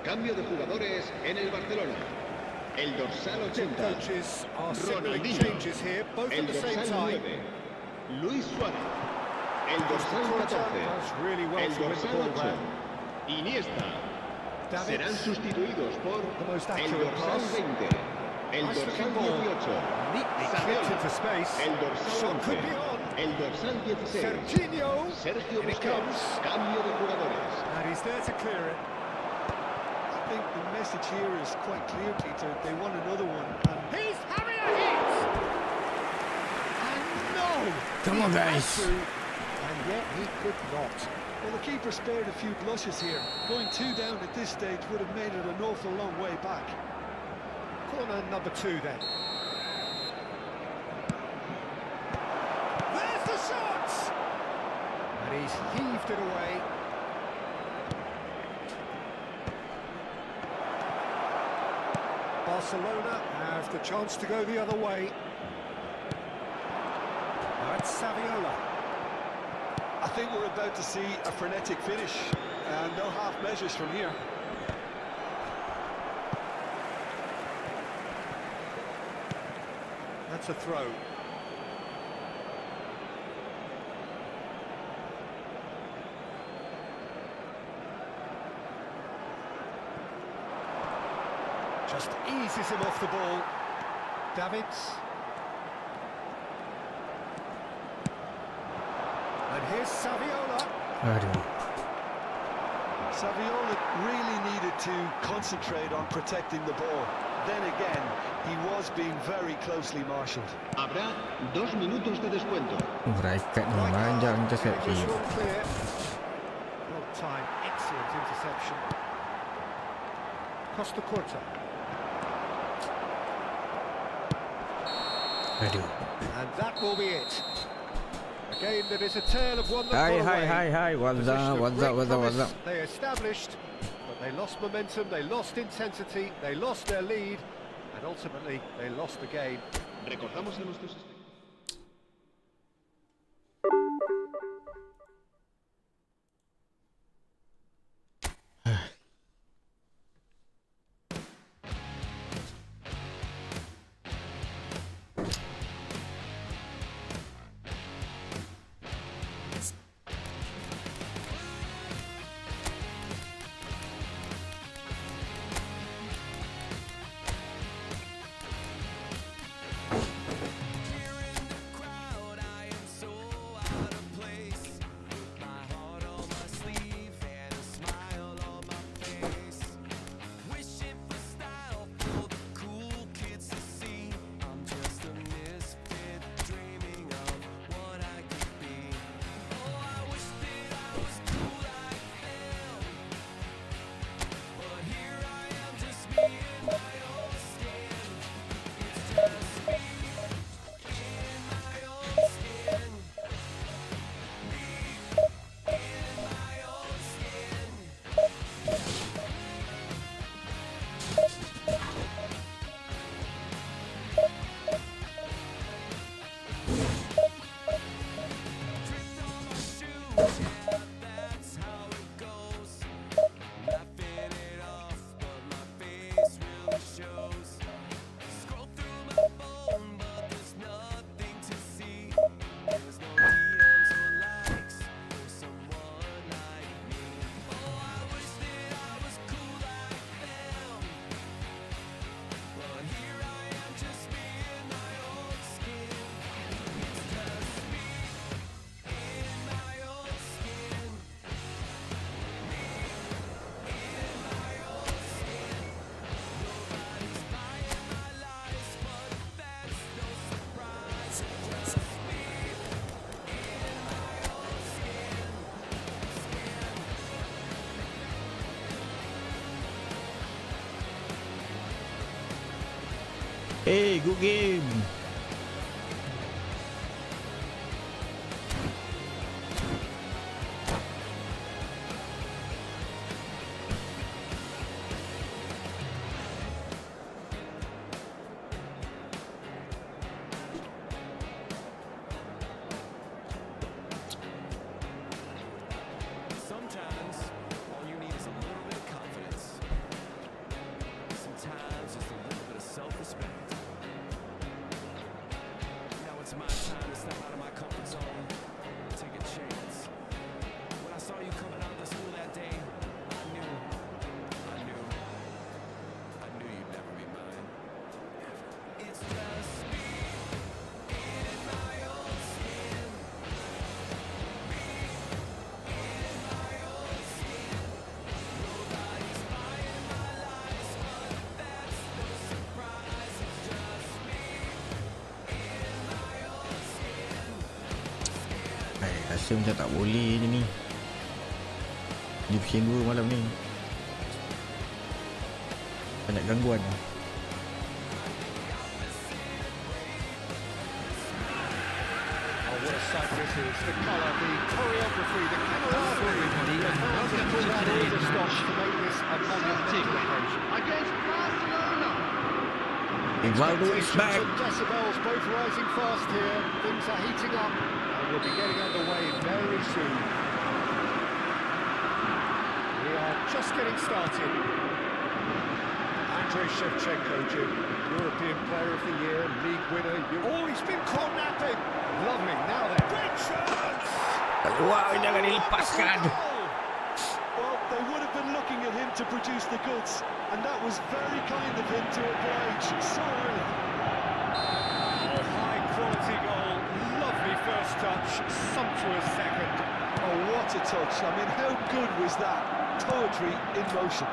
Cambio de jugadores en el Barcelona. El dorsal 80. Coaches are signaling Ronaldinho. changes here, both El at the same dorsal time. 9. Luis Suárez. El dorsal Costa 14. does really well El to win the dorsal ball 8. back. Iniesta. Davids. Serán sustituidos por The most el accurate dorsal pass. 20. El Nice dorsal looking ball. 18. Neatly Saviola. clipped into space. El dorsal Shot 11. could be on. El dorsal 16. Serginho. Sergio In it Busquets. comes. Cambio de jugadores. And he's there to clear it. I think the message here is quite clear, Peter. They want another one. And He's having a hit! And no! Come on, He had guys. to, and yet he could not. well, the keeper spared a few blushes here. Going 2 down at this stage would have made it an awful long way back. Corner number 2 then. There's the shot! And he's heaved it away. Barcelona have the chance to go the other way. That's Saviola. I think we're about to see a frenetic finish, and no half measures from here. That's a throw. Just eases him off the ball. Davids. And here's Saviola. Aduh. Saviola really needed to concentrate on protecting the ball. Then again, he was being very closely marshalled. Habrá 2 minutos de descuento. Raikat ni manjang intercepsi. Visual clear. Well time, excellent interception. Costa Curta. Aduh. And that will be it. A game that is a tale of one that Hai got away. hai hai. What's Position up? of What's great up? What's up? What's promise up? They established, but they lost momentum, they lost intensity, they lost their lead, and ultimately they lost the game. Recordamos a nuestros... Hey, good game. Sometimes all you need is a little bit of confidence. Sometimes just a little bit of self-respect. Now it's my time to step out of my comfort zone, take a chance. When I saw you coming out of the school that day, I knew you'd never be mine. It's just me in my own skin. Me in my own skin. Nobody's buying my lies, but that's no surprise. It's just me in my own skin. Rasa macam tak boleh je ni. Division 2 malam ni banyak gangguan. Oh, what a sight this is. The colour, the choreography, the camaraderie. And how to pull out all the stops to make this a monumental occasion. Against Barcelona. Rivaldo is back. And decibels both rising fast here. Things are heating up and we'll be getting underway very soon. We are just getting started. Andrei Shevchenko, Jim, European Player of the Year, League winner. Oh, he's been caught napping. Lovely. Now then, great chance. Wow, jangan dilepaskan. Well, they would have been looking at him to produce the goods, and that was very kind of him to oblige so early. Oh, high quality goal, lovely first touch, sumptuous second. Oh, what a touch. I mean, how good was that? Poetry in motion.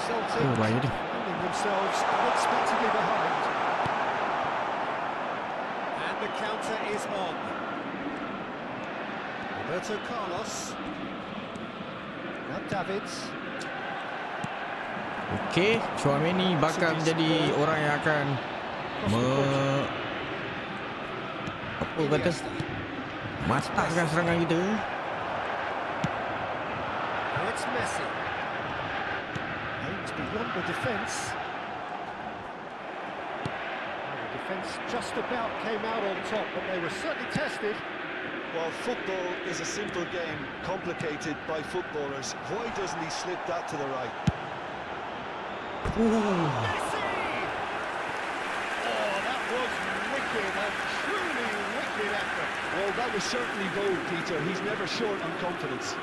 Celtic Oh, baik ni. finding themselves unexpectedly behind. And the counter is on. Roberto Carlos. Now Davids. Okey, Chouameni bakal menjadi orang yang akan apa kata, matahkan serangan kita. Now it's Messi. Aims beyond the defence. The defence just about came out on top, but they were certainly tested. Well, football is a simple game, complicated by footballers. Why doesn't he slip that to the right? Messi! Oh, that was wicked, a truly wicked effort. Well, that was certainly bold, Peter. He's never short on confidence.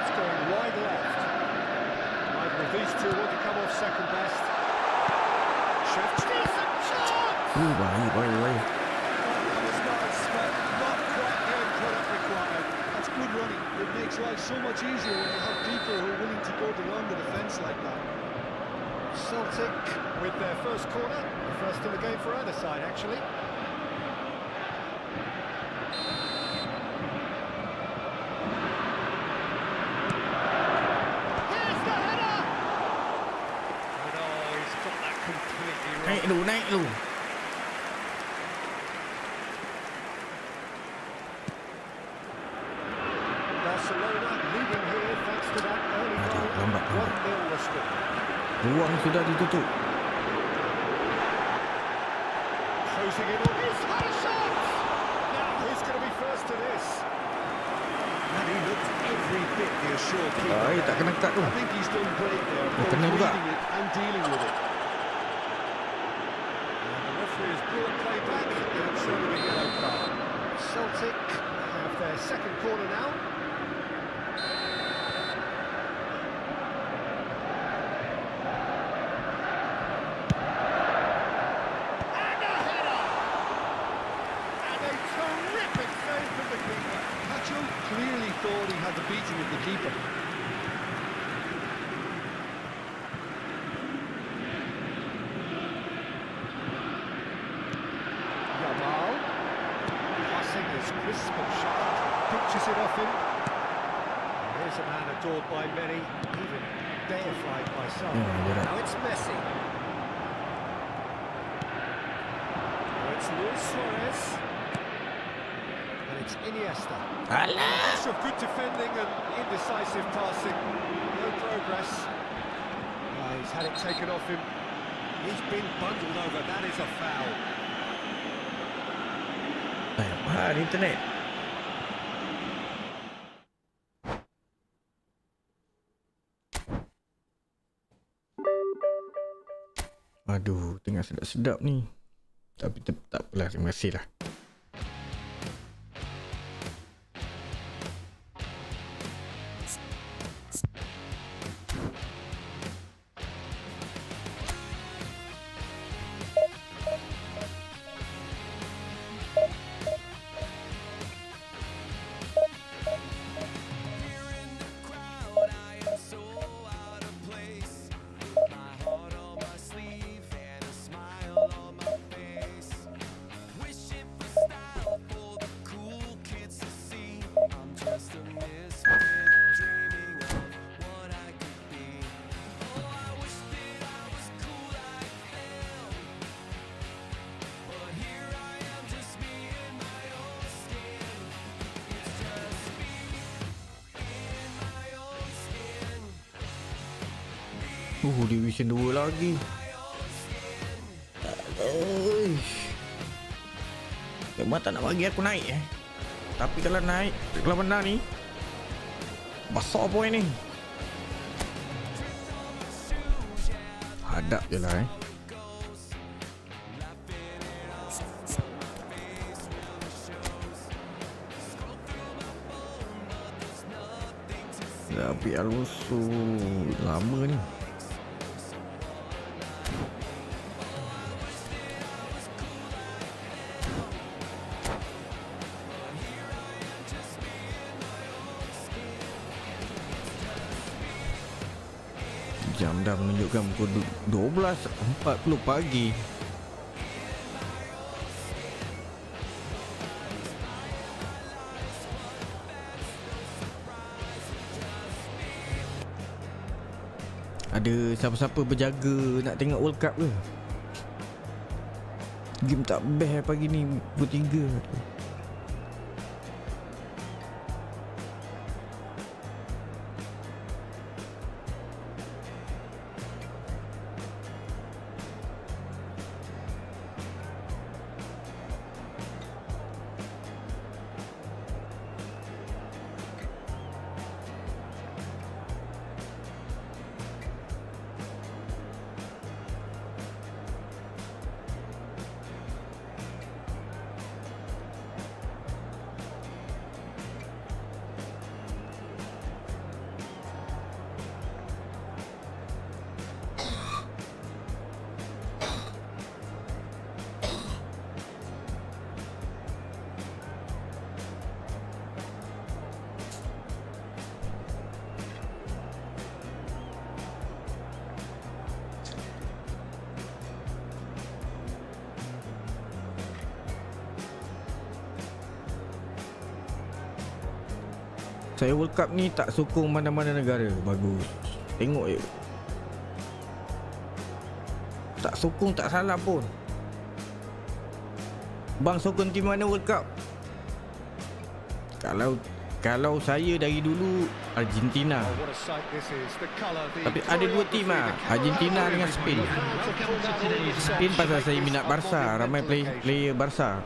It's going wide left. Neither of these two want to come off second best. Decent chance! Baik. That was nice, but not quite the end product required. That's good running. It makes life so much easier when you have people who are willing to go beyond the defence like that. Celtic with their first corner, the first in the game for either side, actually. Here's the header! And oh, he's got that completely wrong. Naik dulu. Barcelona leading here thanks to that early goal. lambat. 1-0 the score. Ruang sudah ditutup. Closing it on. He's had a shot! Now, who's going to be first to this? And he looked every bit the assured keeper. Tak kena cut tu. I think he's done great there, both kena juga. reading it and dealing with it. And the referee has brought play back and it's showing a yellow card. Celtic have their second corner now. And a header! And a terrific save from the keeper. Pacho clearly thought he had the beating of the keeper. Yamal. Passing is crisp and sharp. Pinches it off him. Here's a man adored by many, even deified by some. Yeah. Now it's Messi. Now it's Luis Suarez. And it's Iniesta. Alah. Lots of good defending and indecisive passing. No progress. He's had it taken off him. He's been bundled over. That is a foul. Mahal internet. Aduh, tengah sedap-sedap ni. Tapi tak apalah, terima kasih lah. Division 2 lagi. Memang tak nak bagi aku naik Tapi kalau naik, kalau menang ni besar poin ni. Hadap je lah Tapi Alonso lama ni. Jam dah menunjukkan pukul 12.40 pagi. Ada siapa-siapa berjaga nak tengok World Cup ke? Game tak best pagi ni pukul 3. Saya World Cup ni tak sokong mana-mana negara. Bagus. Tengok je. Tak sokong tak salah pun. Bang sokong tim mana World Cup? Kalau saya dari dulu Argentina. Tapi ada dua tim lah, Argentina dengan Spain. Spain pasal saya minat Barca. Ramai player Barca.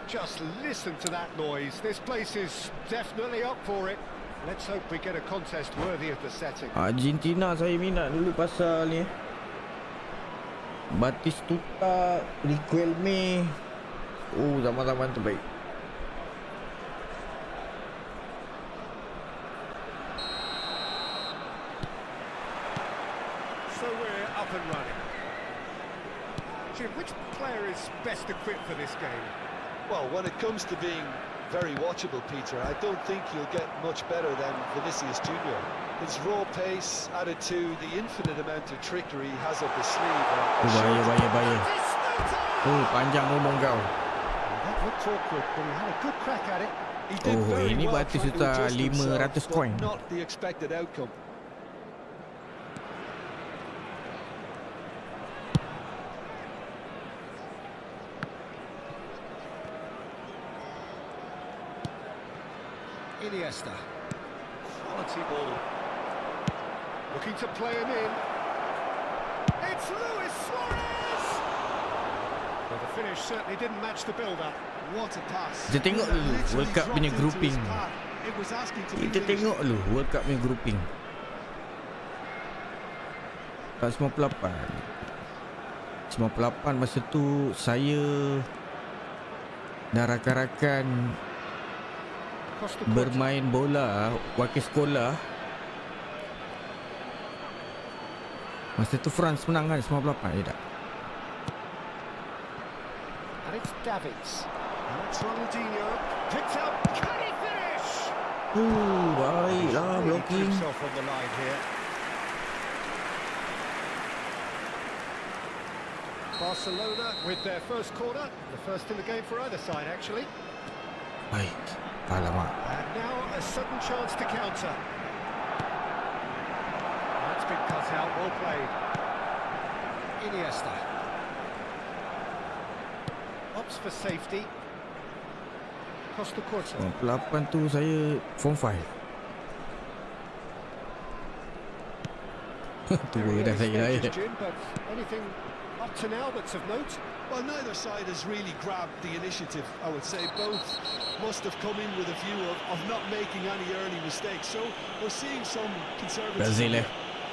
Just listen to that noise. This place is definitely up for it. Let's hope we get a contest worthy of the setting. Argentina saya minat dulu pasal ni. Batistuta, Riquelme. Oh, zaman-zaman terbaik. So we're up and running. Jim, which player is best equipped for this game? Well, when it comes to being very watchable, Peter, I don't think you'll get much better than Vinicius Junior. His raw pace added to the infinite amount of trickery he has up his sleeve. Bahaya. Oh, panjang ngomong kau. That looked awkward, but he had a good crack at it. He did Oh, very ini well Batistuta trying to adjust 500 himself, koin. but not the expected outcome. Iniesta. Quality ball. Looking to play him in. It's Luis Suarez! Well, the finish certainly didn't match the build-up. What a pass. Kita tengok dulu World Cup punya grouping. It was asking to be Kita finished. tengok dulu World Cup punya grouping. Tahun 98 masa tu saya dan rakan-rakan bermain bola wakil sekolah. Masa tu France menang kan 98 ya tak? And it's Davids. And it's Ronaldinho. Picked up. Can he finish? Baiklah blocking. Himself on the line here. Barcelona with their first corner. The first in the game for either side, actually. Baik. Alamak. And now a sudden chance to counter. That's been cut out, well played. Iniesta. Opts for safety. Costa Curta. 98 tu saya form 5. Tua dah saya lah ya. But anything up to now that's of note? Well, neither side has really grabbed the initiative, I would say. Both must have come in with a view of not making any early mistakes. So we're seeing some conservative.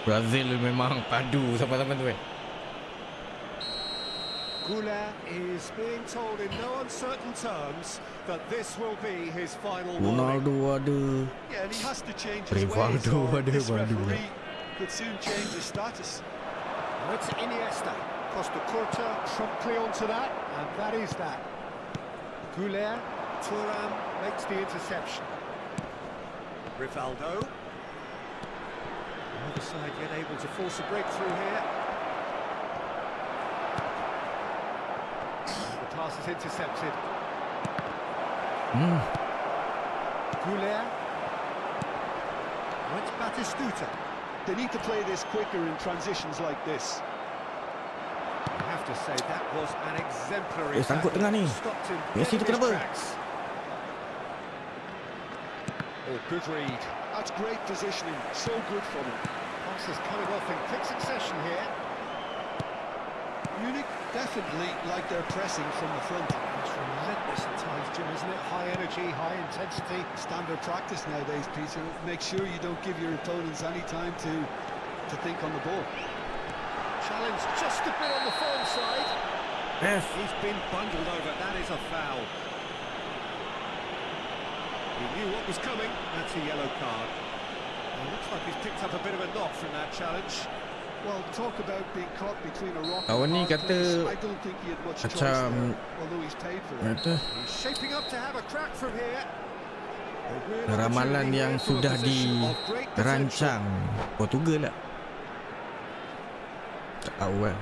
Brazil memang padu sama-sama tu kan. Goulet is being told in no uncertain terms that this will be his final Ronaldo warning. ada. Yeah, and he has to change his ways, Rivaldo or ada this baru. referee could soon change his status. Now it's Iniesta. Costa Curta promptly onto that, and that is that. Goulet, Thuram makes the interception. Rivaldo. Neither side yet able to force a breakthrough here. The pass is intercepted. Goulet. Now it's Batistuta. They need to play this quicker in transitions like this. I have to say that was an exemplary sangkut tackle. tengah ni. Stopped him Messi dead tu in his kenapa? tracks. Oh, good read. That's great positioning, so good from him. Passes coming off in quick succession here. Munich definitely like their pressing from the front. It's relentless at times, Jim, isn't it? High energy, high intensity. Standard practice nowadays, Peter. Make sure you don't give your opponents any time to think on the ball. Challenge just a bit on the form side. Yes. He's been bundled over. That is a foul. He knew what was coming. That's a yellow card. Well, looks like he's picked up a bit of a knock from that challenge. Well, talk about being caught between a rock Kawan and ni a hard place. kata I don't think he had much choice macam there, although he's paid for it. kata He's shaping up to have a crack from here. A real ramalan opportunity yang here for a sudah position of great potential. dirancang Portugal lah. Tak tahu kan.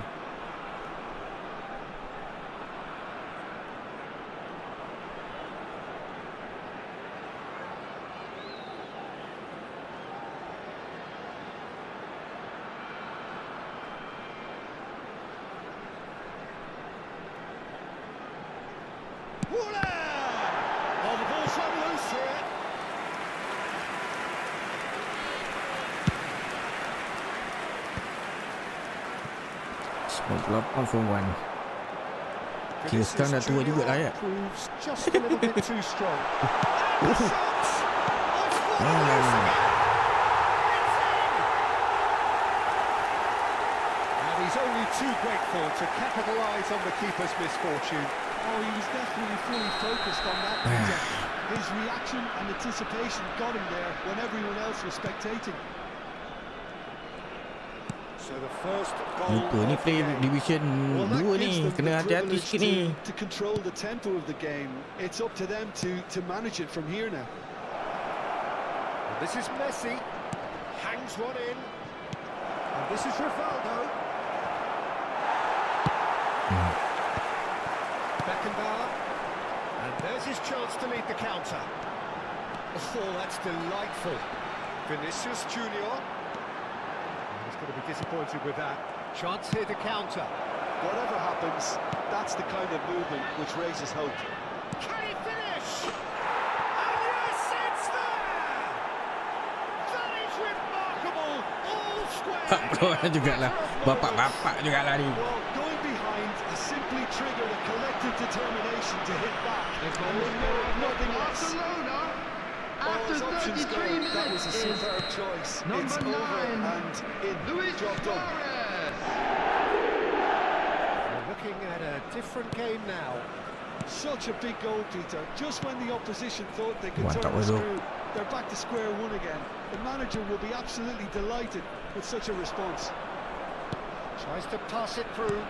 Oh, the ball's run loose here. Form 1. Kira sekarang dah tua juga lah ya. Proves just a little bit too strong. And the shots! Oh, it's flawless again. And he's only too grateful to capitalise on the keeper's misfortune. Oh, he was definitely fully focused on that. Peter. His reaction and anticipation got him there when everyone else was spectating. So the first goal Lupa ni of the play game. division Well, that 2 gives ni. them Kena the hati-hati privilege sikit ni. to control the tempo of the game. It's up to them to manage it from here now. And this is Messi. Hangs one in. And this is Rivaldo. Beckenbauer. And there's his chance to lead the counter. Oh, that's delightful. Vinicius Junior. He's going to be disappointed with that. Chance here to counter. Whatever happens, that's the kind of movement which raises hope. Can he finish? And yes, it's there! That is remarkable! All square! Keluar jugalah. Bapak-bapak jugalah ni. Well, going behind has simply triggered a collective determination to hit back. And they know of nothing less. After As options go, 33 that was a minutes is superb choice. number It's over 9, and in. Luis Job done. Suarez. We're looking at a different game now. Such a big goal, Peter. Just when the opposition thought they could Mantap turn the tu. screw, they're back to square one again. The manager will be absolutely delighted with such a response. Tries to pass it through.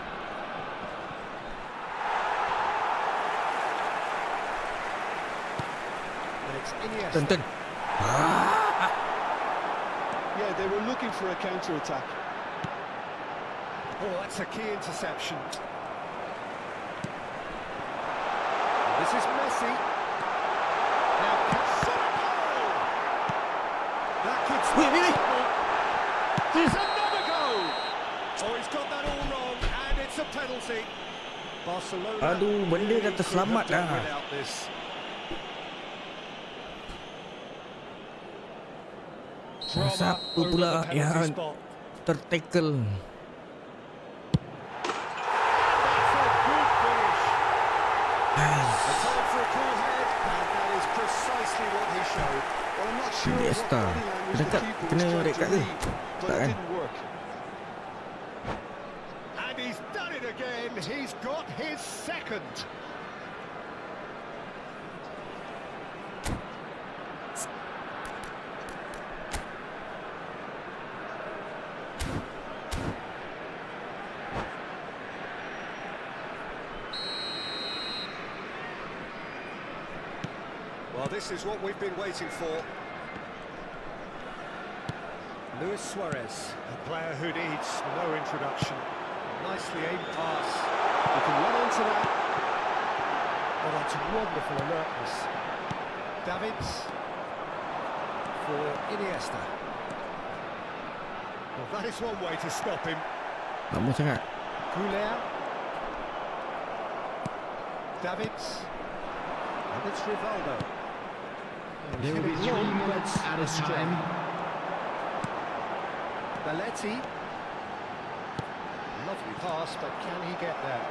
And it's Iniesta. Tonton. Yeah, they were looking for a counter-attack. Oh, that's a key interception. This is Messi. Now, goal! That could Wait, stop really? trouble. There's another goal! Oh, he's got that all wrong, and it's a penalty. Barcelona. Aduh, benda dah really terselamat could have done dah. without this. Siapa over pula the penalty yang spot. tertackle? That's a good finish. A time for a cool head, and that is precisely what he showed. Well, I'm not sure what Iniesta. body language Kena the kat- keeper kena was trying red to card ke? read, but Tak it kan? didn't work. And he's done it again. He's got his second. Well, this is what we've been waiting for. Luis Suarez, a player who needs no introduction. Nicely aimed pass. You can run onto that. Oh, that's wonderful alertness. Davids for Iniesta. Well, that is one way to stop him. Lama sangat. Goulet. Davids. And it's Rivaldo. And There will be he's 3 hitting long, minutes but at a strong. time. Belletti. Lovely pass, but can he get there?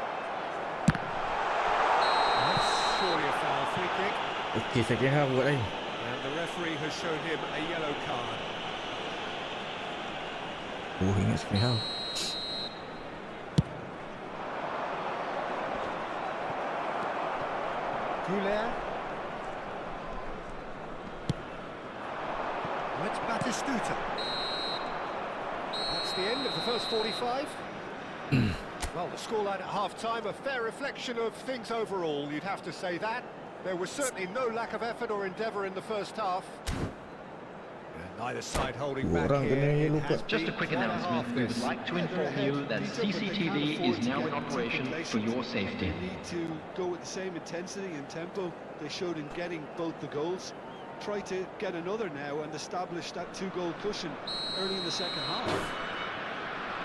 That's surely a foul, free kick. Okey, saya kira buat lain. And the referee has shown him a yellow card. Oh, ingat sekali hal. Goulet. It's Batistuta. That's the end of the first 45. Well, the scoreline at half-time, a fair reflection of things overall, you'd have to say that. There was certainly no lack of effort or endeavour in the first half. And neither side holding back Orang kena here. yellow It has card. Just a been quick quite a announcement. half We would this. like to inform you that CCTV is now in operation for your safety. They need to go with the same intensity and tempo they showed in getting both the goals. Try to get another now and establish that 2-goal cushion early in the second half.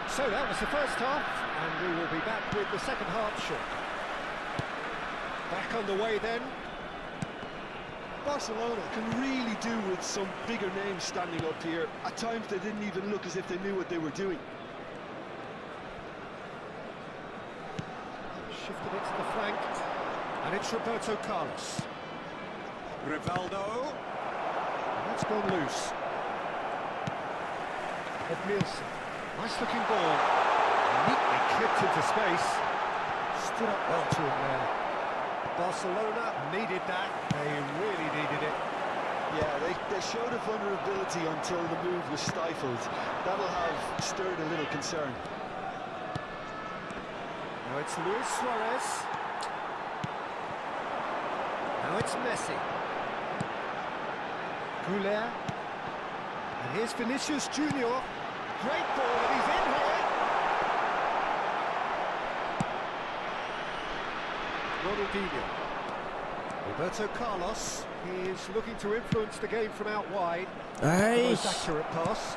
So that was the first half, and we will be back with the second half shortly. Back on the way then. Barcelona can really do with some bigger names standing up here. At times they didn't even look as if they knew what they were doing. Shifted it to the flank, and it's Roberto Carlos. Rivaldo. And that's gone loose. Nielsen. Nice looking ball. Neatly clipped into space. Stood up well to him there. Barcelona needed that. They really needed it. Yeah, they showed a vulnerability until the move was stifled. That'll have stirred a little concern. Now it's Luis Suarez. Now it's Messi. Goulet. And here's Vinicius Junior. Great ball, and he's in here. Ronaldinho. Roberto Carlos. He's looking to influence the game from out wide. The most Aish, accurate pass.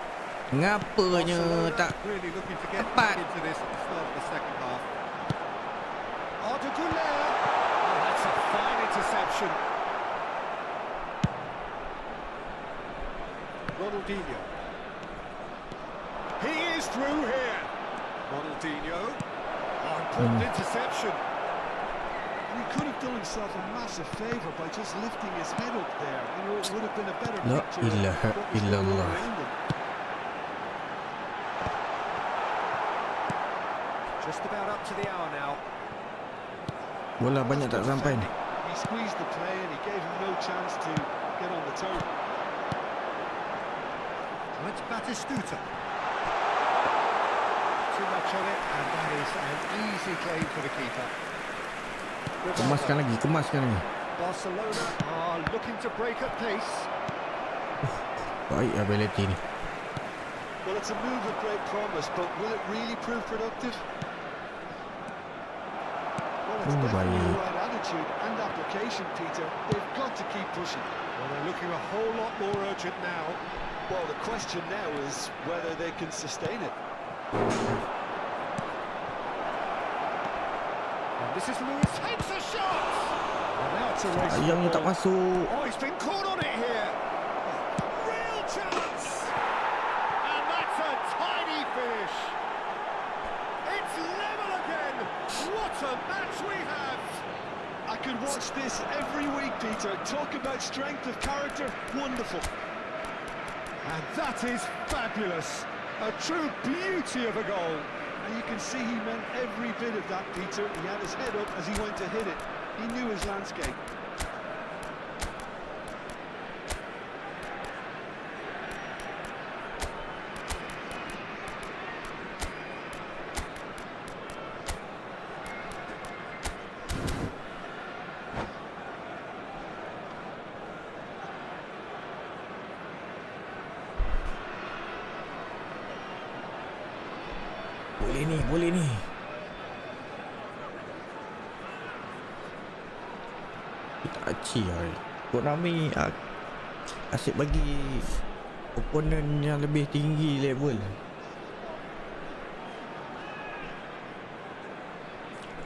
ngapanya Barcelona tak really looking to get tepat. into this at the start of the second half. Arda Güler. Oh, that's a fine interception. Ronaldinho. He is through here. Ronaldinho. Oh, important interception. And he could have done himself a massive favour by just lifting his head up there. You know, it would have been a better La picture of ilaha what was going on illallah. around him. Just about up to the hour now. Bola banyak tak sampai ni. He squeezed the play and he gave him no chance to get on the turn. And it's Batistuta. Too much on it, and that is an easy claim for the keeper. Kemaskan lagi, kemaskan lagi. Barcelona are looking to break at pace. Baik lah Belletti ni. Well, it's a move with great promise, but will it really prove productive? Well, it's Oh, definitely the baik. right attitude and application, Peter. They've got to keep pushing. Well, they're looking a whole lot more urgent now. Well, the question now is whether they can sustain it. And this is Lewis, takes a shot! And now it's a race. for the Ayamnya tak ball. masuk. Oh, he's been caught on it here. Real chance! And that's a tiny finish. It's level again. What a match we have. I could watch this every week, Peter. Talk about strength of character. Wonderful. And that is fabulous. A true beauty of a goal. And you can see he meant every bit of that, Peter. He had his head up as he went to hit it. He knew his landscape. Boleh ni. Kita aci hai. Kok Nami asyik bagi opponent yang lebih tinggi level.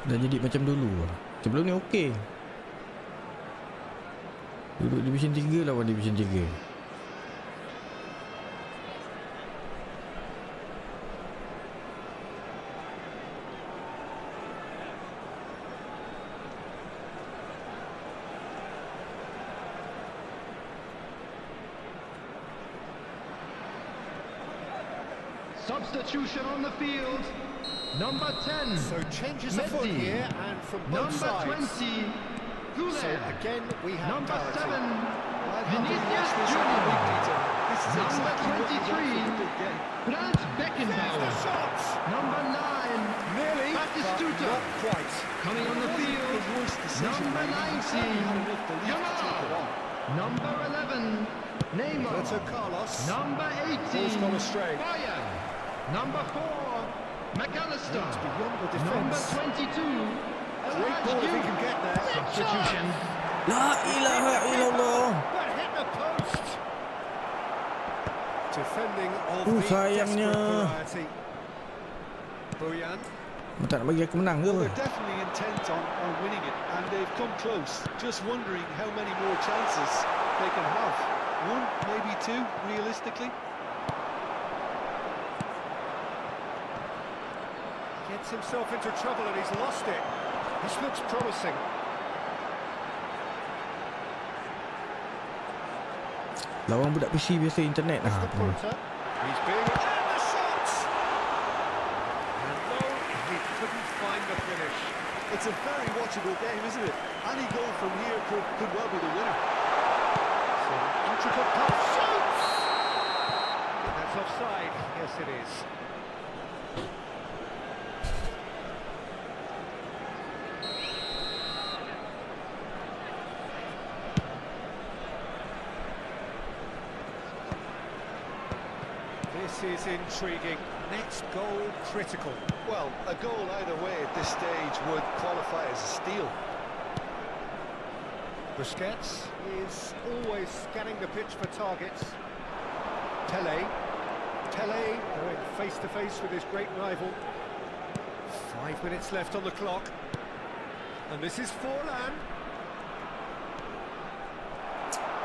Dah jadi macam dulu. Sebelum ni okey. Duduk Division 3 lawan Division 3. Substitution on the field. Number 10. So changes the foot Messi. here, and from both Number sides. 20. Goulet. So again we have Number parity. 7. I'd have to Vinicius watch this Junior. every week, Peter. This is Number exactly what you want 23. from a big game. Franz There's Beckenbauer. the shots. Number 9. Nearly, but Batistuta. not quite. Coming on the field. The worst decision Number made. He certainly had enough belief to take it on. Number 11. Neymar. Roberto Carlos. Number 18. Ball's gone astray. Bayern. Number 4. McAllister. It's beyond the Number defence. 22. Great ball if he can get there. Substitution. La ilaha illallah. But hit the post. Defending of the sayangnya. desperate variety. Bojan. Tak nak bagi aku menang ke apa? They're definitely intent on winning it, and they've come close. Just wondering how many more chances they can have. One, maybe two, realistically. Gets himself into trouble and he's lost it. This looks promising. Lawan budak PC biasa internet The lah. punter. He's being... And the shot! And no, he couldn't find the finish. It's a very watchable game, isn't it? Any goal from here could well be the winner. Some intricate pass. Shoots! That's offside. Yes, it is. This is intriguing. Next goal critical. Well, a goal either way at this stage would qualify as a steal. Busquets is always scanning the pitch for targets. Tele going face to face with his great rival. 5 minutes left on the clock. And this is Forlan.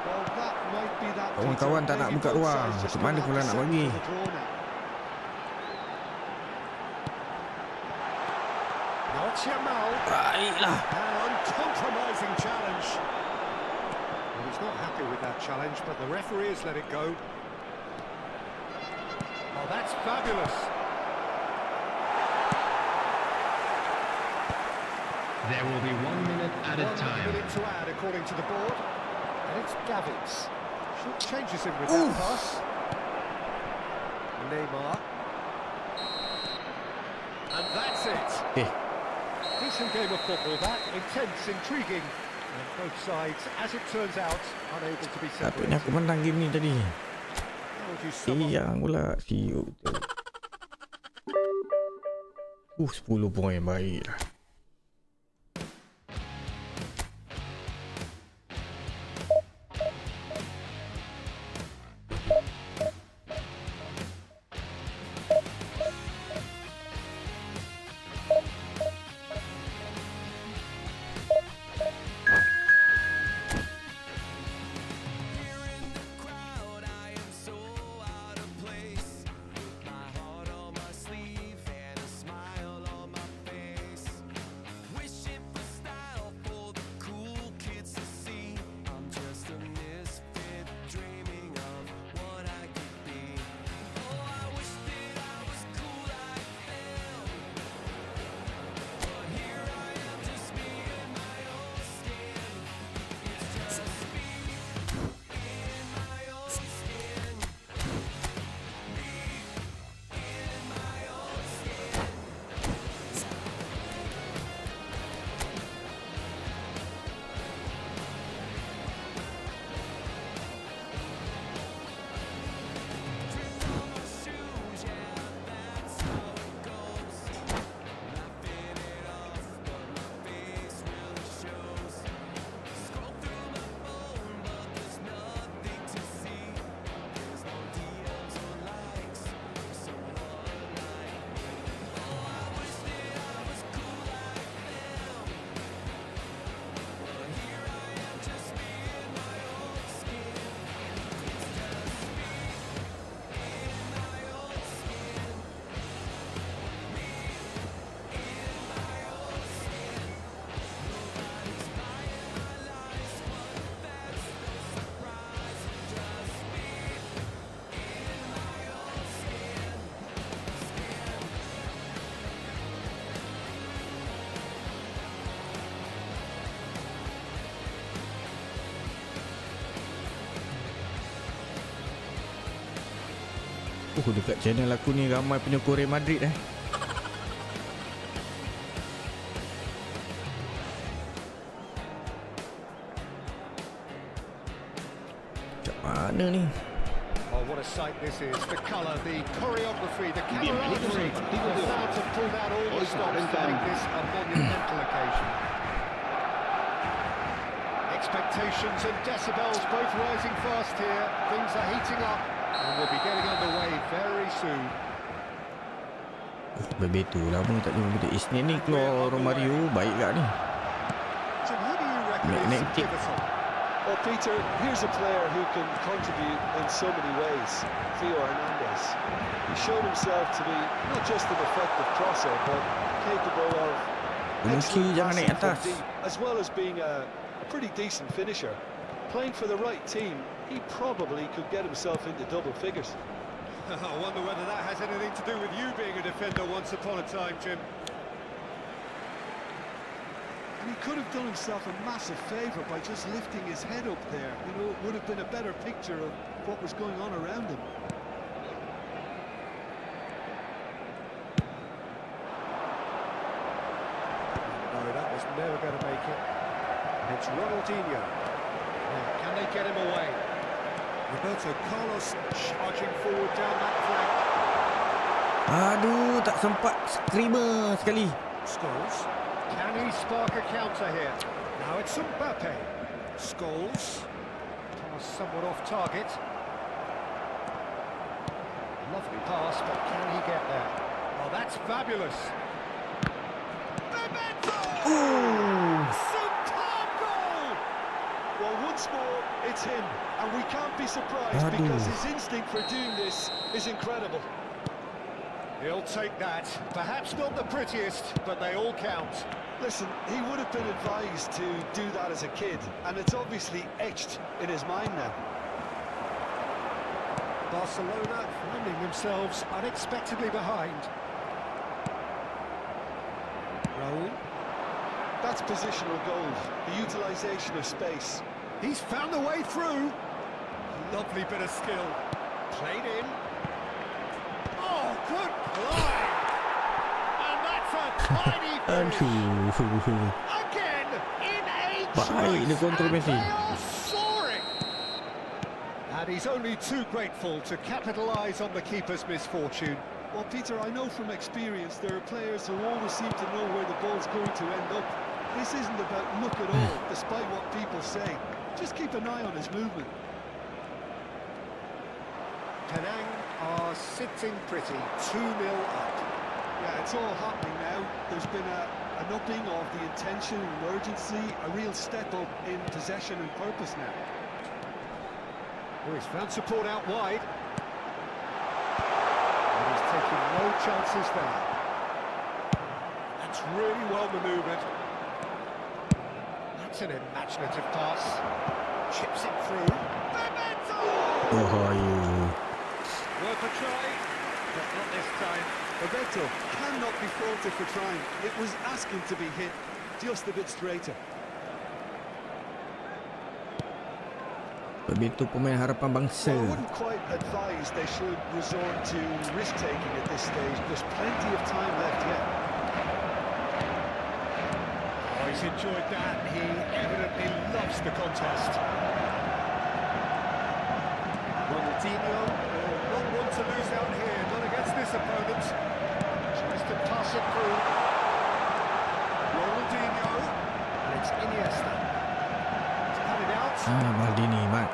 Well, that might be that. Kawan-kawan tak nak buka ruang. Macam mana pula nak bagi? Not Yamal. Baiklah. An uncompromising challenge. Well, he's not happy with that challenge, but the referee has let it go. Oh, that's fabulous. There will be 1 minute added 1 time. minute to add, according to the board. And it's Gavitz. Short changes him with that pass. Neymar. And that's it. Decent game of football, that. Intense, intriguing. And both sides, as it turns out, unable to be Patutnya separated. aku menang game ni tadi. How would you sum up Yang pula CEO tu. 10 poin, baiklah. Here in the crowd, I am so out of place. My heart on my sleeve and a smile on my face. Dekat channel aku ni ramai penyokong Real Madrid Macam mana ni? Oh, what a sight this is. The colour, the choreography, the camaraderie. The fans have pulled out all the stops to make this a monumental occasion. Expectations and decibels both rising fast here. Things are heating up and we'll be getting underway very soon. Bebeto lama tak jumpa betul. Isnin ni keluar Romario baik kat ni. Jim, who do you reckon is pivotal? Well, Peter, here's a player who can contribute in so many ways. Theo Hernandez. He showed himself to be not just an effective crosser, but capable of excellent jangan naik passing from atas. deep, as well as being a pretty decent finisher. Playing for the right team, he probably could get himself into double figures. I wonder whether that has anything to do with you being a defender once upon a time, Jim. And he could have done himself a massive favour by just lifting his head up there. You know, it would have been a better picture of what was going on around him. No, that was never going to make it. And it's Ronaldinho. Now, can they get him away? Roberto Carlos charging forward down that flank. Aduh, tak sempat screamer sekali. Scholes. Can he spark a counter here? Now it's Mbappe. Scholes. Pass somewhat off target. Lovely pass, but can he get there? Oh, that's fabulous. Superb goal! Well, once more, it's him. And we can't be surprised because his instinct for doing this is incredible. He'll take that. Perhaps not the prettiest, but they all count. Listen, he would have been advised to do that as a kid, and it's obviously etched in his mind now. Barcelona finding themselves unexpectedly behind. Raul. That's positional goal, the utilisation of space. He's found the way through. Lovely bit of skill. Played in. Oh, good play! And that's a tiny finish. Again, in a Baik dia kontrol and Messi. they are soaring. And he's only too grateful to capitalise on the keeper's misfortune. Well, Peter, I know from experience there are players who always seem to know where the ball's going to end up. This isn't about luck at all, despite what people say. Just keep an eye on his movement. Penang are sitting pretty, 2-0 up. Yeah, it's all happening now. There's been an upping of the intention and urgency, a real step up in possession and purpose now. Oh, he's found support out wide. And he's taking no chances there. That's really well manoeuvred. That's an imaginative pass. Chips it through. Bahaya. Worth a try, but not this time. Roberto cannot be faulted for trying. It was asking to be hit just a bit straighter. Bebeto pemain harapan bangsa. Well, I wouldn't quite advise they should resort to risk-taking at this stage. There's plenty of time left yet. Oh, he's enjoyed that. He evidently loves the contest. Ronaldinho, not one to lose out here, not against this opponent. Tries to pass it through. Ronaldinho, and it's Iniesta. He's cut it out. Maldini, Mat.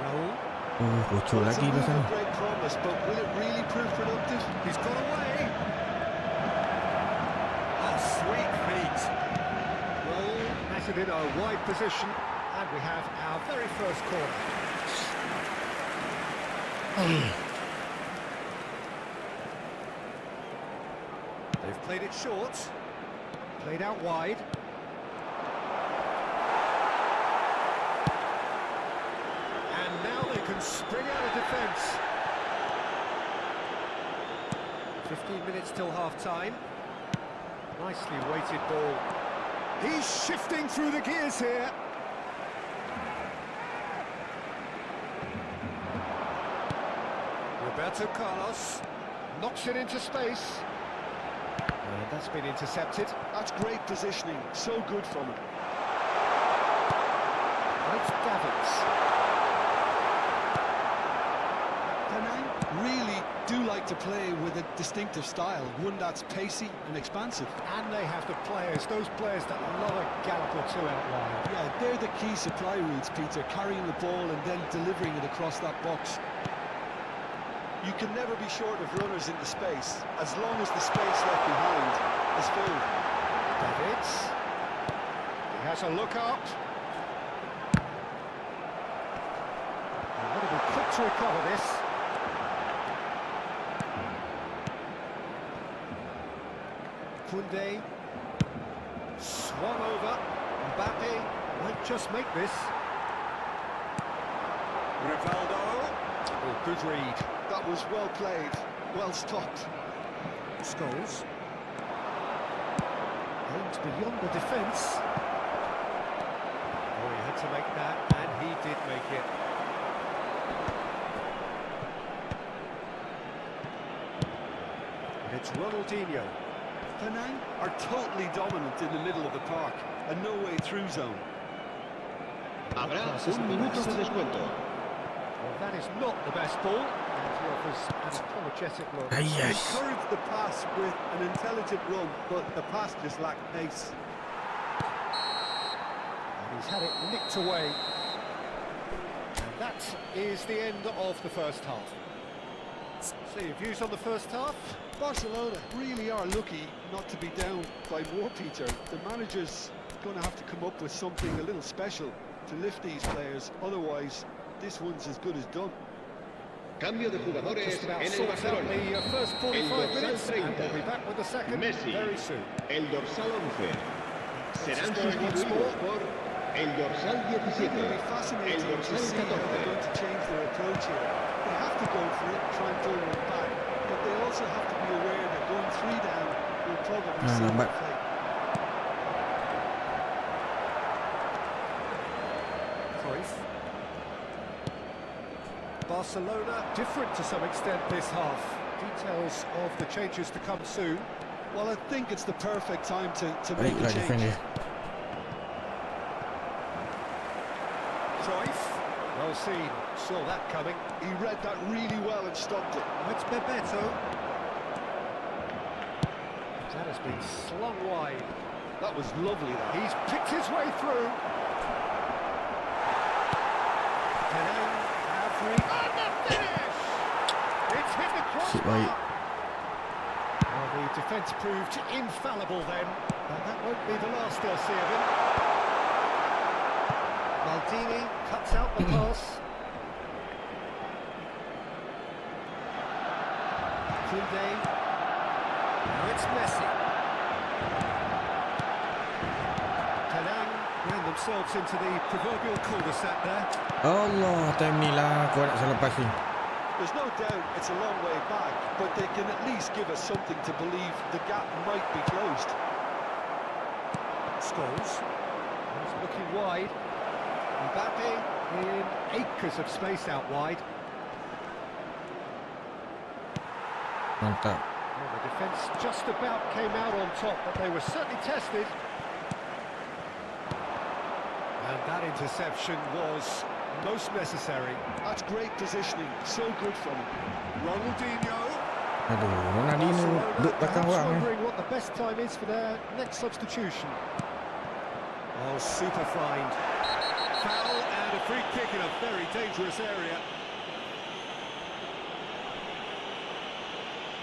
Raul, Oh, bocor Well, it's lagi a move pasal of ni. great promise, but will it really prove productive? he's got away. Oh, sweet feet. Raul has it in a wide position, and we have our very first corner. They've played it short, played out wide. And now they can spring out of defence. 15 minutes till half-time. Nicely weighted ball. He's shifting through the gears here. Roberto Carlos knocks it into space. And that's been intercepted. That's great positioning. So good from him. It's Davids. Penang really do like to play with a distinctive style, one that's pacey and expansive. And they have the players, those players that love a gallop or two out wide. Yeah, they're the key supply routes, Peter, carrying the ball and then delivering it across that box. You can never be short of runners in the space, as long as the space left behind is filled. Davids. He has a look up. And got to be quick to recover this. Koundé. Swung over. Mbappe might just make this. Rivaldo. Oh, good read. That was well played, well stopped. Scholes. Aimed beyond the defence. Oh, he had to make that, and he did make it. And it's Ronaldinho. Penang are totally dominant in the middle of the park, a no-way through zone. Habrá un minuto de descuento. Well, that is not the best ball, and he offers an apologetic look. Yes. Encouraged the pass with an intelligent run, but the pass just lacked pace. And he's had it nicked away. And that is the end of the first half. So your views on the first half? Barcelona really are lucky not to be down by more, Peter. The manager's going to have to come up with something a little special to lift these players, otherwise this one's as good as done. Cambio de jugadores Just about en el sorts out Barcelona. the first El 45 dorsal minutes, and 30. we'll be back with the second Messi. very soon. El dorsal 11. Serán This is going once sustituidos more. por el dorsal 17. It'll be El fascinating to dorsal see how they're going 14. to change their approach here. They have to go for it, try and pull one back, but they also have to be aware that going 3 down will probably see lambat. their fate. Cruyff. Barcelona different to some extent this half. Details of the changes to come soon. Well, I think it's the perfect time to make Baiklah a change. defender. Cruyff. Well seen. Saw that coming. He read that really well and stopped it. Oh, it's Bebeto. That has been slung wide. That was lovely, that. He's picked his way through. Penang, Avery, and the finish! It's hit the Sit baik. crossbar. Well, the defence proved infallible then, but that won't be the last they'll see of him. Maldini cuts out the pass. Koundé. Now it's Messi. Penang ran themselves into the proverbial cul-de-sac there. Allah, time ni lah aku nak salah passing. There's no doubt it's a long way back, but they can at least give us something to believe the gap might be closed. Scholes. He's looking wide. Mbappe in acres of space out wide. Mantap. Well, the defence just about came out on top, but they were certainly tested. And that interception was most necessary. That's great positioning, so good from him. Ronaldinho. Aduh, Ronaldinho duduk belakang Perhaps orang ni. wondering what the best time is for their next substitution. Oh, super find. Foul and a free kick in a very dangerous area.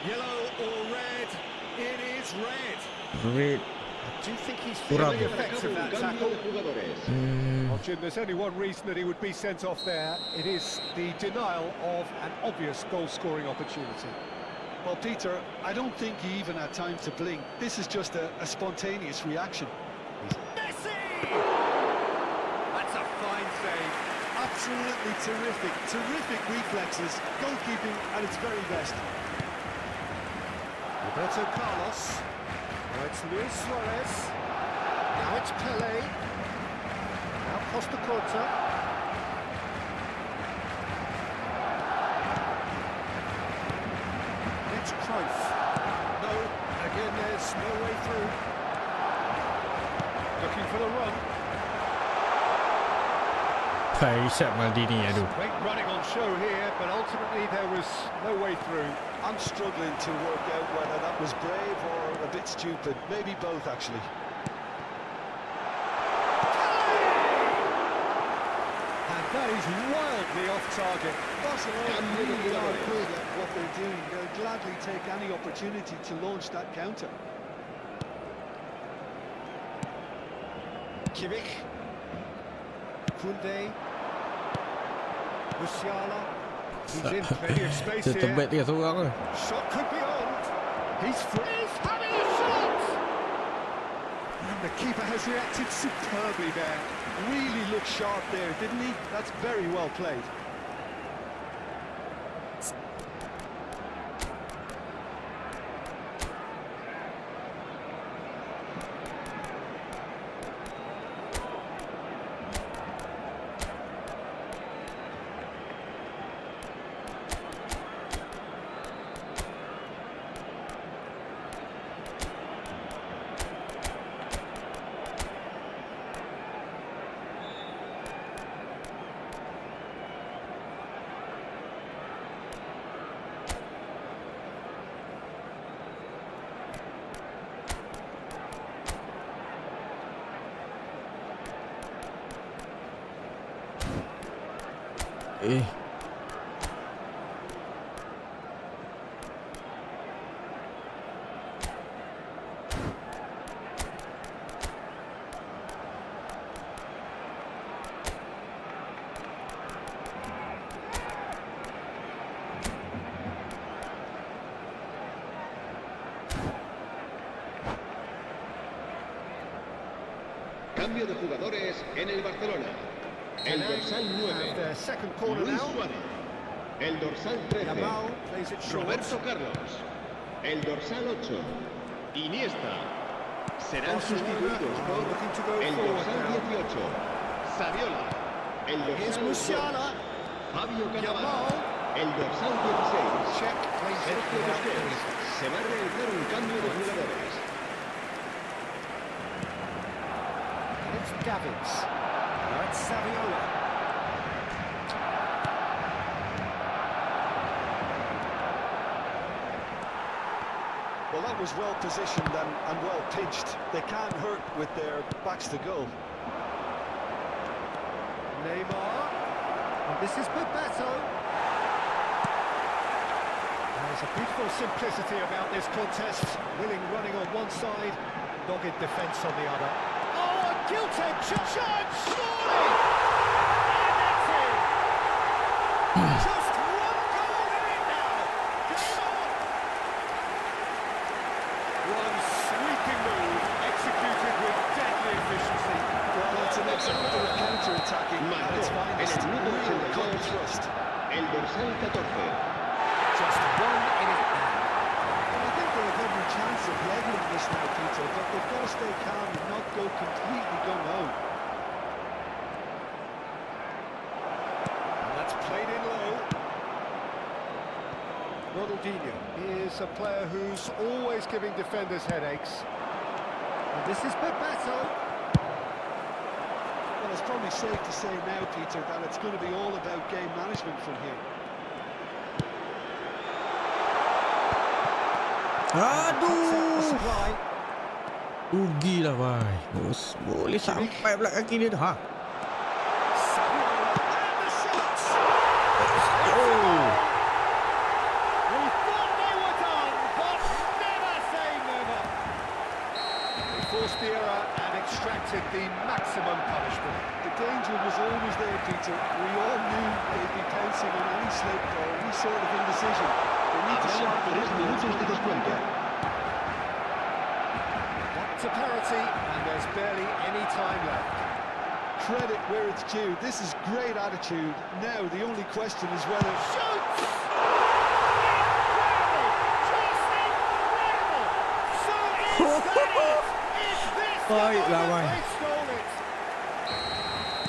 Yellow or red? It is red. Red. I do think he's Kurang. feeling the effects of Un that cambio tackle. de jugadores. Well, Jim, there's only one reason that he would be sent off there. It is the denial of an obvious goal-scoring opportunity. Well, Peter, I don't think he even had time to blink. This is just a spontaneous reaction. Messi! That's a fine save. Absolutely terrific, terrific reflexes, goalkeeping at its very best. Roberto Carlos. Now it's Luis Suarez. Now it's Pelé. Now Costa Curta. Just no way through. Looking for the run. Isyad Maldini, aduh. Great running on show here, but ultimately there was no way through. I'm struggling to work out whether that was brave or a bit stupid. Maybe both, actually. And that is wildly off target. Barcelona really are good at what they're doing. They'll gladly take any opportunity to launch that counter. Kimmich. Koundé. Musiala. He's in plenty of space Dia tebet here. dia seorang ke? Shot could be on. He's free. He's having a shot! And the keeper has reacted superbly there. Really looked sharp there, didn't he? That's very well played. Cambio de jugadores en el Barcelona. El dorsal 9, The second corner Luis now. Suárez. El dorsal 13, Yamal plays it short. Roberto Carlos. El dorsal 8, Iniesta. Serán sustituidos por looking to go el forward dorsal now. 18, Saviola. El Here's dorsal 2, Musiala. Fabio Cannavaro. Yamal. El dorsal 16, Check. Plays it Sergio without Busquets. finishing. Se va a realizar un cambio de jugadores. It's Gavins. Now it's Saviola. Well, that was well positioned and well pitched. They can't hurt with their backs to goal. Neymar. And this is Bebeto. There's a beautiful simplicity about this contest. Willing running on one side, dogged defence on the other. Oh, a gilt-edged shot, surely! And that's it! Just one goal in it now! Game on! One sweeping move, executed with deadly efficiency. Well, it's an example of counter-attacking at its Marcó en finest. el minuto Real good 82 thrust. el dorsal 14. Just one in it now. Well, I think they have every chance of levelling this now, Peter, but they've got to stay calm and not go completely gung-ho. And that's played in low. Ronaldinho is a player who's always giving defenders headaches. And this is Bebeto. Well, it's probably safe to say now, Peter, that it's going to be all about game management from here. Aduh. Supply. Rugilah, bhai. Boleh sampai pula kaki dia dah. Ha. Saviola. And the shots! Oh. We thought they were done, but never say never. They forced the error and extracted the maximum punishment. The danger was always there, Peter. We all knew they'd be pouncing on any slip or any sort of indecision. They need to Habrán sharpen 3 up the minutos de descuento. Back to parity, and there's barely any time left. credit where it's due. This is great attitude. Now the only question is whether... Shoots! Incredible! Just incredible! So is that it? Is this the Baiklah, moment Wan. they stole it?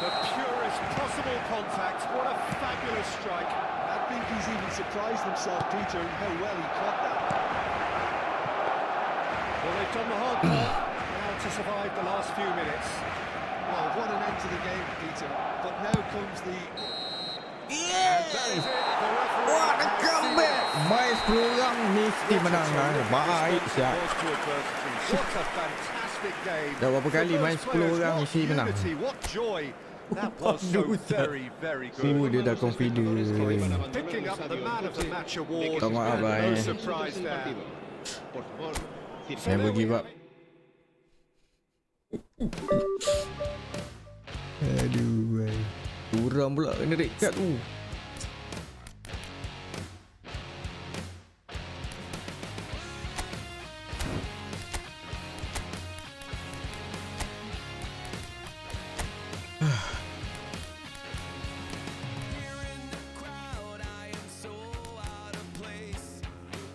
The purest possible contact. What a fabulous strike. I think he's even surprised himself, Peter, in how well he caught that. Well, they've done the hard part now to survive the last few minutes. Well, what an end to the game, Peter. But now comes the... And that is it. The referee What a has comeback! Baik 10 orang mesti menang lah. Baik siap. was to adversity. What a fantastic game. Dah berapa kali For main those 10 players, orang what mesti menang. unity, what joy. That was so very, very good. Dia dah confident. Picking up the man of the match award. Tak maaf, No bye. surprise there. Por favor, Never give up. Aduh, kurang pula kena red card tu. crowd, I am so out of place.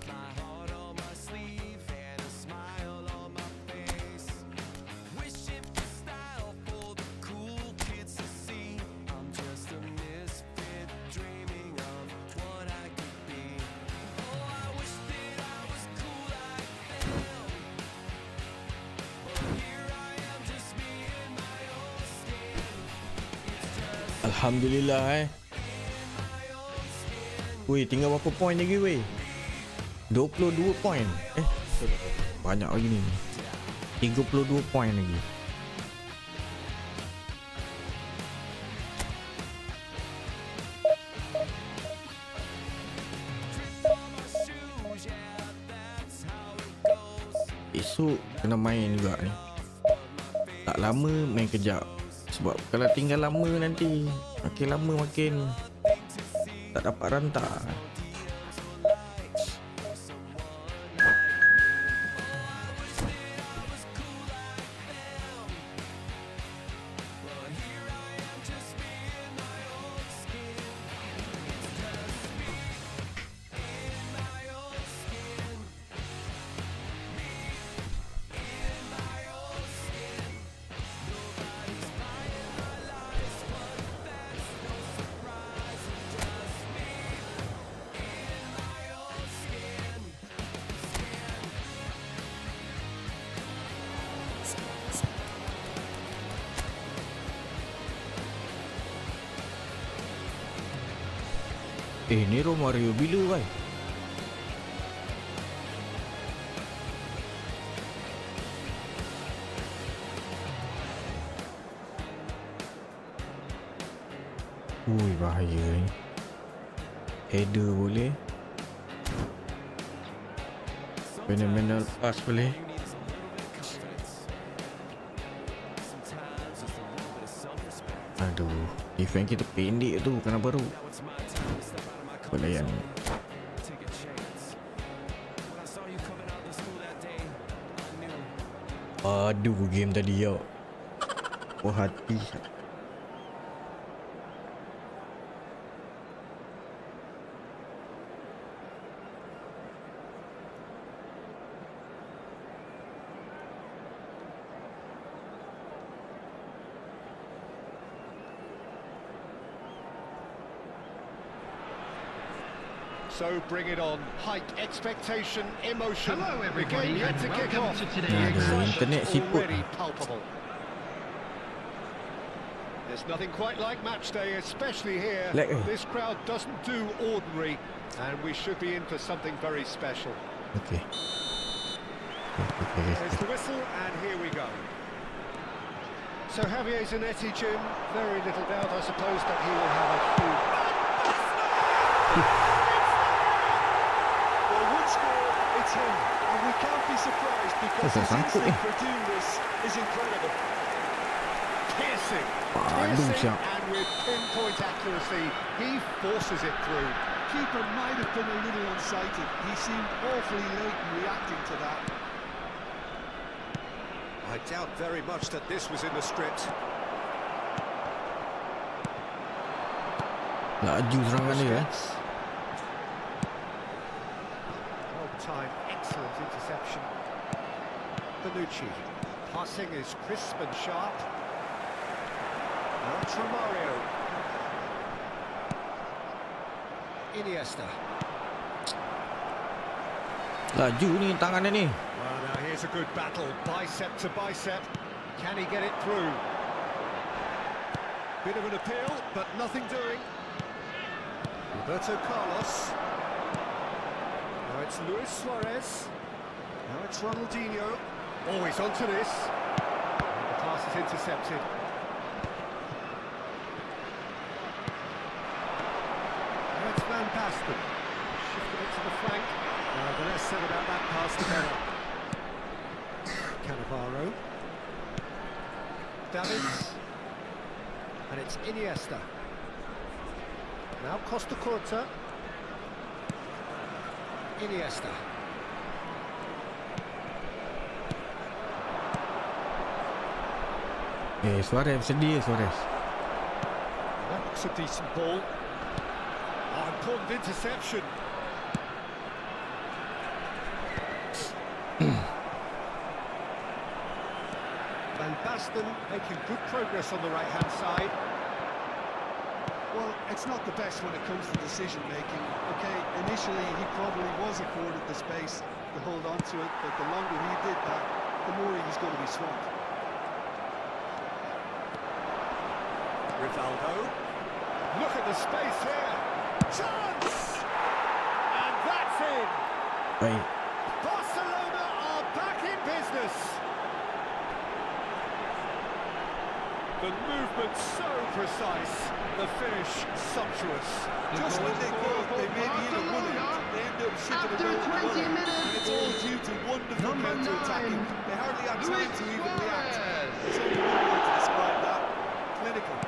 My heart on my sleeve and a smile on my face. Wishing for style for the cool kids to see. I'm just a misfit dreaming of what I could be. Oh, I wish that I was cool like them. But here I am, just me in my own skin. Alhamdulillah Weh, tinggal berapa point lagi weh? 22 point. Banyak lagi ni. 32 point lagi. Esok kena main juga ni. Tak lama main kejap. Sebab kalau tinggal lama nanti makin lama makin tak dapat rantak. Ni Romario bila kan? Ui, bahaya ni. Header boleh. Phenomenal pass boleh. Aduh, defense kita pendek tu, kenapa tu? Pelayan. Aduh, game tadi ya. Oh hati. So bring it on. Hype, expectation, emotion. Hello, The everybody, game yet and to kick welcome off. to The today's excitement internet siput. already palpable. There's nothing quite like match day, especially here. Like, This crowd doesn't do ordinary, and we should be in for something very special. Okay. There's the whistle, and here we go. So Javier Zanetti, Jim, very little doubt, I suppose, that he will have a huge... Well, one score, it's him. And we can't be surprised because his instinct for doing this is incredible. Piercing, and with pinpoint accuracy, he forces it through. Keeper might have been a little unsighted. He seemed awfully late in reacting to that. I doubt very much that this was in the script. Laju serangan dia Well timed, excellent interception. Bonucci, passing is crisp and sharp. Now it's Romario. Iniesta. Laju ni tangannya ni. Well, now here's a good battle, bicep to bicep. Can he get it through? Bit of an appeal, but nothing doing. Roberto Carlos. Now it's Luis Suarez. Now it's Ronaldinho. Oh, he's onto this. And the pass is intercepted. Now it's Van Basten. Shifted it to the flank. The less said about that pass, the better. Cannavaro. Davids. And it's Iniesta. Now Costa Curta. Iniesta. Suarez sedih Suarez. That looks a decent ball. Oh, important interception. Van Basten making good progress on the right-hand side. Well, it's not the best when it comes to decision-making. Okay, initially he probably was afforded the space to hold on to it, but the longer he did that, the more he's going to be swamped. Rivaldo. Look at the space here. Chance! And that's in. Baik. Barcelona are back in business. The movement so precise, the finish sumptuous. Just when they thought they may be in a running, they end up shipping a goal to one. And it's all due to wonderful counter-attacking. They hardly had time to even react. There's only one word to describe that. Clinical.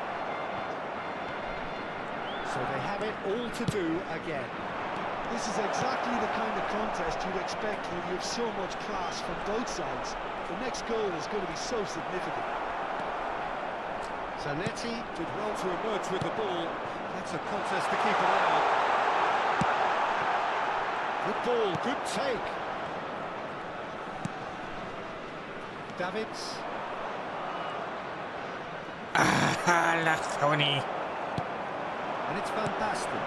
So they have it all to do again. This is exactly the kind of contest you'd expect when you have so much class from both sides. The next goal is going to be so significant. Zanetti did well to emerge with the ball. That's a contest to keep an eye on. Good ball, good take. Davids. Alah kau ni. And it's Van Basten.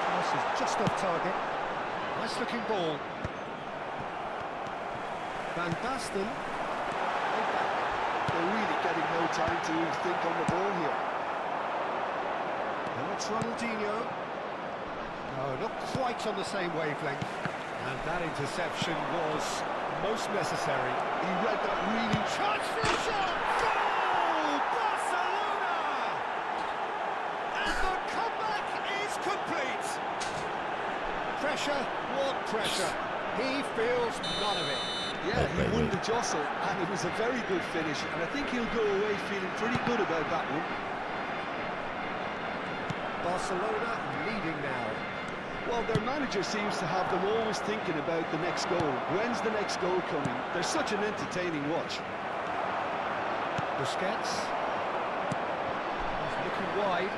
Pass is just off target. Nice looking ball. Van Basten. They're really getting no time to think on the ball here. Now it's Ronaldinho. No, not quite on the same wavelength. And that interception was most necessary. He read that really... Chance for a shot! Goal! Barcelona! And the comeback is complete. Pressure, what pressure? He feels none of it. Yeah, he won the jostle, and it was a very good finish, and I think he'll go away feeling pretty good about that one. Barcelona leading now. Well, their manager seems to have them always thinking about the next goal. When's the next goal coming? They're such an entertaining watch. Busquets. He's looking wide.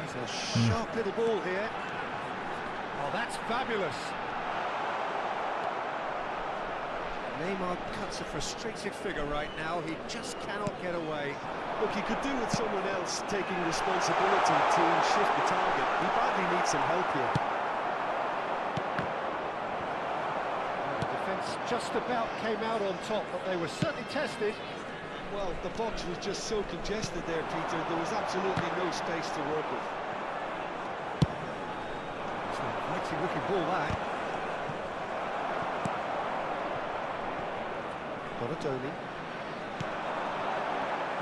He's a sharp little ball here. Oh, that's fabulous. Neymar cuts a frustrated figure right now. He just cannot get away. Look, he could do with someone else taking responsibility to shift the target. He badly needs some help here. Well, the defence just about came out on top, but they were certainly tested. Well, the box was just so congested there, Peter. There was absolutely no space to work with. It's a mighty looking ball, that. Donadoni.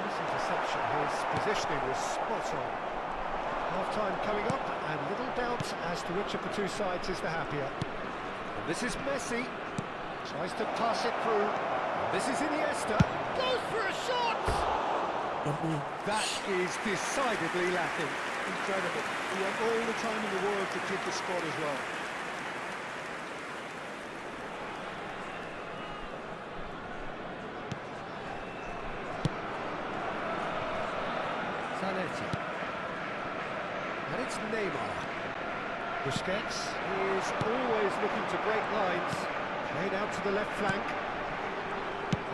This interception, his positioning was spot on. Half-time coming up, and little doubt as to which of the two sides is the happier. And this is Messi. Tries to pass it through. This is Iniesta. Goes for a shot! That is decidedly lacking. Incredible. He had all the time in the world to pick the spot as well. Zanetti. And it's Neymar. Busquets is always looking to break lines. Played out to the left flank.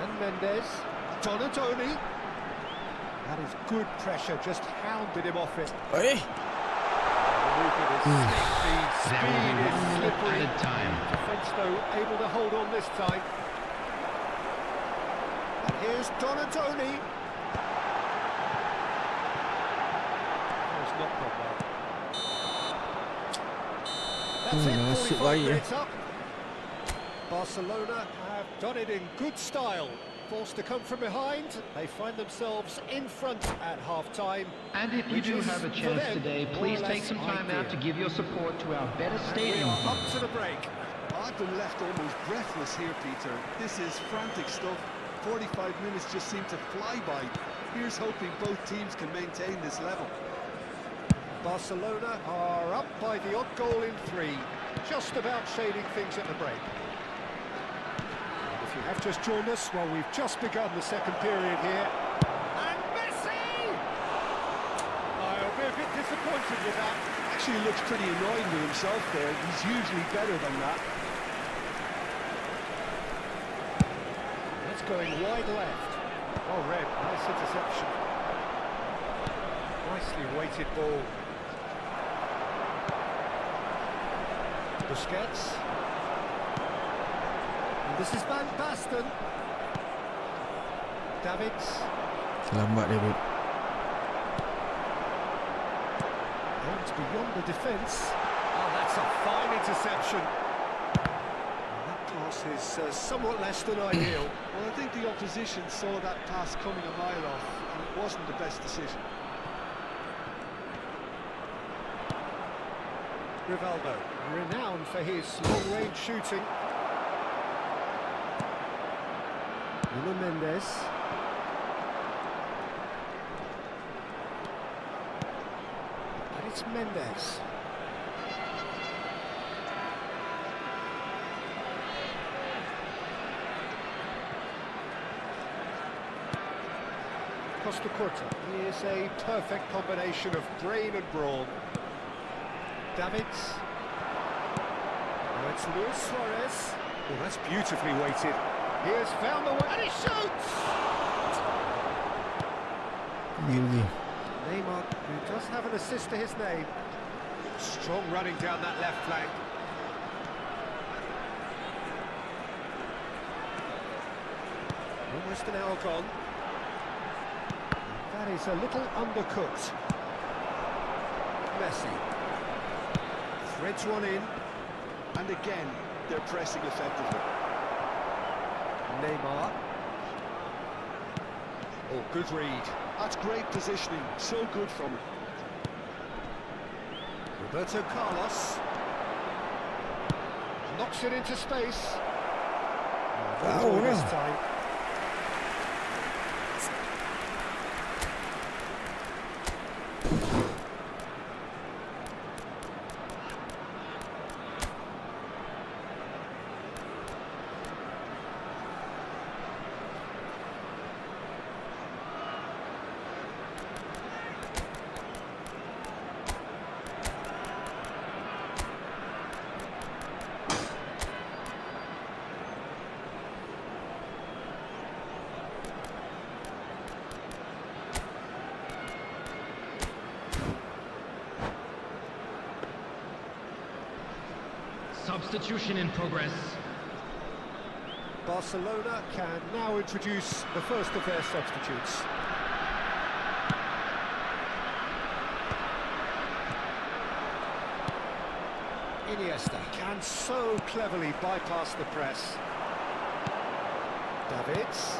And Mendes. Donadoni. That is good pressure, just hounded him off it. Oi. movement is sneaky, There will speed be is 1 minute slippery. added time. Defence, though, able to hold on this time. And here's Donatoni. Oh, it's not gone well. That's it, nasib 45 baik, minutes up. Barcelona have done it in good style. Forced to come from behind, they find themselves in front at half-time. And if you Which do is, have a for chance them, today, more please or take less some time out to ideal. give your support to our better We stadium are fund. up to the break. I've been left almost breathless here, Peter. This is frantic stuff. 45 minutes just seem to fly by. Here's hoping both teams can maintain this level. Barcelona are up by the odd goal in 3, just about shading things at the break. And if you have just joined us, well, we've just begun the second period here. And Messi! I'll be a bit disappointed with that. Actually looks pretty annoyed with himself there. He's usually better than that. That's going wide left. Oh, red, nice interception. Nicely weighted ball. Busquets. And this is Van Basten. Davids. Lambat dia, Beb. Oh, it's beyond the defence. Oh, that's a fine interception. And that pass is somewhat less than ideal. Well, I think the opposition saw that pass coming a mile off, and it wasn't the best decision. Rivaldo, renowned for his long-range shooting. Nuno Mendes. And it's Mendes. Costa Curta is a perfect combination of brain and brawn. Davids. Now it's Luis Suarez. Oh, that's beautifully weighted. He has found the way, and he shoots! Gila. Neymar, who does have an assist to his name. Strong running down that left flank. Almost an hour gone. That is a little undercooked. Messi. Threads one in. And again, they're pressing effectively. Neymar. Oh, good read. That's great positioning, so good from him. Roberto Carlos. Knocks it into space. Wow, this yeah. time. Substitution in progress. Barcelona can now introduce the first of their substitutes. Iniesta can so cleverly bypass the press. Davids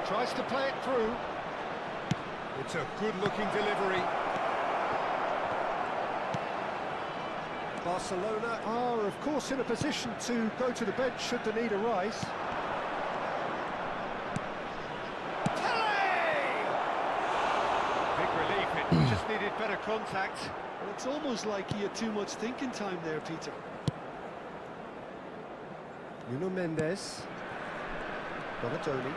tries to play it through. It's a good-looking delivery. Barcelona are, of course, in a position to go to the bench should the need arise. Big relief, it just needed better contact. Well, it's almost like he had too much thinking time there, Peter. Nuno Mendes. Donatoni.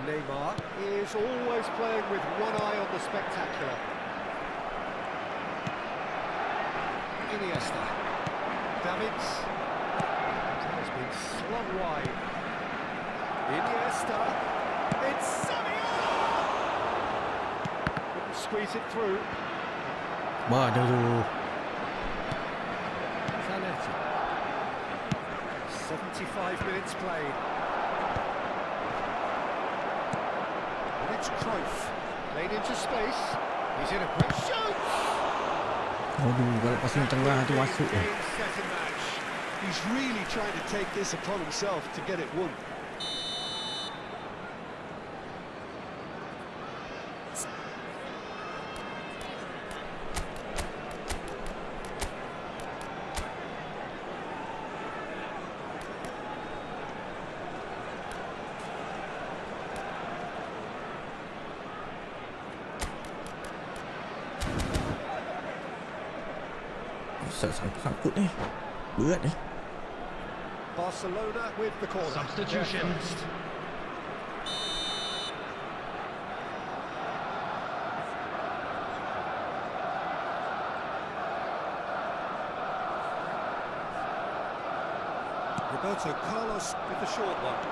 Neymar is always playing with one eye on the spectacular. Iniesta. Davids. Has been slung wide. Iniesta. It's Saviano! Couldn't squeeze it through. Waduh. Zanetti. 75 minutes played. And it's Cruyff. Played into space. He's in a great shot. Aduh, kalau passing tengah tu masuk. Set and match. He's really trying to take this upon himself to get it won. Sangkut ni. Berat ni. Barcelona with the corner. Substitutions. Roberto Carlos with the short one.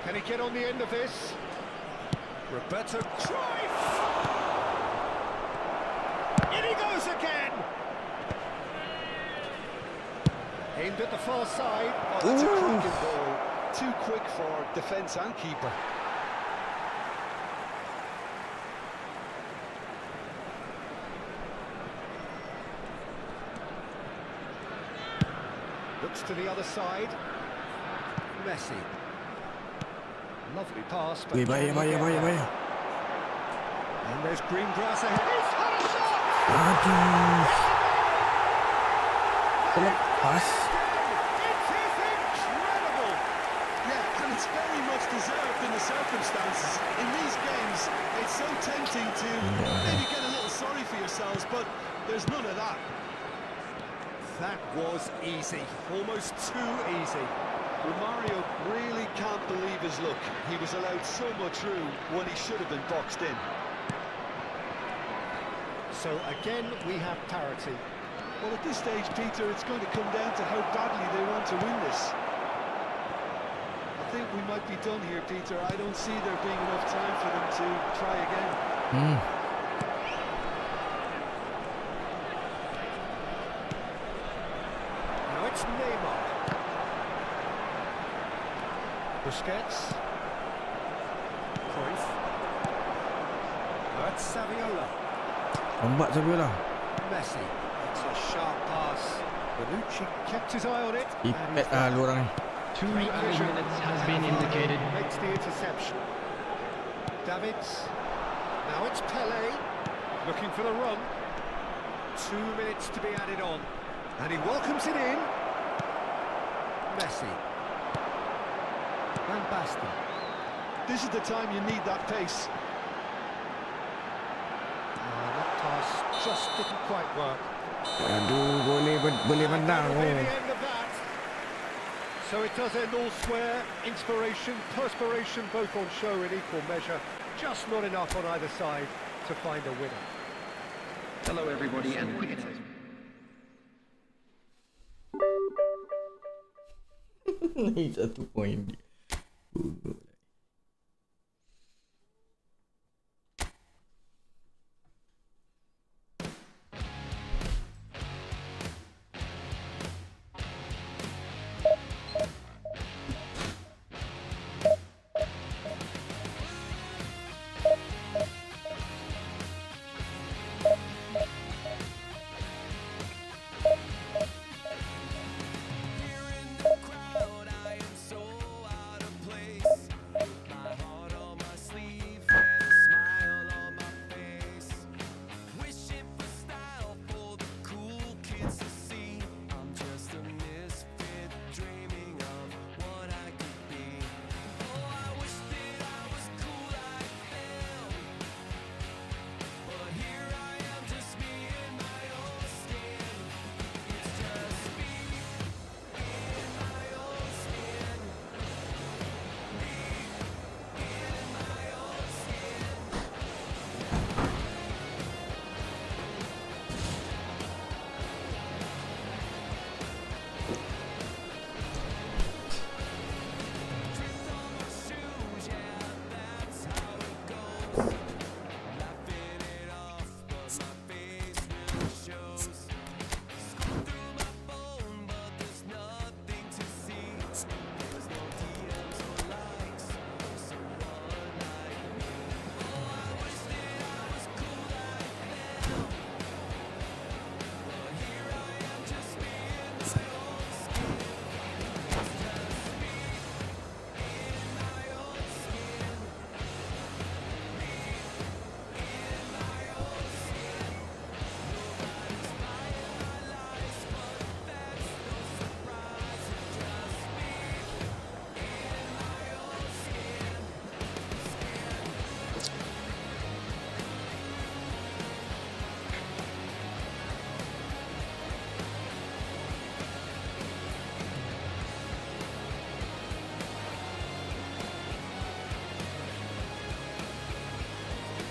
Can he get on the end of this? Roberto Cruyff! In he goes again! Aimed at the far side. Oh, that's a cracking ball. Too quick for defence and keeper. Looks to the other side. Messi. Lovely pass, but... Bahaya. And there's green grass ahead. He's had a shot! Aduh. Terlepas. It is incredible! Yeah, and it's very much deserved in the circumstances. In these games, it's so tempting to maybe get a little sorry for yourselves, but there's none of that. That was easy. Almost too easy. Romario really can't believe his luck. He was allowed so much room when he should have been boxed in. So again, we have parity. Well, at this stage, Peter, it's going to come down to how badly they want to win this. I think we might be done here, Peter. I don't see there being enough time for them to try again. Now it's Neymar. Busquets. Cruyff. That's Saviola. Lambat Saviola. Messi. It's a sharp pass. Bonucci kept his eye on it. Ipet lah lu orang ni. 2 minutes has been indicated. Makes the interception. Davids. Now it's Pele. Looking for the run. 2 minutes to be added on. And he welcomes it in. Messi. Van Basten. This is the time you need that pace. That pass just didn't quite work. Aduh, boleh pandang. That'll be the end of that. So it does end all square. Inspiration, perspiration, both on show in equal measure. Just not enough on either side to find a winner. Hello, everybody, and quick. Ni 1 poin dia. Here in the crowd, I am so out of place.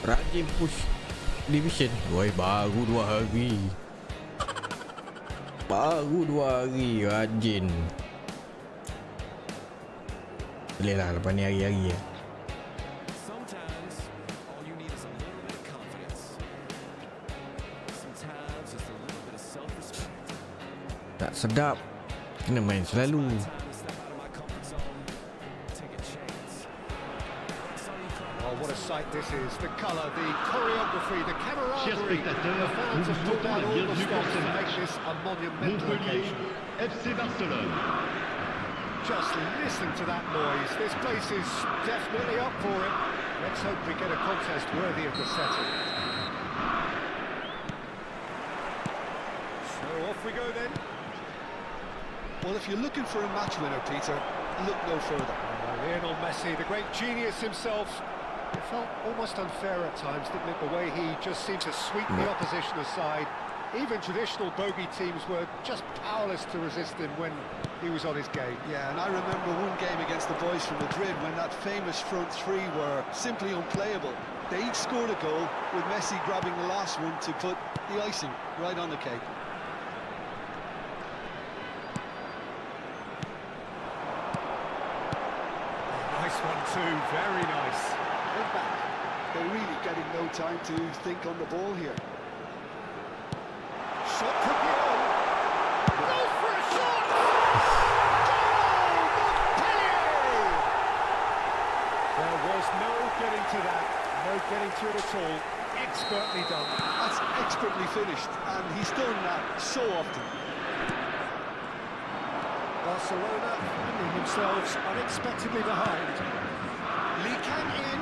Rajin push division. Woi, baru 2 hari. Baru 2 hari rajin. Boleh lah lepas ni hari-hari ya. Sometimes all you need is a little bit of confidence. Sometimes just a little bit of self-respect. Tak sedap. Kena main selalu. Time to step out of my comfort zone. Take a chance. That's all you cry. Oh, what a sight this is. The colour, the choreography, the camaraderie. The fans have pulled out all the stops to make this a monumental occasion. FC Barcelone. Just listen to that noise. This place is definitely up for it. Let's hope we get a contest worthy of the setting. So off we go then. Well, if you're looking for a match winner, Peter, look no further. Lionel Messi, the great genius himself. It felt almost unfair at times, didn't it? The way he just seemed to sweep the opposition aside. Even traditional bogey teams were just powerless to resist him when he was on his game. Yeah, and I remember one game against the boys from Madrid when that famous front three were simply unplayable. They each scored a goal, with Messi grabbing the last one to put the icing right on the cake. Nice one too, very nice. Head back. They're really getting no time to think on the ball here. Shot could be on. Goes for a shot! Goal! Montpellier! There was no getting to that, no getting to it at all. Expertly done. That's expertly finished, and he's done that so often. Barcelona finding themselves unexpectedly behind. Lee Kang in.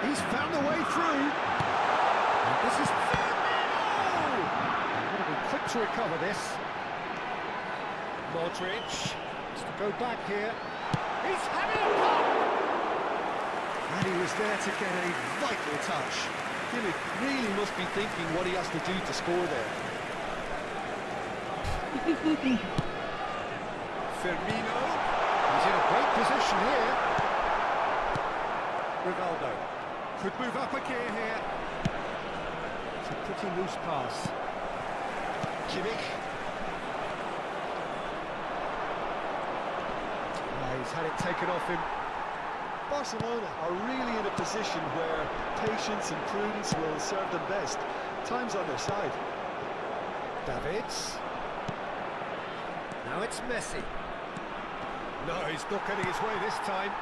He's found a way through. And this is Firmino! Got to be quick to recover this. Modric has to go back here. He's having a pop! And he was there to get a vital touch. Kimmich really must be thinking what he has to do to score there. Firmino, he's in a great position here. Rivaldo could move up a gear here. It's a pretty loose pass. Kimmich. He's had it taken off him. Barcelona are really in a position where patience and prudence will serve them best. Time's on their side. Davids. Now it's Messi. No, he's not getting his way this time.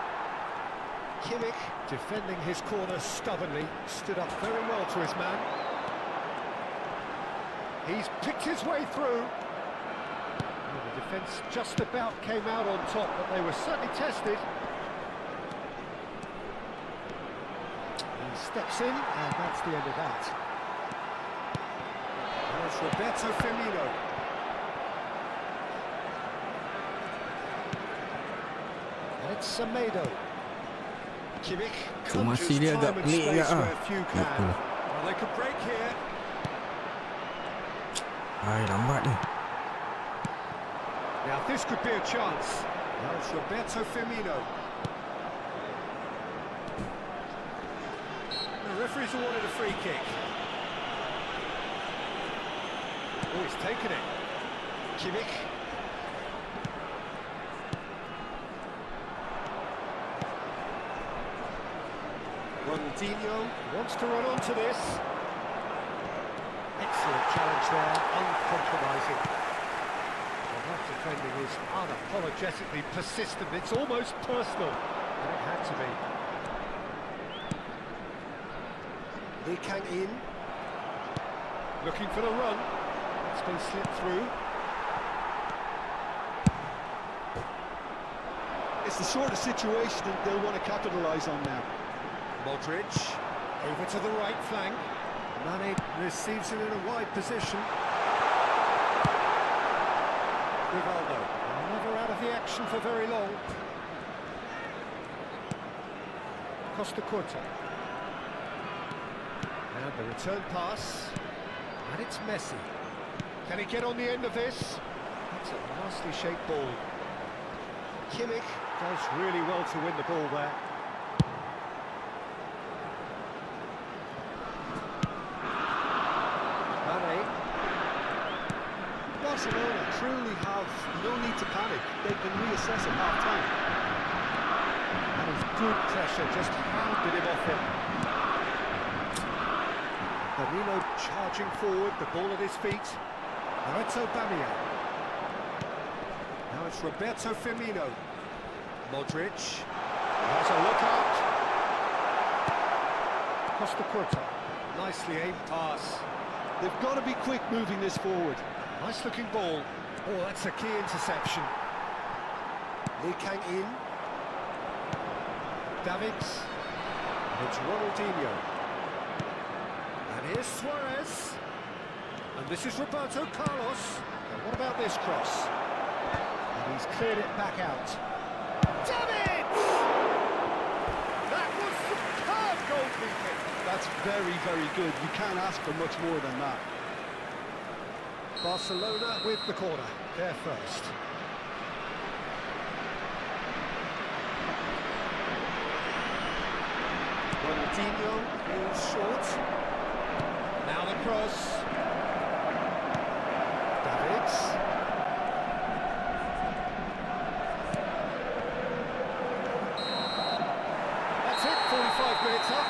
Kimmich, defending his corner stubbornly, stood up very well to his man. He's picked his way through. Well, the defence just about came out on top, but they were certainly tested. He steps in, and that's the end of that. And it's Roberto Firmino. It's Semedo. Kimmich Masih conjures dia agak time and pelik space agak where few can. Betul. Well, they could break here. Hai, lambat ni. Now this could be a chance. Now it's Roberto Firmino. The referee's awarded a free kick. Oh, he's taken it. Kimmich. Ronaldinho wants to run onto this. Excellent challenge there, uncompromising. Well, that defending is unapologetically persistent. It's almost personal, and it had to be. Lee Kang in. Looking for the run. It's been slipped through. It's the sort of situation that they'll want to capitalise on now. Modric, over to the right flank. Mane receives it in a wide position. Rivaldo, never out of the action for very long. Costa Curta. And the return pass. And it's Messi. Can he get on the end of this? That's a nicely shaped ball. Kimmich does really well to win the ball there. Barcelona truly have no need to panic. They can reassess at half-time. That was good pressure, just hounded him off it. Danilo charging forward, the ball at his feet. Now it's Aubameyang. Now it's Roberto Firmino. Modric. There's a look out. Costa Curta. Nicely aimed pass. They've got to be quick moving this forward. Nice looking ball. Oh, that's a key interception. Lee Kang-in. Davids. It's Ronaldinho. And here's Suarez. And this is Roberto Carlos. And what about this cross? And he's cleared it back out. Davids! That was superb goalkeeping. That's very, very good. You can't ask for much more than that. Barcelona with the corner. They're first. Ronaldinho is short. Now the cross. Davids. That's it, 45 minutes up.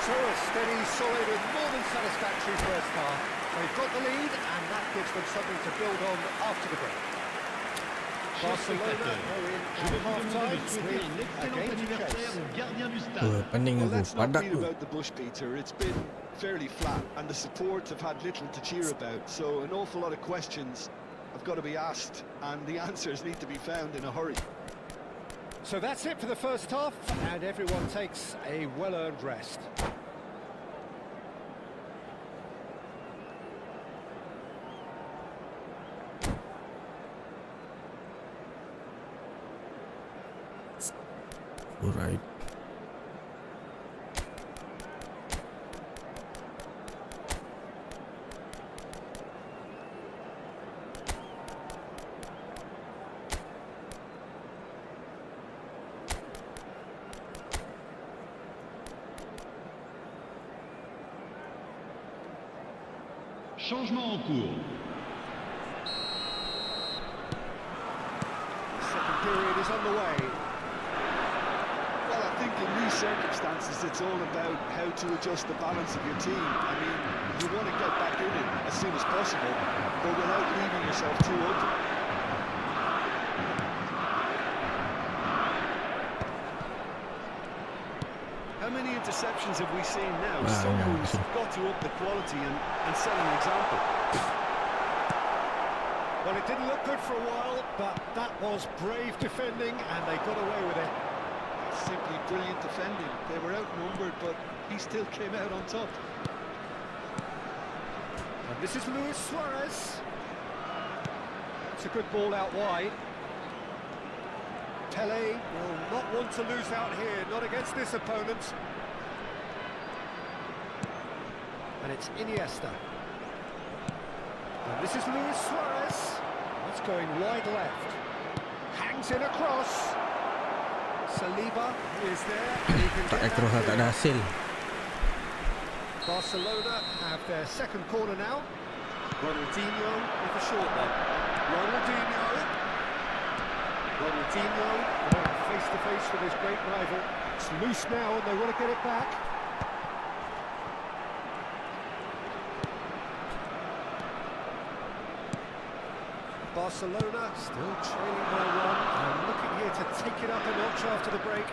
So a steady, solid and more than satisfactory first half. They've got the lead and that gives them something to build on after the break. Barcelona are in at half-time with a game to chase. Pening Well, aku. let's not Padat beat tu. about the bush, Peter. It's been fairly flat, and the support have had little to cheer about. So an awful lot of questions have got to be asked, and the answers need to be found in a hurry. So that's it for the first half, and everyone takes a well-earned rest. Alright. Changement en cours. The second period is underway. Well, I think in these circumstances, it's all about how to adjust the balance of your team. I mean, you want to get back in it as soon as possible, but without leaving yourself too open. How many interceptions have we seen now? Wow, Someone's yeah. got to up the quality and set an example. Well, it didn't look good for a while, but that was brave defending, and they got away with it. Simply brilliant defending. They were outnumbered, but he still came out on top. And this is Luis Suarez. It's a good ball out wide. Pele will not want to lose out here, not against this opponent. And it's Iniesta. And this is Luis Suarez. That's going wide left. Hangs in across. Saliba is there. And he can Tak get akroh that tak ada hasil. Barcelona have their second corner now. Ronaldinho with a short one. Ronaldinho face to face with his great rival. It's loose now and they want to get it back. Barcelona still trailing by one and looking here to take it up a notch after the break.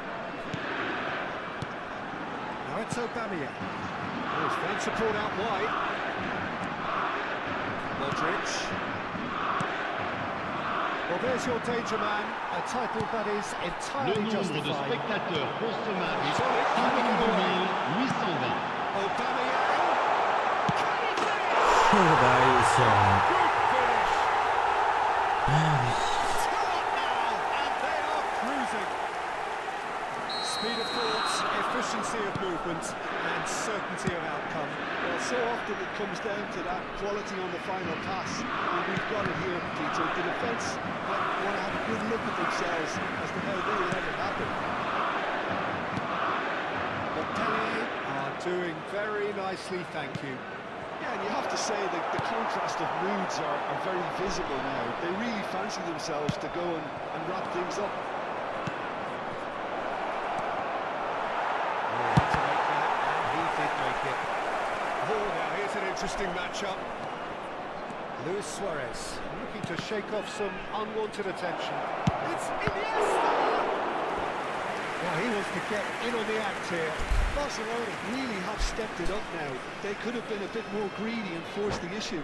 Now it's Aubameyang. Oh, he's found support out wide. Modric. Well, there's your danger man, a title that is Le entirely nombre de justified. spectateurs pour ce match, He's on it, coming in the way. 820. Aubameyang. Can he finish? Oh, baik siap. Good finish. Two up now, and they are cruising. Speed of thought, efficiency of movement, and certainty of outcome. Well, so often it comes down to that quality on the final pass, and we've got it here, Peter. The defence might want to have a good look at themselves as to how they let it happen. But Pele are doing very nicely, thank you. Yeah, and you have to say that the contrast of moods are very visible now. They really fancy themselves to go and wrap things up. To make that, and he did make it. Oh, now here's an interesting matchup. Luis Suarez looking to shake off some unwanted attention. It's Iniesta! Well, he wants to get in on the act here. Barcelona really have stepped it up now. They could have been a bit more greedy and forced the issue.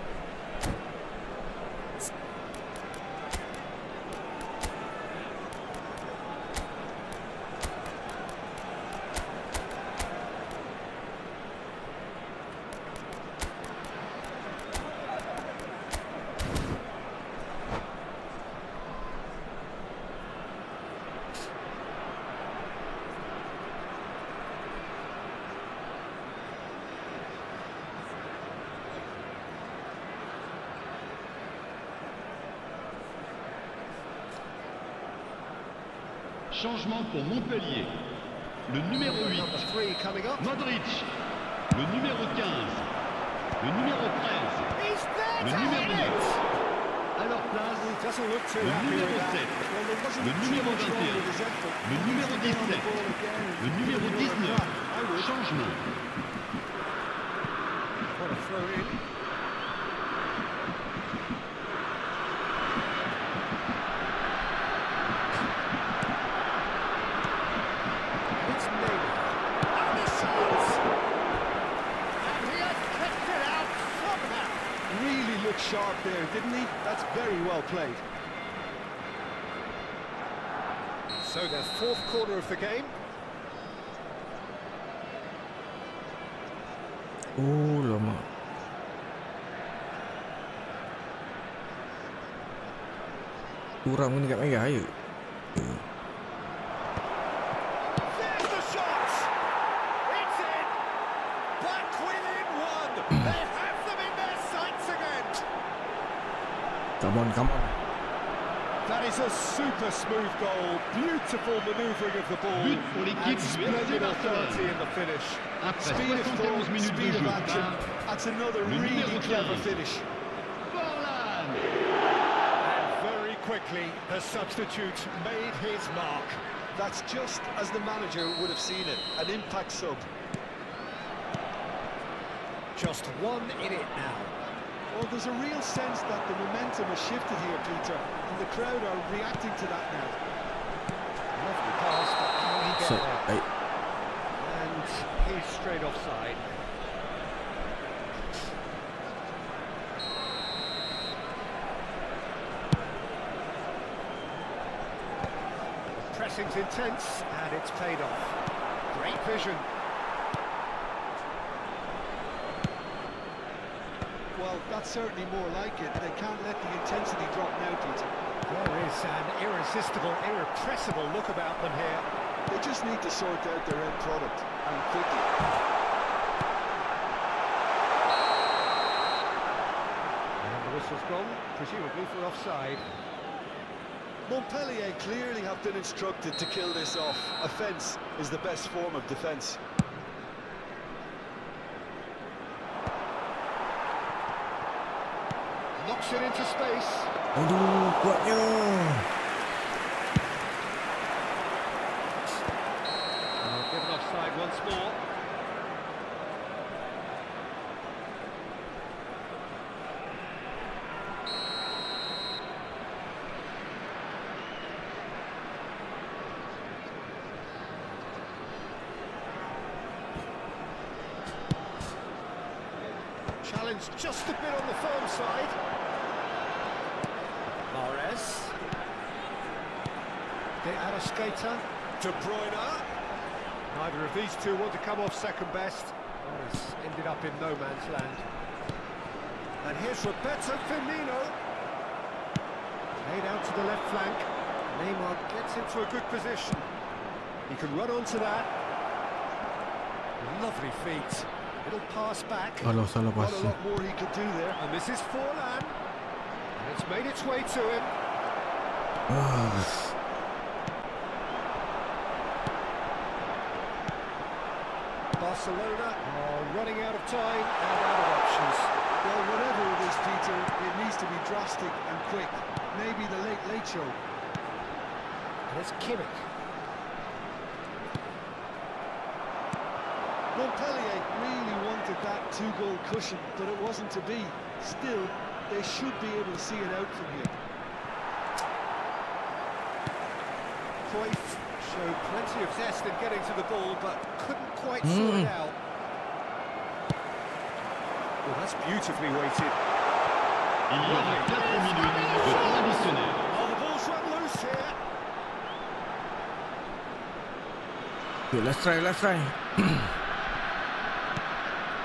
Changement pour Montpellier. Le numéro 8, Number 3 coming up. Modric. Le numéro 15, le numéro 13, He's there le to numéro hit 9. it! À leur place, Doesn't look too le happy numéro with that. 7, Well, there wasn't le too numéro much wrong 21, with his effort. le numéro He needs to get on the 17, ball again. le numéro 19. I would. Changement. What a throw in. And it's Neymar. And the chance! And he has kept it out somehow. Really looked sharp there, didn't he? That's very well played. So the fourth quarter of the game. Oh lama. Kurang pun dekat merah je. There's the shot! It's in! Back within one! They have them in their sights again! Come on, come on. That is a super smooth goal. Beautiful manoeuvring of the ball. But pour l'équipe And du splendid FC authority Barcelone. in the finish. Après Speed of 71 thought, minutes de speed of jeu action. par That's another le really numéro clever 15. finish. Forlan. And very quickly, the substitute made his mark. That's just as the manager would have seen it, an impact sub. Just one in it now. Well, there's a real sense that the momentum has shifted here, Peter, and the crowd are reacting to that now. Lovely pass, but can he get So, there? And he's straight offside. Pressing's intense, and it's paid off. Great vision. Well, that's certainly more like it. They can't let the intensity drop now, Peter. There is an irresistible, irrepressible look about them here. They just need to sort out their end product, and quickly. And the whistle's gone, presumably for offside. Montpellier clearly have been instructed to kill this off. Offence is the best form of defence. Knocks it into space. Aduh, kuatnya. Given offside once more. Challenge just a bit on the firm side. Mahrez. De Arrascaeta. De Bruyne. Neither of these two want to come off second best. Mahrez ended up in no man's land. And here's Roberto Firmino. Played out to the left flank. Neymar gets into a good position. He can run onto that. Lovely feet. Little pass back. Alah, salah Not a pasal. lot more he could do there. And this is Forlan. And it's made its way to him. Ah, Barcelona are running out of time and out of options. options. Well, whatever it is, Peter, it needs to be drastic and quick. Maybe the late show. And it's Kimmich. Montpellier really wanted that 2-goal cushion, but it wasn't to be. Still, they should be able to see it out from here. Cruyff showed plenty of zest in getting to the ball, but couldn't quite sort it out. Well, that's beautifully weighted. Il y aura 4 minutes de temps additionnel. Oh, the ball's run loose here. Okay, let's try.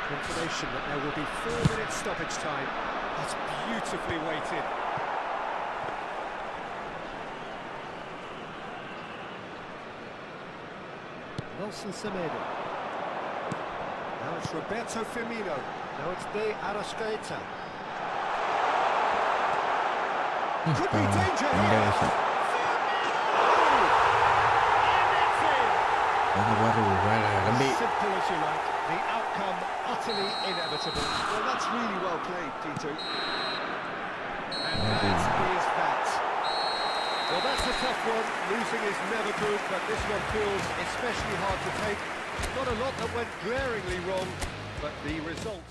Confirmation that there will be 4 minutes stoppage time. That's beautifully weighted. Nelson Semedo. Now it's Roberto Firmino. Now it's De Arrascaeta. Could be danger here. Simple as you like. The outcome utterly inevitable. Well, that's really well played, Peter. And that is that. Well, that's a tough one. Losing is never good, but this one feels especially hard to take. Not a lot that went glaringly wrong, but the result.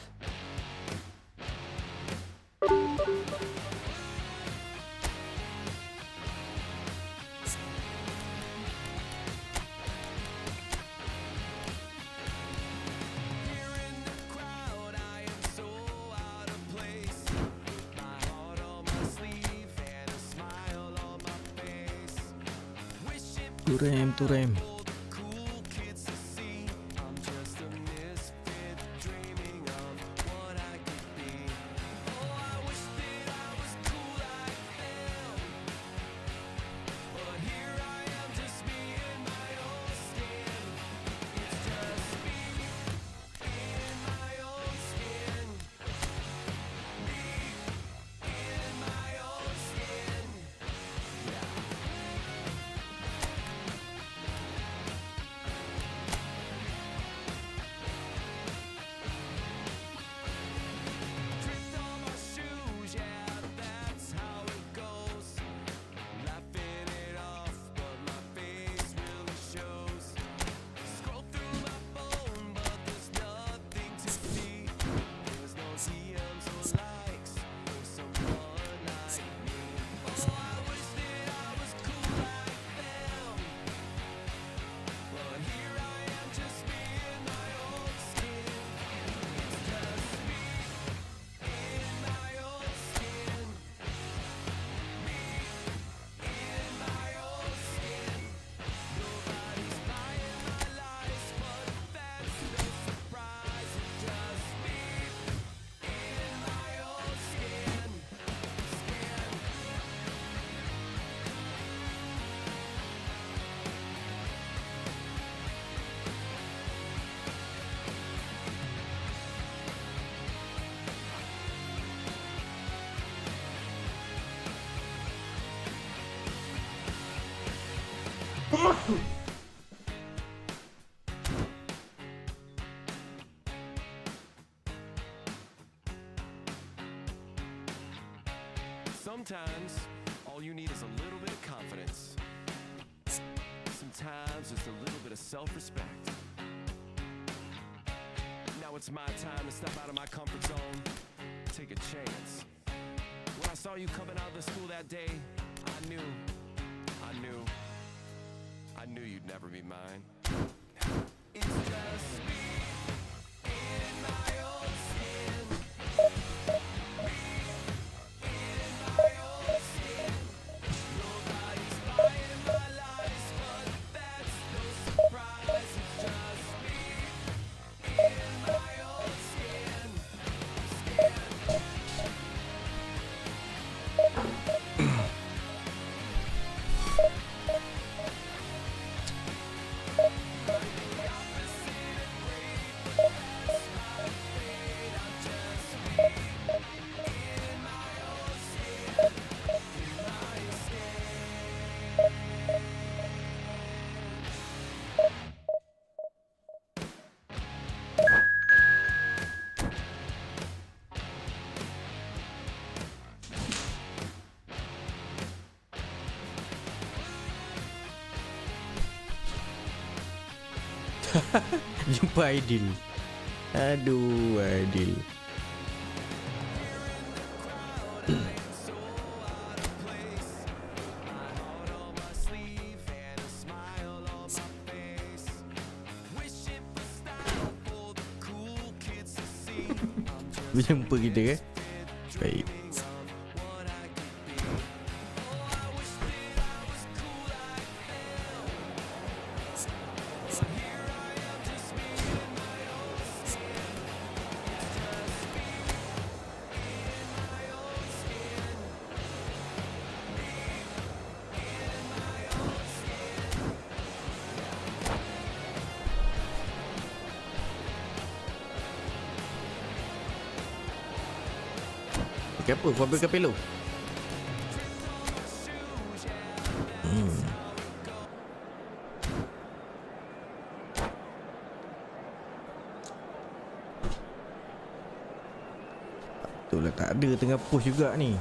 Turem. Sometimes, all you need is a little bit of confidence. Sometimes, just a little bit of self-respect. Now it's my time to step out of my comfort zone, take a chance. When I saw you coming out of the school that day, I knew you'd never be mine. It's just me in my own skin. Nobody's buying my lies, but that's no surprise. It's just me in my own skin. Jumpa Aidil. Aduh, Aidil. Berjumpa kita kan? Baik. Apa? Fabrik Capello. Betul lah, tak ada tengah push juga ni.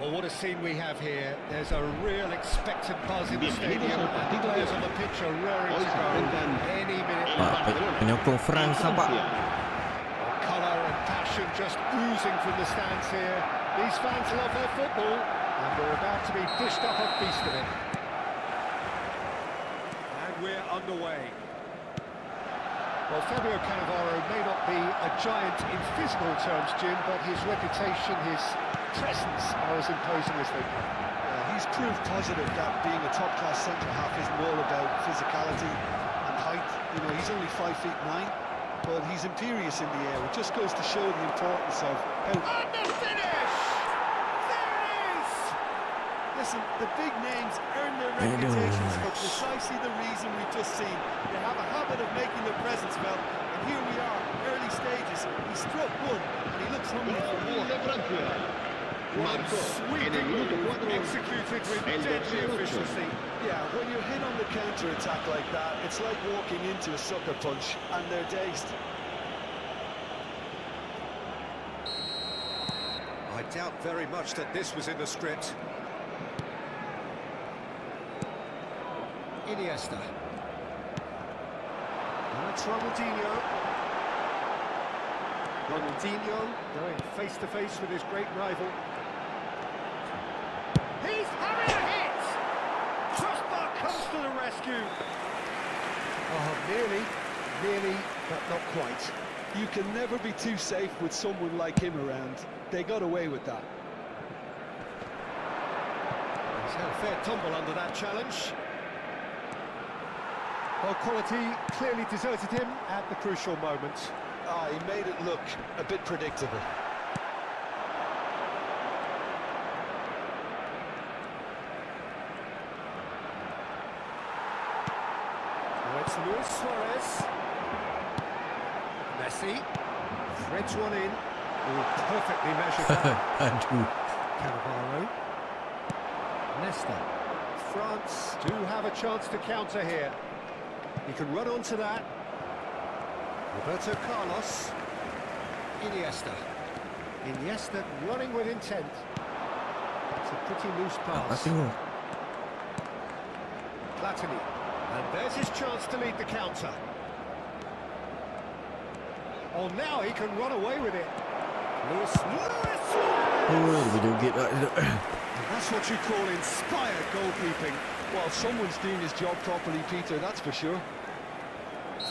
Well, what a scene we have here. There's a real expectant buzz in the stadium. And players on the pitch are raring to go any minute. Penyokong France nampak. Colour and passion just oozing from the stands here. These fans love their football, and we're about to be dished up a feast of it. And we're underway. Well, Fabio Cannavaro may not be a giant in physical terms, Jim, but his reputation, his presence are as imposing as they come. He's proved positive that being a top-class centre-half isn't all about physicality and height. You know, he's only 5'9", but he's imperious in the air. It just goes to show the importance of how... And the finish! There it is! Listen, the big names earn their reputations for precisely the reason we've just seen. They have a habit of making their presence felt, and here we are, early stages. He struck one, and he looks hungry for more. Sweeping move executed with deadly efficiency. Yeah, when you're hit on the counter-attack like that, it's like walking into a sucker punch, and they're dazed. I doubt very much that this was in the script. Iniesta. That's Ronaldinho. Ronaldinho going face-to-face with his great rival. He's having a hit! Crossbar comes to the rescue. Oh, nearly, but not quite. You can never be too safe with someone like him around. They got away with that. He's had a fair tumble under that challenge. Well, quality clearly deserted him at the crucial moment. He made it look a bit predictable. It's Luis Suarez. Messi threads one in. Perfectly measured. Aduh. Cannavaro. Nesta. France do have a chance to counter here. He can run onto that. Roberto Carlos. Iniesta. Iniesta running with intent. It's a pretty loose pass. Platini. And there's his chance to lead the counter. Oh, now he can run away with it. Luis Oh, we don't get that. And that's what you call inspired goalkeeping. Well, someone's doing his job properly, Peter, that's for sure.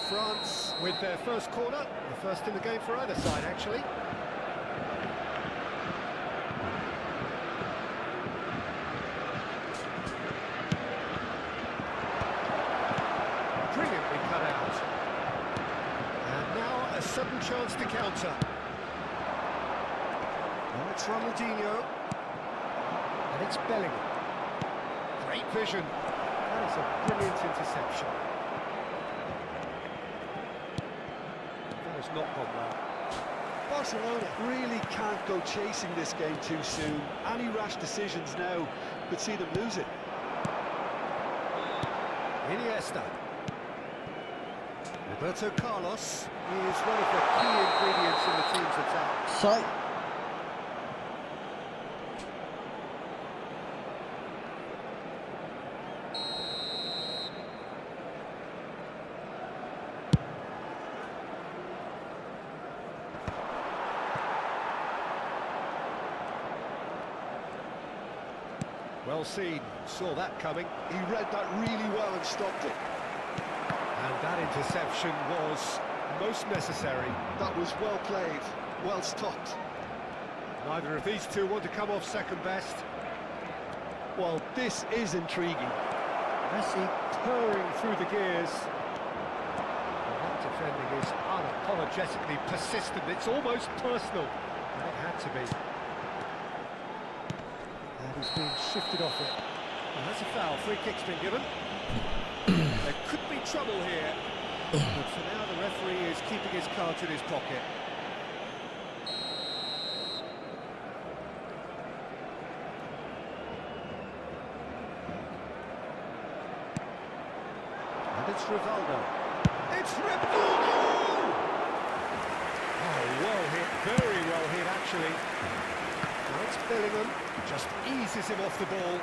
France with their first corner, the first in the game for either side, actually. Brilliantly cut out. And now a sudden chance to counter. Now it's Ronaldinho. And it's Bellingham. Great vision. That is a brilliant interception. That has not gone well. Barcelona really can't go chasing this game too soon. Any rash decisions now could see them lose it. Iniesta. Roberto Carlos is one of the key ingredients in the team's attack. Side. Well seen, saw that coming. He read that really well and stopped it. And that interception was most necessary. That was well played, well stopped. Neither of these two want to come off second best. Well, this is intriguing. Messi purring through the gears. Well, that defending is unapologetically persistent. It's almost personal. And it had to be. And he's being shifted off it. And that's a foul. Free kick's been given. There could be trouble here. But for now, the referee is keeping his cards in his pocket. And it's Rivaldo. It's Rivaldo! Oh, well hit. Very well hit, actually. Now it's Bellingham. Just eases him off the ball.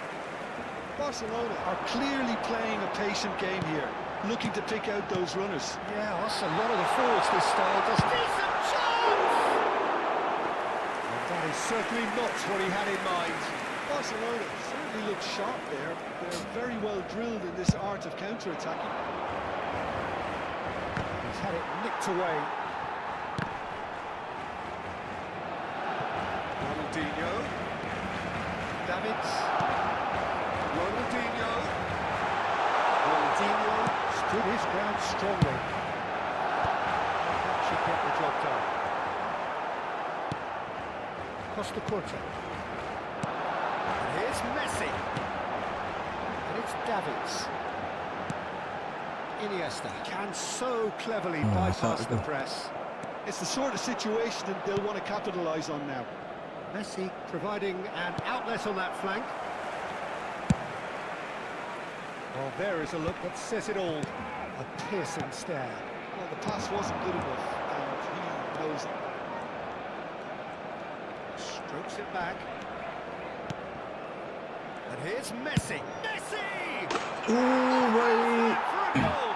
Barcelona are clearly playing a patient game here, looking to pick out those runners. Yeah, that's a lot of the forwards this style. Does decent chance! And that is certainly not what he had in mind. Barcelona certainly look sharp there. They're very well drilled in this art of counter-attacking. He's had it nicked away. Ronaldinho. Davids. Ronaldinho stood his ground strongly. That should get the job done. Costa Curta. And here's Messi. And it's Davids. Iniesta can so cleverly bypass the press. It's the sort of situation that they'll want to capitalise on now. Messi providing an outlet on that flank. Well, there is a look that says it all. A piercing stare. Well, the pass wasn't good enough, and he knows it. Strokes it back. And here's Messi. Messi! Oh, boy. For a goal!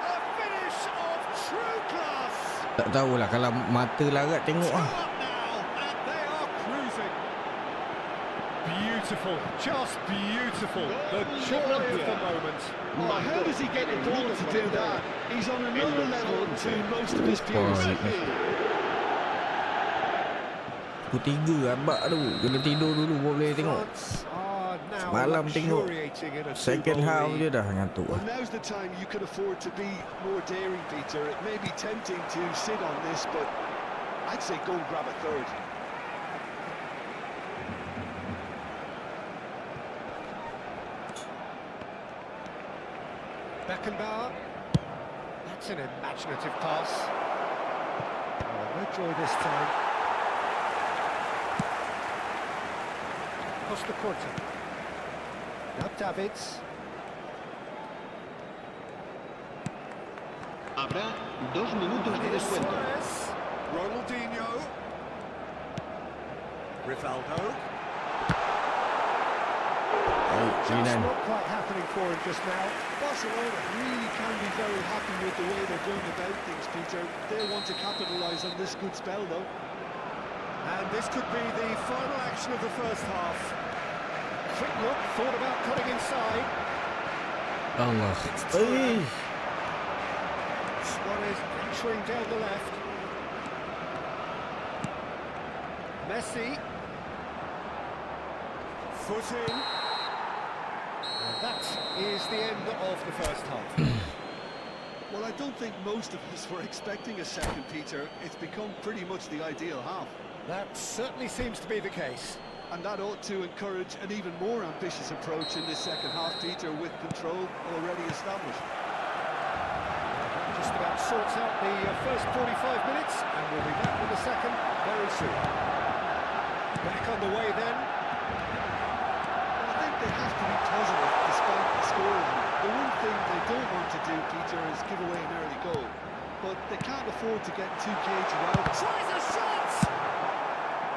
A finish of true class! Tak tahulah kalau mata larat tengok Two ah. up now, and they are cruising. Beautiful, just beautiful. The joy of the moment. Oh, how does he get the ball to do that? He's on another level to most of his peers. Pukul 3 abak tu. Kena tidur dulu boleh tengok. France are now Semalam tengok luxuriating in a second two-goal half lead. je dah ngantuk. Well, now's the time you could afford to be more daring, Peter. It may be tempting to sit on this, but I'd say go and grab a third. Beckenbauer. That's an imaginative pass. Oh, no joy this time. Costa Curta. Now Davids. Habrá 2 minutos de Here's descuento. Suarez. Ronaldinho. Rivaldo. Just not quite happening for him just now. Barcelona really can be very happy with the way they're going about things, Peter. They'll want to capitalise on this good spell, though. And this could be the final action of the first half. Quick look, thought about cutting inside. Allah. Eh. Suarez entering down the left. Messi. Foot in. And that is the end of the first half. Well, I don't think most of us were expecting a second, Peter. It's become pretty much the ideal half. That certainly seems to be the case. And that ought to encourage an even more ambitious approach in this second half, Peter, with control already established. That just about sorts out the first 45 minutes, and we'll be back with the second very soon. Back on the way then. I think they have to be positive despite the scoreline. The one thing they don't want to do, Peter, is give away an early goal. But they can't afford to get too cagey out. Tries a shot!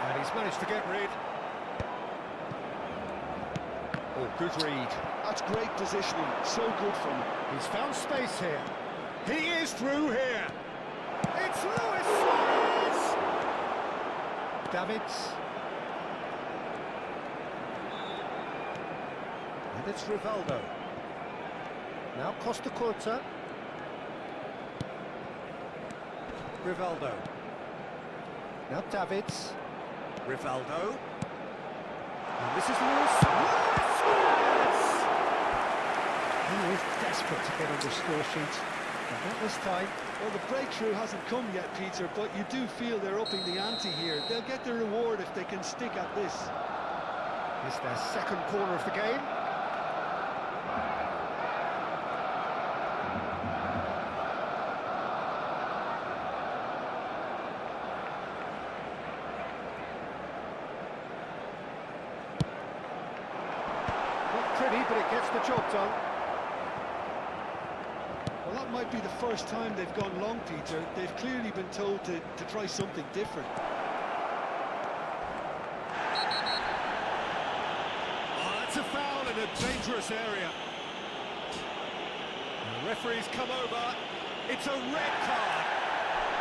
And he's managed to get rid. Oh, good read. That's great positioning, so good from him. He's found space here. He is through here. It's Luis Suarez! Davids. And it's Rivaldo. Now Costa Curta. Rivaldo. Now Davids. Rivaldo. And this is Luis Suarez! He is desperate to get on the score sheet. And not this time. Well, the breakthrough hasn't come yet, Peter, but you do feel they're upping the ante here. They'll get their reward if they can stick at this. It's their second corner of the game. Not pretty, but it gets the job done. Well, that might be the first time they've gone long, Peter. They've clearly been told to try something different. Oh, that's a foul in a dangerous area. The referee's come over. It's a red card.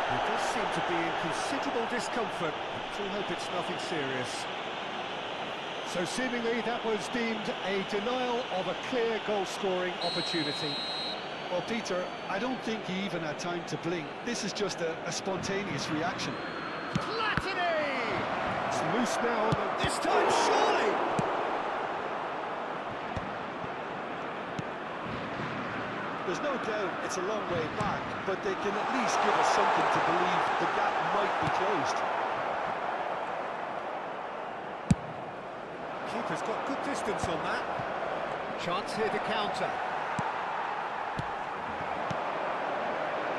He does seem to be in considerable discomfort. Let's hope it's nothing serious. So seemingly that was deemed a denial of a clear goal-scoring opportunity. Well, Peter, I don't think he even had time to blink. This is just a spontaneous reaction. Platini! It's loose now, and this time surely! There's no doubt it's a long way back, but they can at least give us something to believe the gap might be closed. Keeper's got good distance on that. Chance here to counter.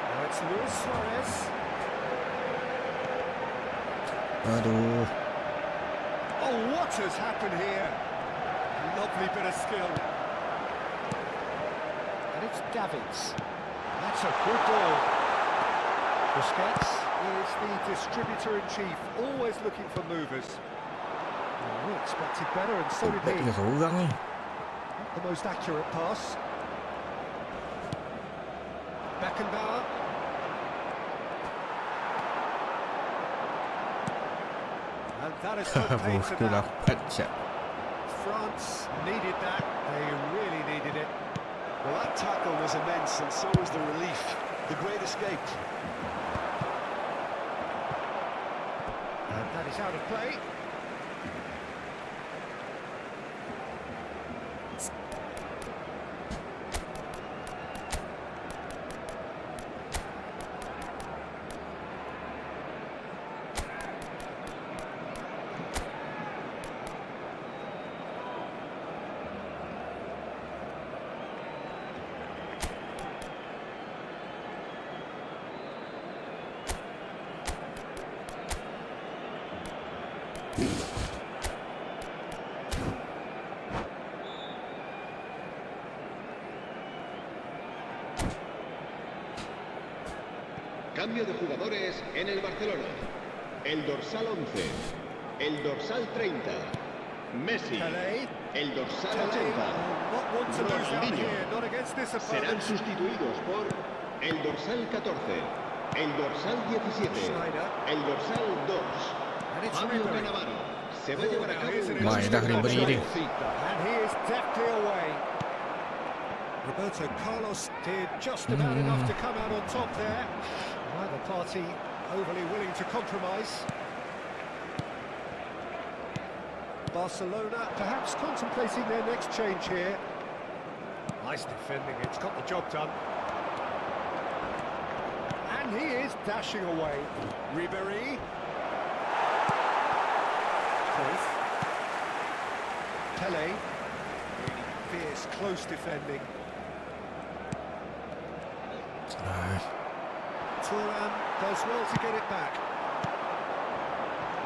Now it's Luis Suarez. Aduh. Oh, what has happened here? Lovely bit of skill. And it's Davids. That's a good ball. Busquets is the distributor-in-chief, always looking for movers. Oh, we expected better, and so did Tiga he. seorang ni. Not the most accurate pass. Beckenbauer. And that is no pain to Bosku that. dapat shot. France needed that. They really needed it. Well, that tackle was immense, and so was the relief. The great escape. And that is out of play. Cambio de jugadores en el Barcelona. El dorsal 11, el dorsal 30, Messi, Pelé. el dorsal Not 80, one to lose out Ronaldinho. here, not against this Serán opponent. sustituidos por el dorsal 14, el dorsal 17, Schneider. el dorsal 2, And it's Fabio Ribery. Cannavaro. Se va a llevar a cabo Here's an un Mai dah interesting Ribery match. ni. And he is deftly away. Roberto Carlos did just about enough to come out on top there. Neither party overly willing to compromise. Barcelona perhaps contemplating their next change here. Nice defending, it's got the job done. And he is dashing away. Ribery. Cruyff. Pelé. Really fierce, close defending. Thuram does well to get it back.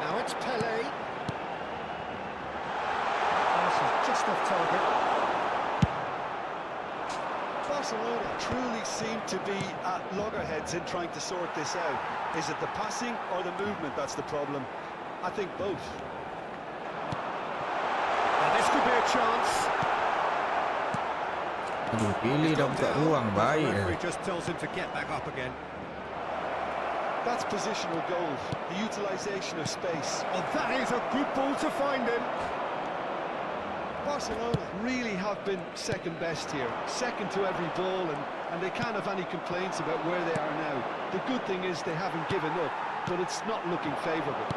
Now it's Pelé. Pass is just off target. Barcelona truly seem to be at loggerheads in trying to sort this out. Is it the passing or the movement that's the problem? I think both. Now this could be a chance. Aduh, pilih dah buka ruang. Baik. Referee just tells him to get back up again. That's positional goal, the utilisation of space. Oh, that is a good ball to find him. Barcelona really have been second best here, second to every ball, and they can't have any complaints about where they are now. The good thing is they haven't given up, but it's not looking favourable.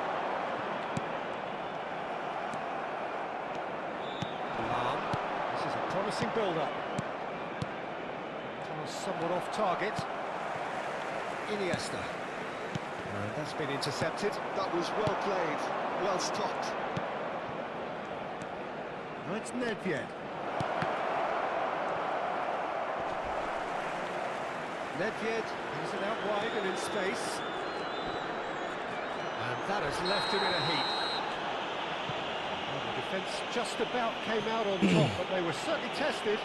This is a promising build-up. Somewhat off target. Iniesta. That's been intercepted. That was well played, well stopped. Now it's Nedved. Nedved is it out wide and in space. And that has left him in a heap. Well, the defence just about came out on top, but they were certainly tested.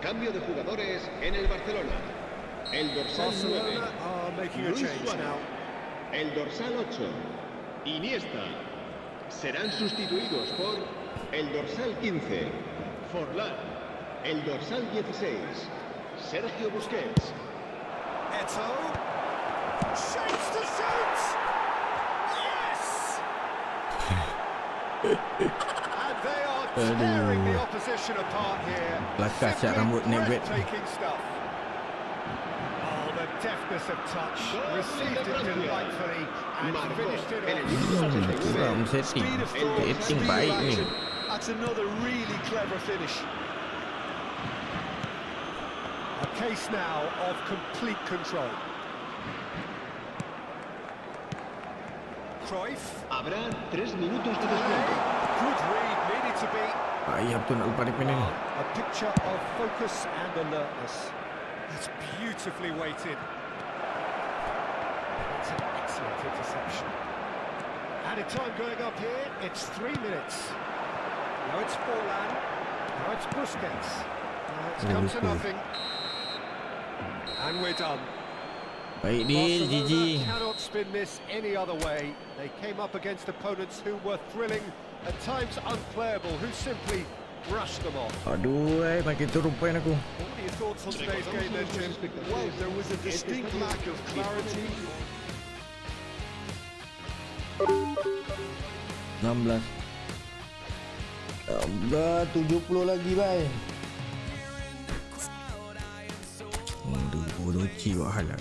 Cambio de jugadores en el Barcelona. El dorsal 9, Barcelona are making a Luis change Suárez. now. El dorsal 8, Iniesta. Serán sustituidos por el dorsal 15, Forlán. El dorsal 16, Sergio Busquets. Eto. Shapes to shoot! Yes! And they are tearing the opposition apart here. Kelakar siap rambut Nedved. Breathtaking stuff. Oh, the deftness of touch. Received it delightfully and finished it off. Kurang setting. Setting baik ni. That's another really clever finish. A case now of complete control. Cruyff. Habrá 3 minutos de descuento. Good read, needed to be. Payah betul nak lupa depan ni. A picture of focus and alertness. That's beautifully weighted. That's an excellent interception. Added time going up here, it's 3 minutes. Now it's Forlan. Now it's Busquets. Now it's come to nothing. And we're done. Baik deal, Barcelona GG. cannot spin this any other way. They came up against opponents who were thrilling, at times unplayable, who simply brushed them off. Aduh, makin turun poin aku. What are your thoughts on today's game then, Jim? Well, there was a distinct lack of clarity. 16. 70 lagi, bye. Aduh, doci buat hal lah.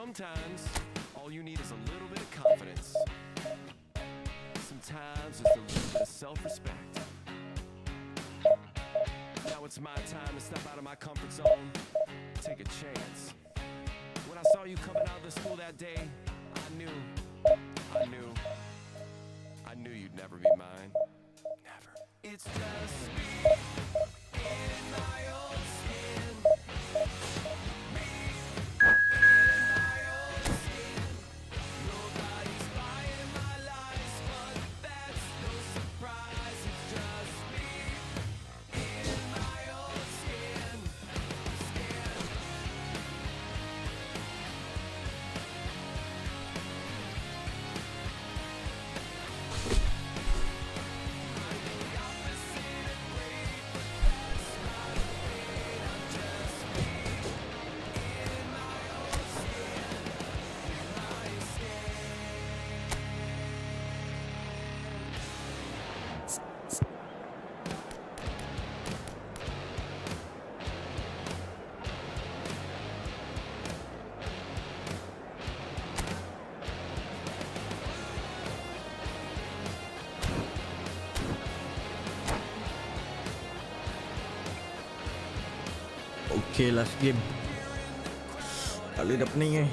Sometimes all you need is a little bit of confidence. Sometimes just a little bit of self-respect. Now it's my time to step out of my comfort zone, take a chance. When I saw you coming out of the school that day, I knew you'd never be mine. Never. It's just me in my own skin. Me in my own skin. Nobody's buying my lies, but that's no surprise. It's just me in my own skin. Okay, last game. Tak boleh dah pening eh.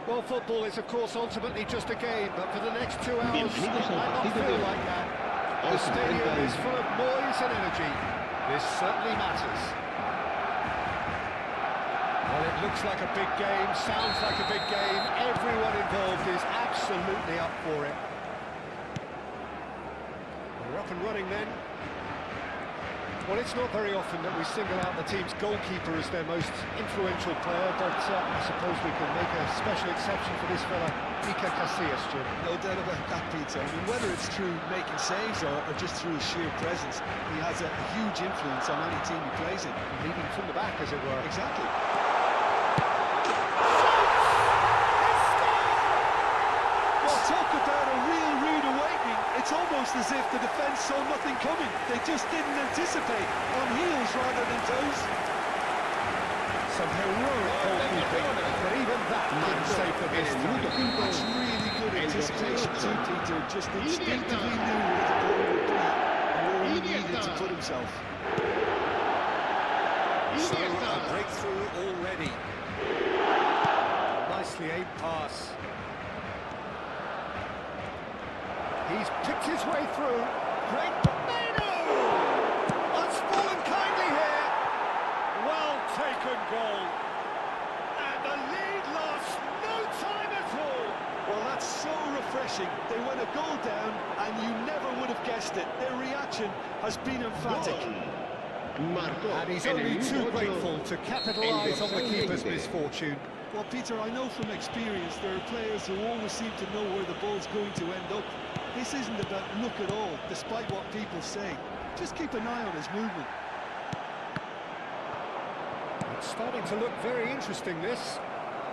Well, football is, of course, ultimately just a game, but for the next 2 hours, it Bienvenidos al might not partido feel de hoy. like that. The Al stadium 70 is full of noise and energy. This certainly matters. Well, it looks like a big game, sounds like a big game. Everyone involved is absolutely up for it. We're up and running then. Well, it's not very often that we single out the team's goalkeeper as their most influential player, but I suppose we can make a special exception for this fella, Iker Casillas, Jim. No doubt about that, Peter. I mean, whether it's through making saves or just through his sheer presence, he has a huge influence on any team he plays in. Leading from the back, as it were. Exactly. Well, talk about a real rude awakening. It's almost as if the defence saw nothing coming. They just didn't anticipate, on heels rather than toes. Some heroic goalkeeping, but even that didn't save the miss. That's really good anticipation too, Peter. Just instinctively knew where the ball would be and where he needed to put himself. So a breakthrough already. Nicely aimed pass. He's picked his way through. Great. Manu! That's fallen kindly here. Well taken goal. And the lead lost no time at all. Well, that's so refreshing. They went a goal down and you never would have guessed it. Their reaction has been emphatic. And he's only too grateful to capitalise on the keeper's misfortune. Well, Peter, I know from experience there are players who always seem to know where the ball's going to end up. This isn't about luck at all, despite what people say. Just keep an eye on his movement. It's starting to look very interesting, this.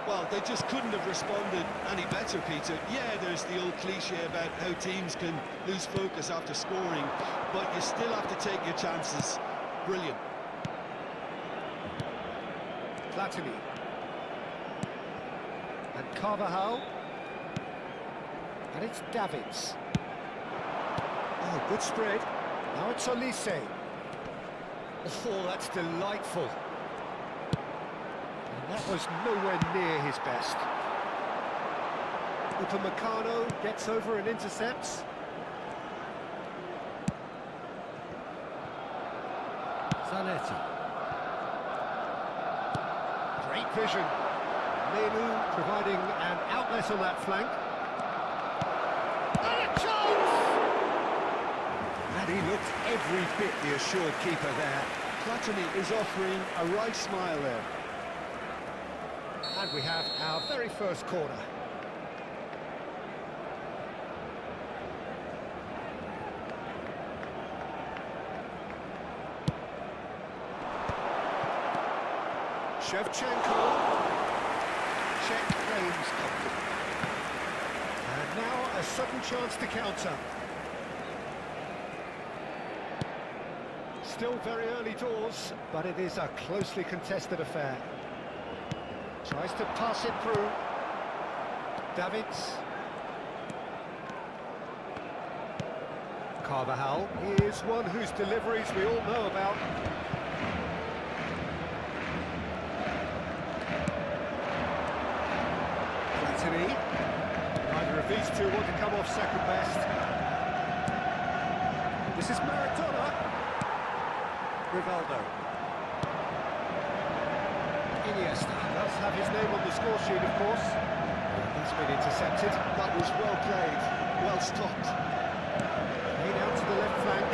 Well, they just couldn't have responded any better, Peter. Yeah, there's the old cliche about how teams can lose focus after scoring, but you still have to take your chances. Brilliant. Platini. And Carvajal. And it's Davids. Oh, good spread. Now it's Olise. Oh, that's delightful. And that was nowhere near his best. Upamecano gets over and intercepts. Zanetti. Great vision. Manu providing an outlet on that flank. And a chance! And he looked every refit the assured keeper there. Platini is offering a right smile there. And we have our very first corner. Shevchenko. Czech claims comfortably. And now a sudden chance to counter. Still very early doors, but it is a closely contested affair. Tries to pass it through. Davids. Carvajal is one whose deliveries we all know about. Platini. Neither of these two want to come off second best. This is Maradona. Rivaldo. Iniesta does have his name on the score sheet, of course. He's been intercepted. That was well played, well stopped. Played out to the left flank.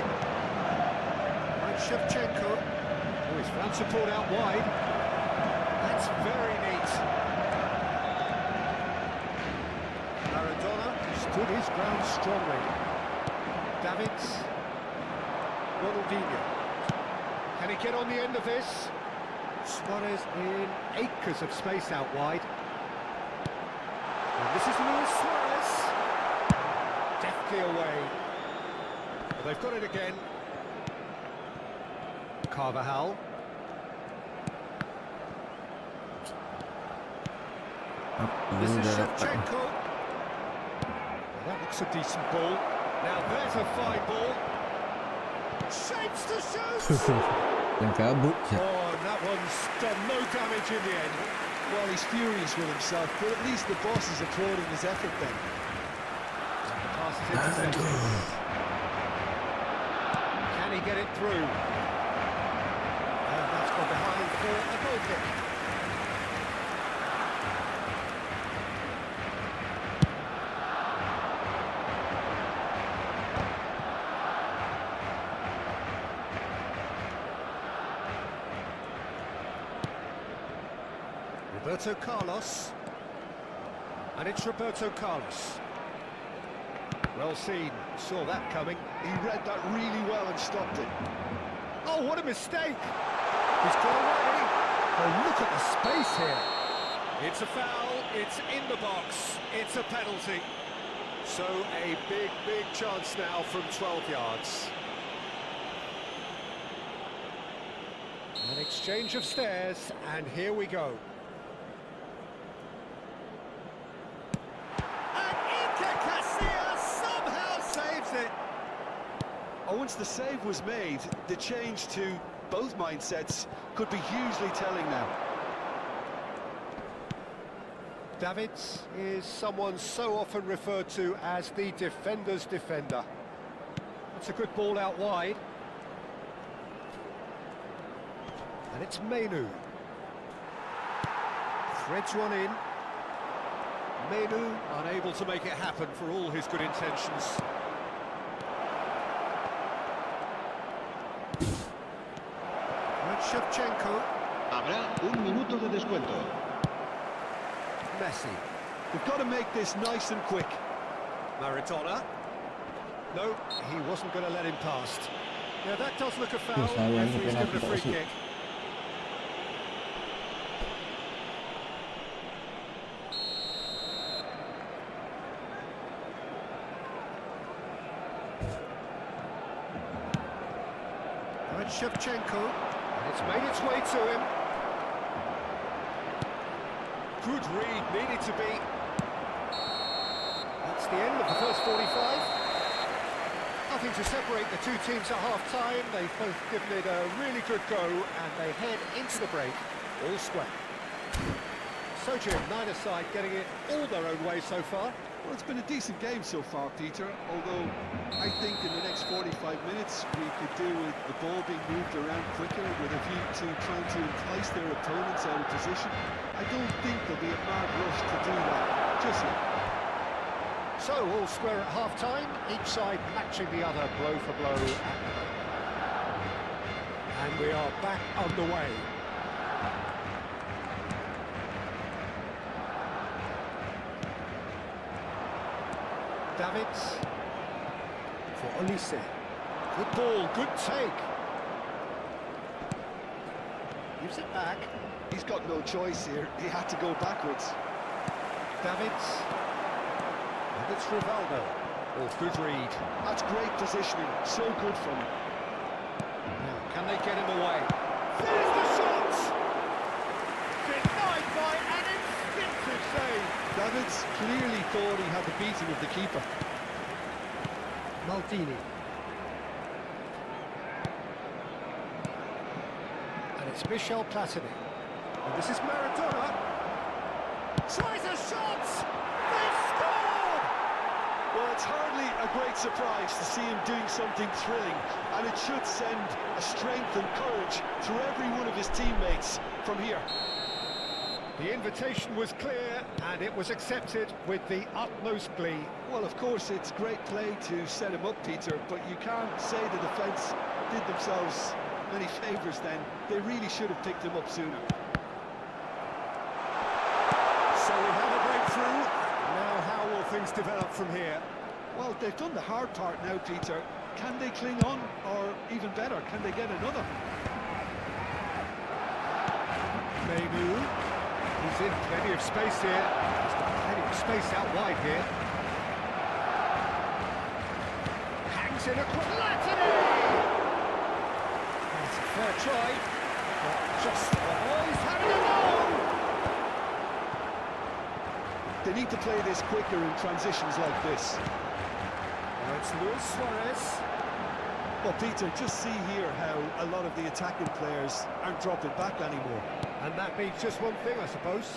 And Shevchenko, who is found support out wide. That's very neat. Maradona stood his ground strongly. Davids. Ronaldinho. Can he get on the end of this? Suarez in acres of space out wide. And this is Luis Suarez. Deftly away. Well, they've got it again. Carvajal. This is Shevchenko. Well, that looks a decent ball. Now there's a fine ball. Shapes to shoot! Yang kabut je. Oh, and that one's done no damage in the end. Well, he's furious with himself, but at least the boss is applauding his effort then. The pass is intercepted. Can he get it through? And that's gone behind for a goal kick. Roberto Carlos. And it's Roberto Carlos. Well seen, saw that coming. He read that really well and stopped it. Oh, what a mistake! He's got away. Oh, look at the space here. It's a foul, it's in the box, it's a penalty. So a big, big chance now from 12 yards. An exchange of stares, and here we go. Oh, once the save was made, the change to both mindsets could be hugely telling now. Davids is someone so often referred to as the defender's defender. That's a good ball out wide. And it's Menu. Threads one in. Menu unable to make it happen for all his good intentions. Shevchenko. Habrá un minuto de descuento. Messi. We've got to make this nice and quick. Maradona. No, he wasn't going to let him past. Yeah, that does look a foul. sayang Referee's given a penalti free tak kick. And Shevchenko. And it's made its way to him. Good read, needed to be. That's the end of the first 45. Nothing to separate the two teams at half-time. They've both given it a really good go, and they head into the break all square. So, Jim, neither side getting it all their own way so far. Well, it's been a decent game so far, Peter, although I think in the next 45 minutes we could do with the ball being moved around quicker with a view to trying to entice their opponents out of position. I don't think there'll be a mad rush to do that just yet. So, all square at half-time, each side matching the other blow for blow at the moment. And we are back underway. Davids for Olise. Good ball, good take. Gives it back. He's got no choice here. He had to go backwards. Davids. And it's Rivaldo. Oh, good read. That's great positioning. So good from him. Now, can they get him away? There's the shot! Denied by an instinctive save. Davids clearly thought he had the beating of the keeper. Maldini. And it's Michel Platini. And this is Maradona. Tries a shot! They've scored! Well, it's hardly a great surprise to see him doing something thrilling, and it should send a strength and courage through every one of his teammates from here. The invitation was clear, and it was accepted with the utmost glee. Well, of course, it's great play to set him up, Peter, but you can't say the defence did themselves many favours then. They really should have picked him up sooner. So we have a breakthrough. Now how will things develop from here? Well, they've done the hard part now, Peter. Can they cling on, or even better, can they get another? Menu. He's in plenty of space here. He's got plenty of space out wide here. Hangs in a quick Platini! That's a fair try. But just he's having a goal! They need to play this quicker in transitions like this. Now it's Luis Suarez. Well, Peter, just see here how a lot of the attacking players aren't dropping back anymore. And that means just one thing, I suppose.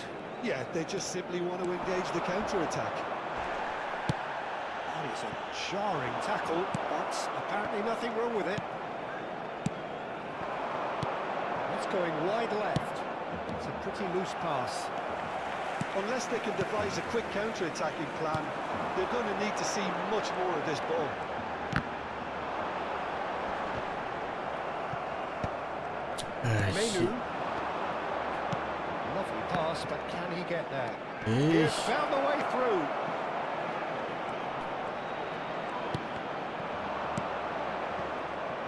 Yeah, they just simply want to engage the counter-attack. That is a jarring tackle, but apparently nothing wrong with it. That's going wide left. It's a pretty loose pass. Unless they can devise a quick counter-attacking plan, they're going to need to see much more of this ball. Menu. Lovely pass, but can he get there? Ish. He's found the way through.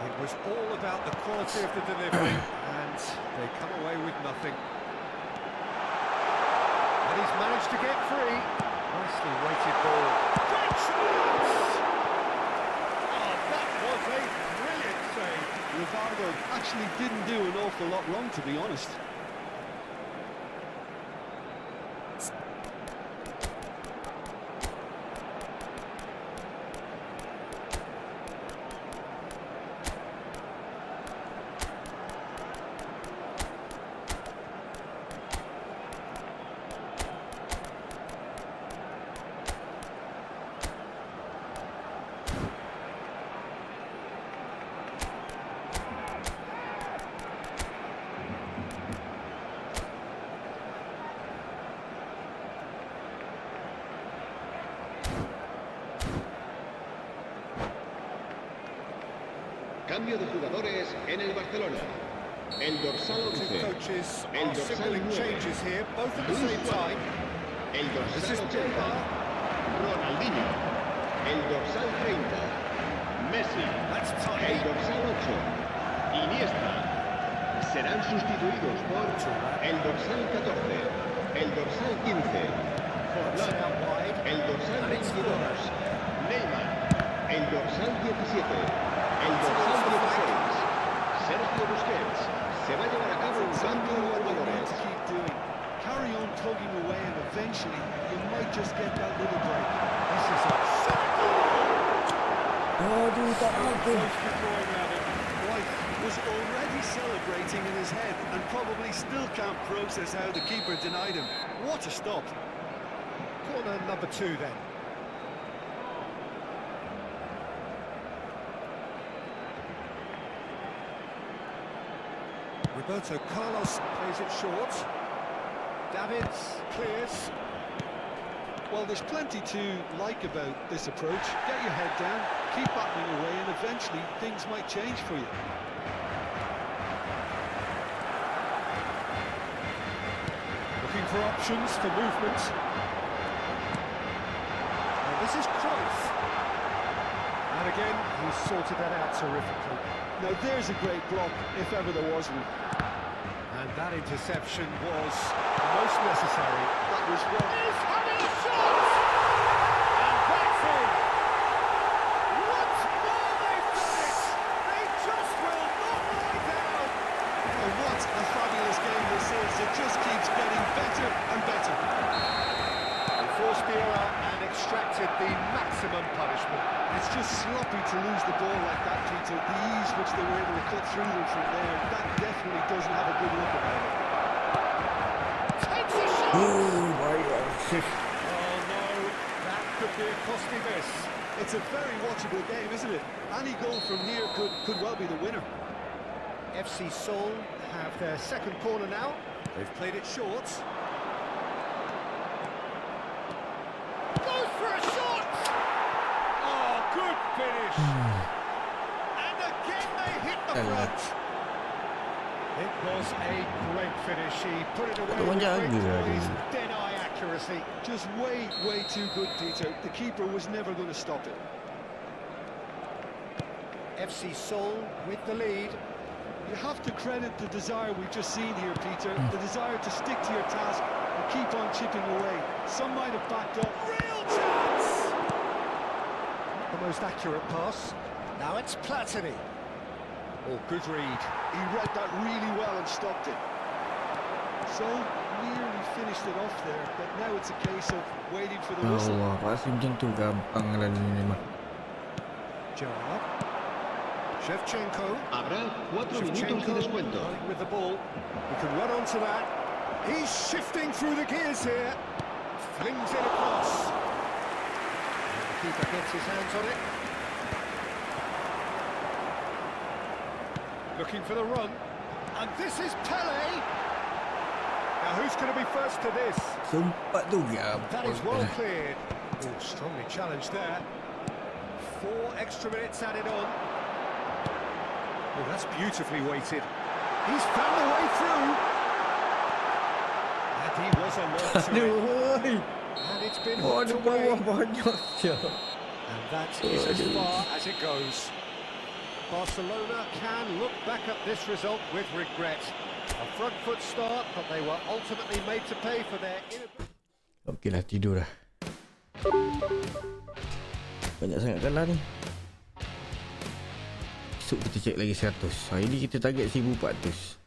It was all about the quality of the delivery, and they come away with nothing. And he's managed to get free. Nicely weighted ball. Great chance! Oh, that was a brilliant save. Rivaldo actually didn't do an awful lot wrong, to be honest. Cambio de jugadores en el Barcelona. El dorsal 11. Two coaches El are dorsal signaling 9. changes here, both at the same time. El This is dorsal 80. Ronaldinho. El dorsal 30. Messi. That's El tiny. dorsal 8. Iniesta. Serán sustituidos por el dorsal 14. El dorsal 15. Forlán out wide. El dorsal And it's 22. Flores. Neymar. El dorsal 17. El dorsal 16. Sergio Busquets. Se va a llevar a cabo un cambio de What they need jugadores. to keep doing. Carry on plugging away, and eventually you might just get that little break. This is a Aduh, tak apa. White was already celebrating in his head and probably still can't process how the keeper denied him. What a stop. corner number 2 then. Roberto Carlos plays it short. Davids clears. Well, there's plenty to like about this approach. Get your head down, keep battling away, and eventually things might change for you. for options, for movement. And this is Cruyff. And again, he's sorted that out terrifically. Now there's a great block, if ever there was one. And that interception was most necessary. That was well. He's having a shot! And that's in! Once more they've done it! They just will not lie down! And what a fabulous game this is. It just keeps getting better and better. They forced the error and extracted the maximum punishment. It's just sloppy to lose the ball like that, Peter. The ease which they were able to cut through them from there, that definitely doesn't have a good look about it. Takes a shot! Oh my God. Oh no, that could be a costly miss. It's a very watchable game, isn't it? Any goal from here could well be the winner. FC Seoul have their second corner now. They've played it short. Goes for a shot! Oh, good finish! And again they hit the front. It was a great finish. He put it away with great poise, dead-eye accuracy. Just way too good, Peter. The keeper was never going to stop it. FC Seoul with the lead. You have to credit the desire we've just seen here, Peter. The desire to stick to your task and keep on chipping away. Some might have backed up. Real chance! Not the most accurate pass. Now it's Platini. Oh, good read. He read that really well and stopped it. So nearly finished it off there, but now it's a case of waiting for the whistle. Allah, pasti macam tu gampang lah ni mah. Gerard. Shevchenko. Habrá 4 minutos de descuento. running with the ball. He can run onto that. He's shifting through the gears here. Flings it across. And the keeper gets his hands on it. Looking for the run. And this is Pele. Now who's going to be first to this? Sumpah tu That is gampang. well cleared. Oh, strongly challenged there. 4 extra minutes added on. Oh, that's beautifully weighted. He's found a way through. And he was alert to it. Aduh, And it's been oh, hooked ada away. bawah banyak je. And that is as far as it goes. Barcelona can look back at this result with regret. A front foot start, but they were ultimately made to pay for their inability. Okeylah, tidur dah. Banyak sangat kalah ni. Esok kita cek lagi 100. Hari ni kita target 1400.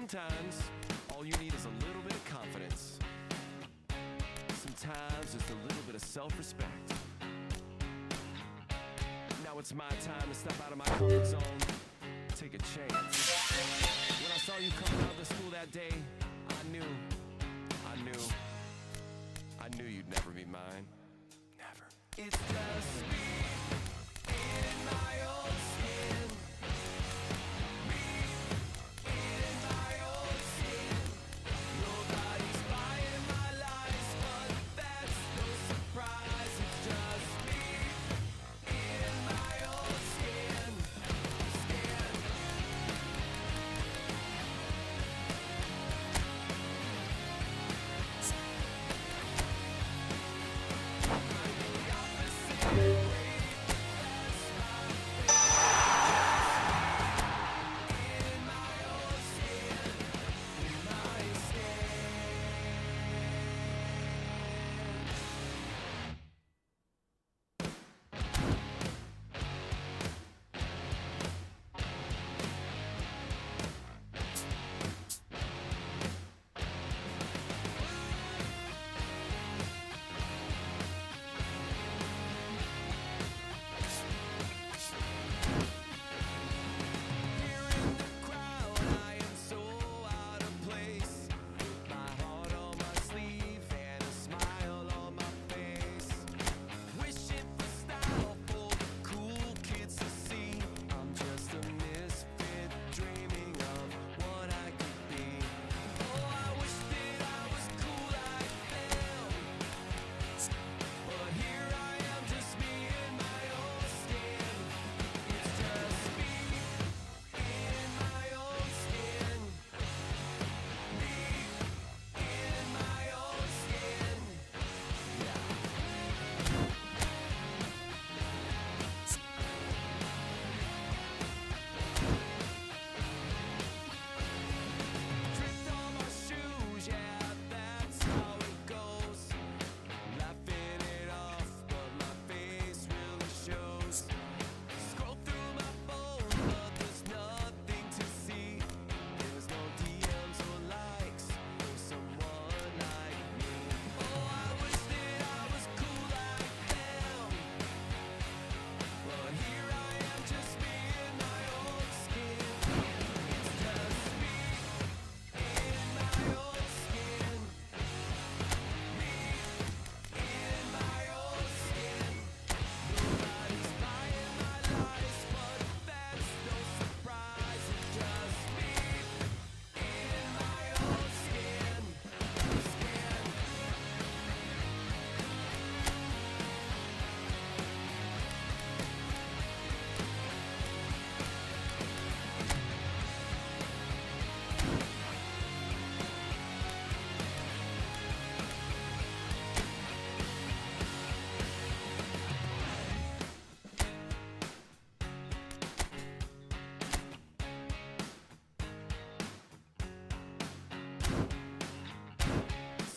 Sometimes, all you need is a little bit of confidence. Sometimes, just a little bit of self-respect. Now it's my time to step out of my comfort zone, take a chance. When I saw you coming out of the school that day, I knew you'd never be mine. Never. It's just me in my own skin. Me in my own skin. Nobody's buying my lies, but that's no surprise. It's just me in my own skin.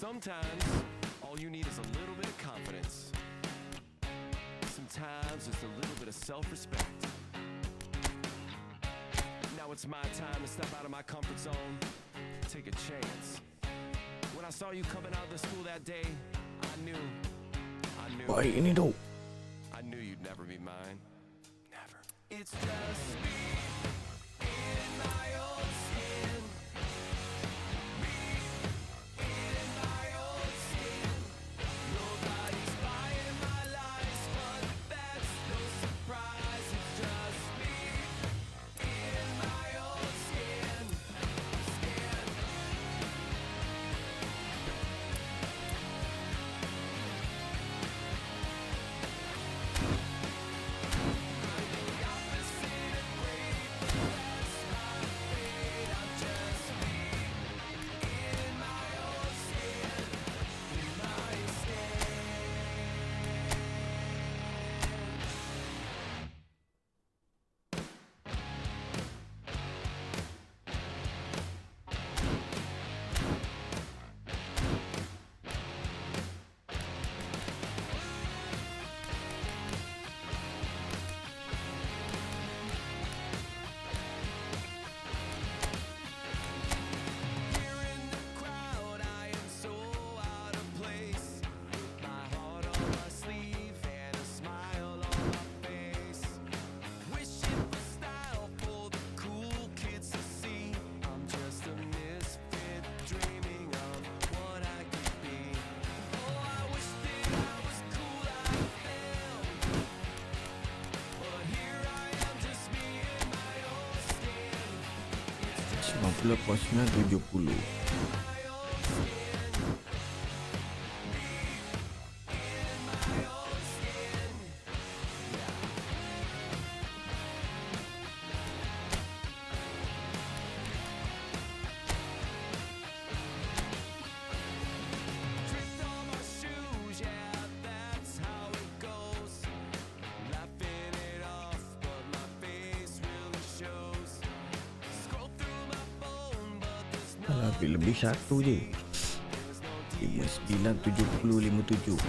Sometimes, all you need is a little bit of confidence. Sometimes, just a little bit of self-respect. Now it's my time to step out of my comfort zone, take a chance. When I saw you coming out of the school that day, I knew Baik ini tu. I knew you'd never be mine. Never. It's just me in my own skin. Me in my own skin. Nobody's buying my lies, but that's no surprise. It's just me in my own skin. The opposite of great. 50,970. Lebih satu je. 59,70,57.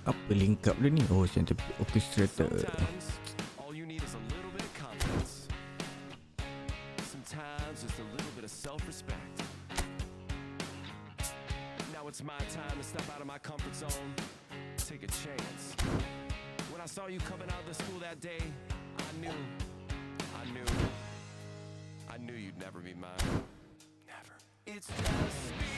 Apa link up dia ni? Oh, center orchestrator. Sometimes all you need is a little bit of confidence. Sometimes just a little bit of self-respect. Now it's my time to step out of my comfort zone, take a chance. When I saw you coming out of the school that day, I knew you'd never be mine. Never. It's just me.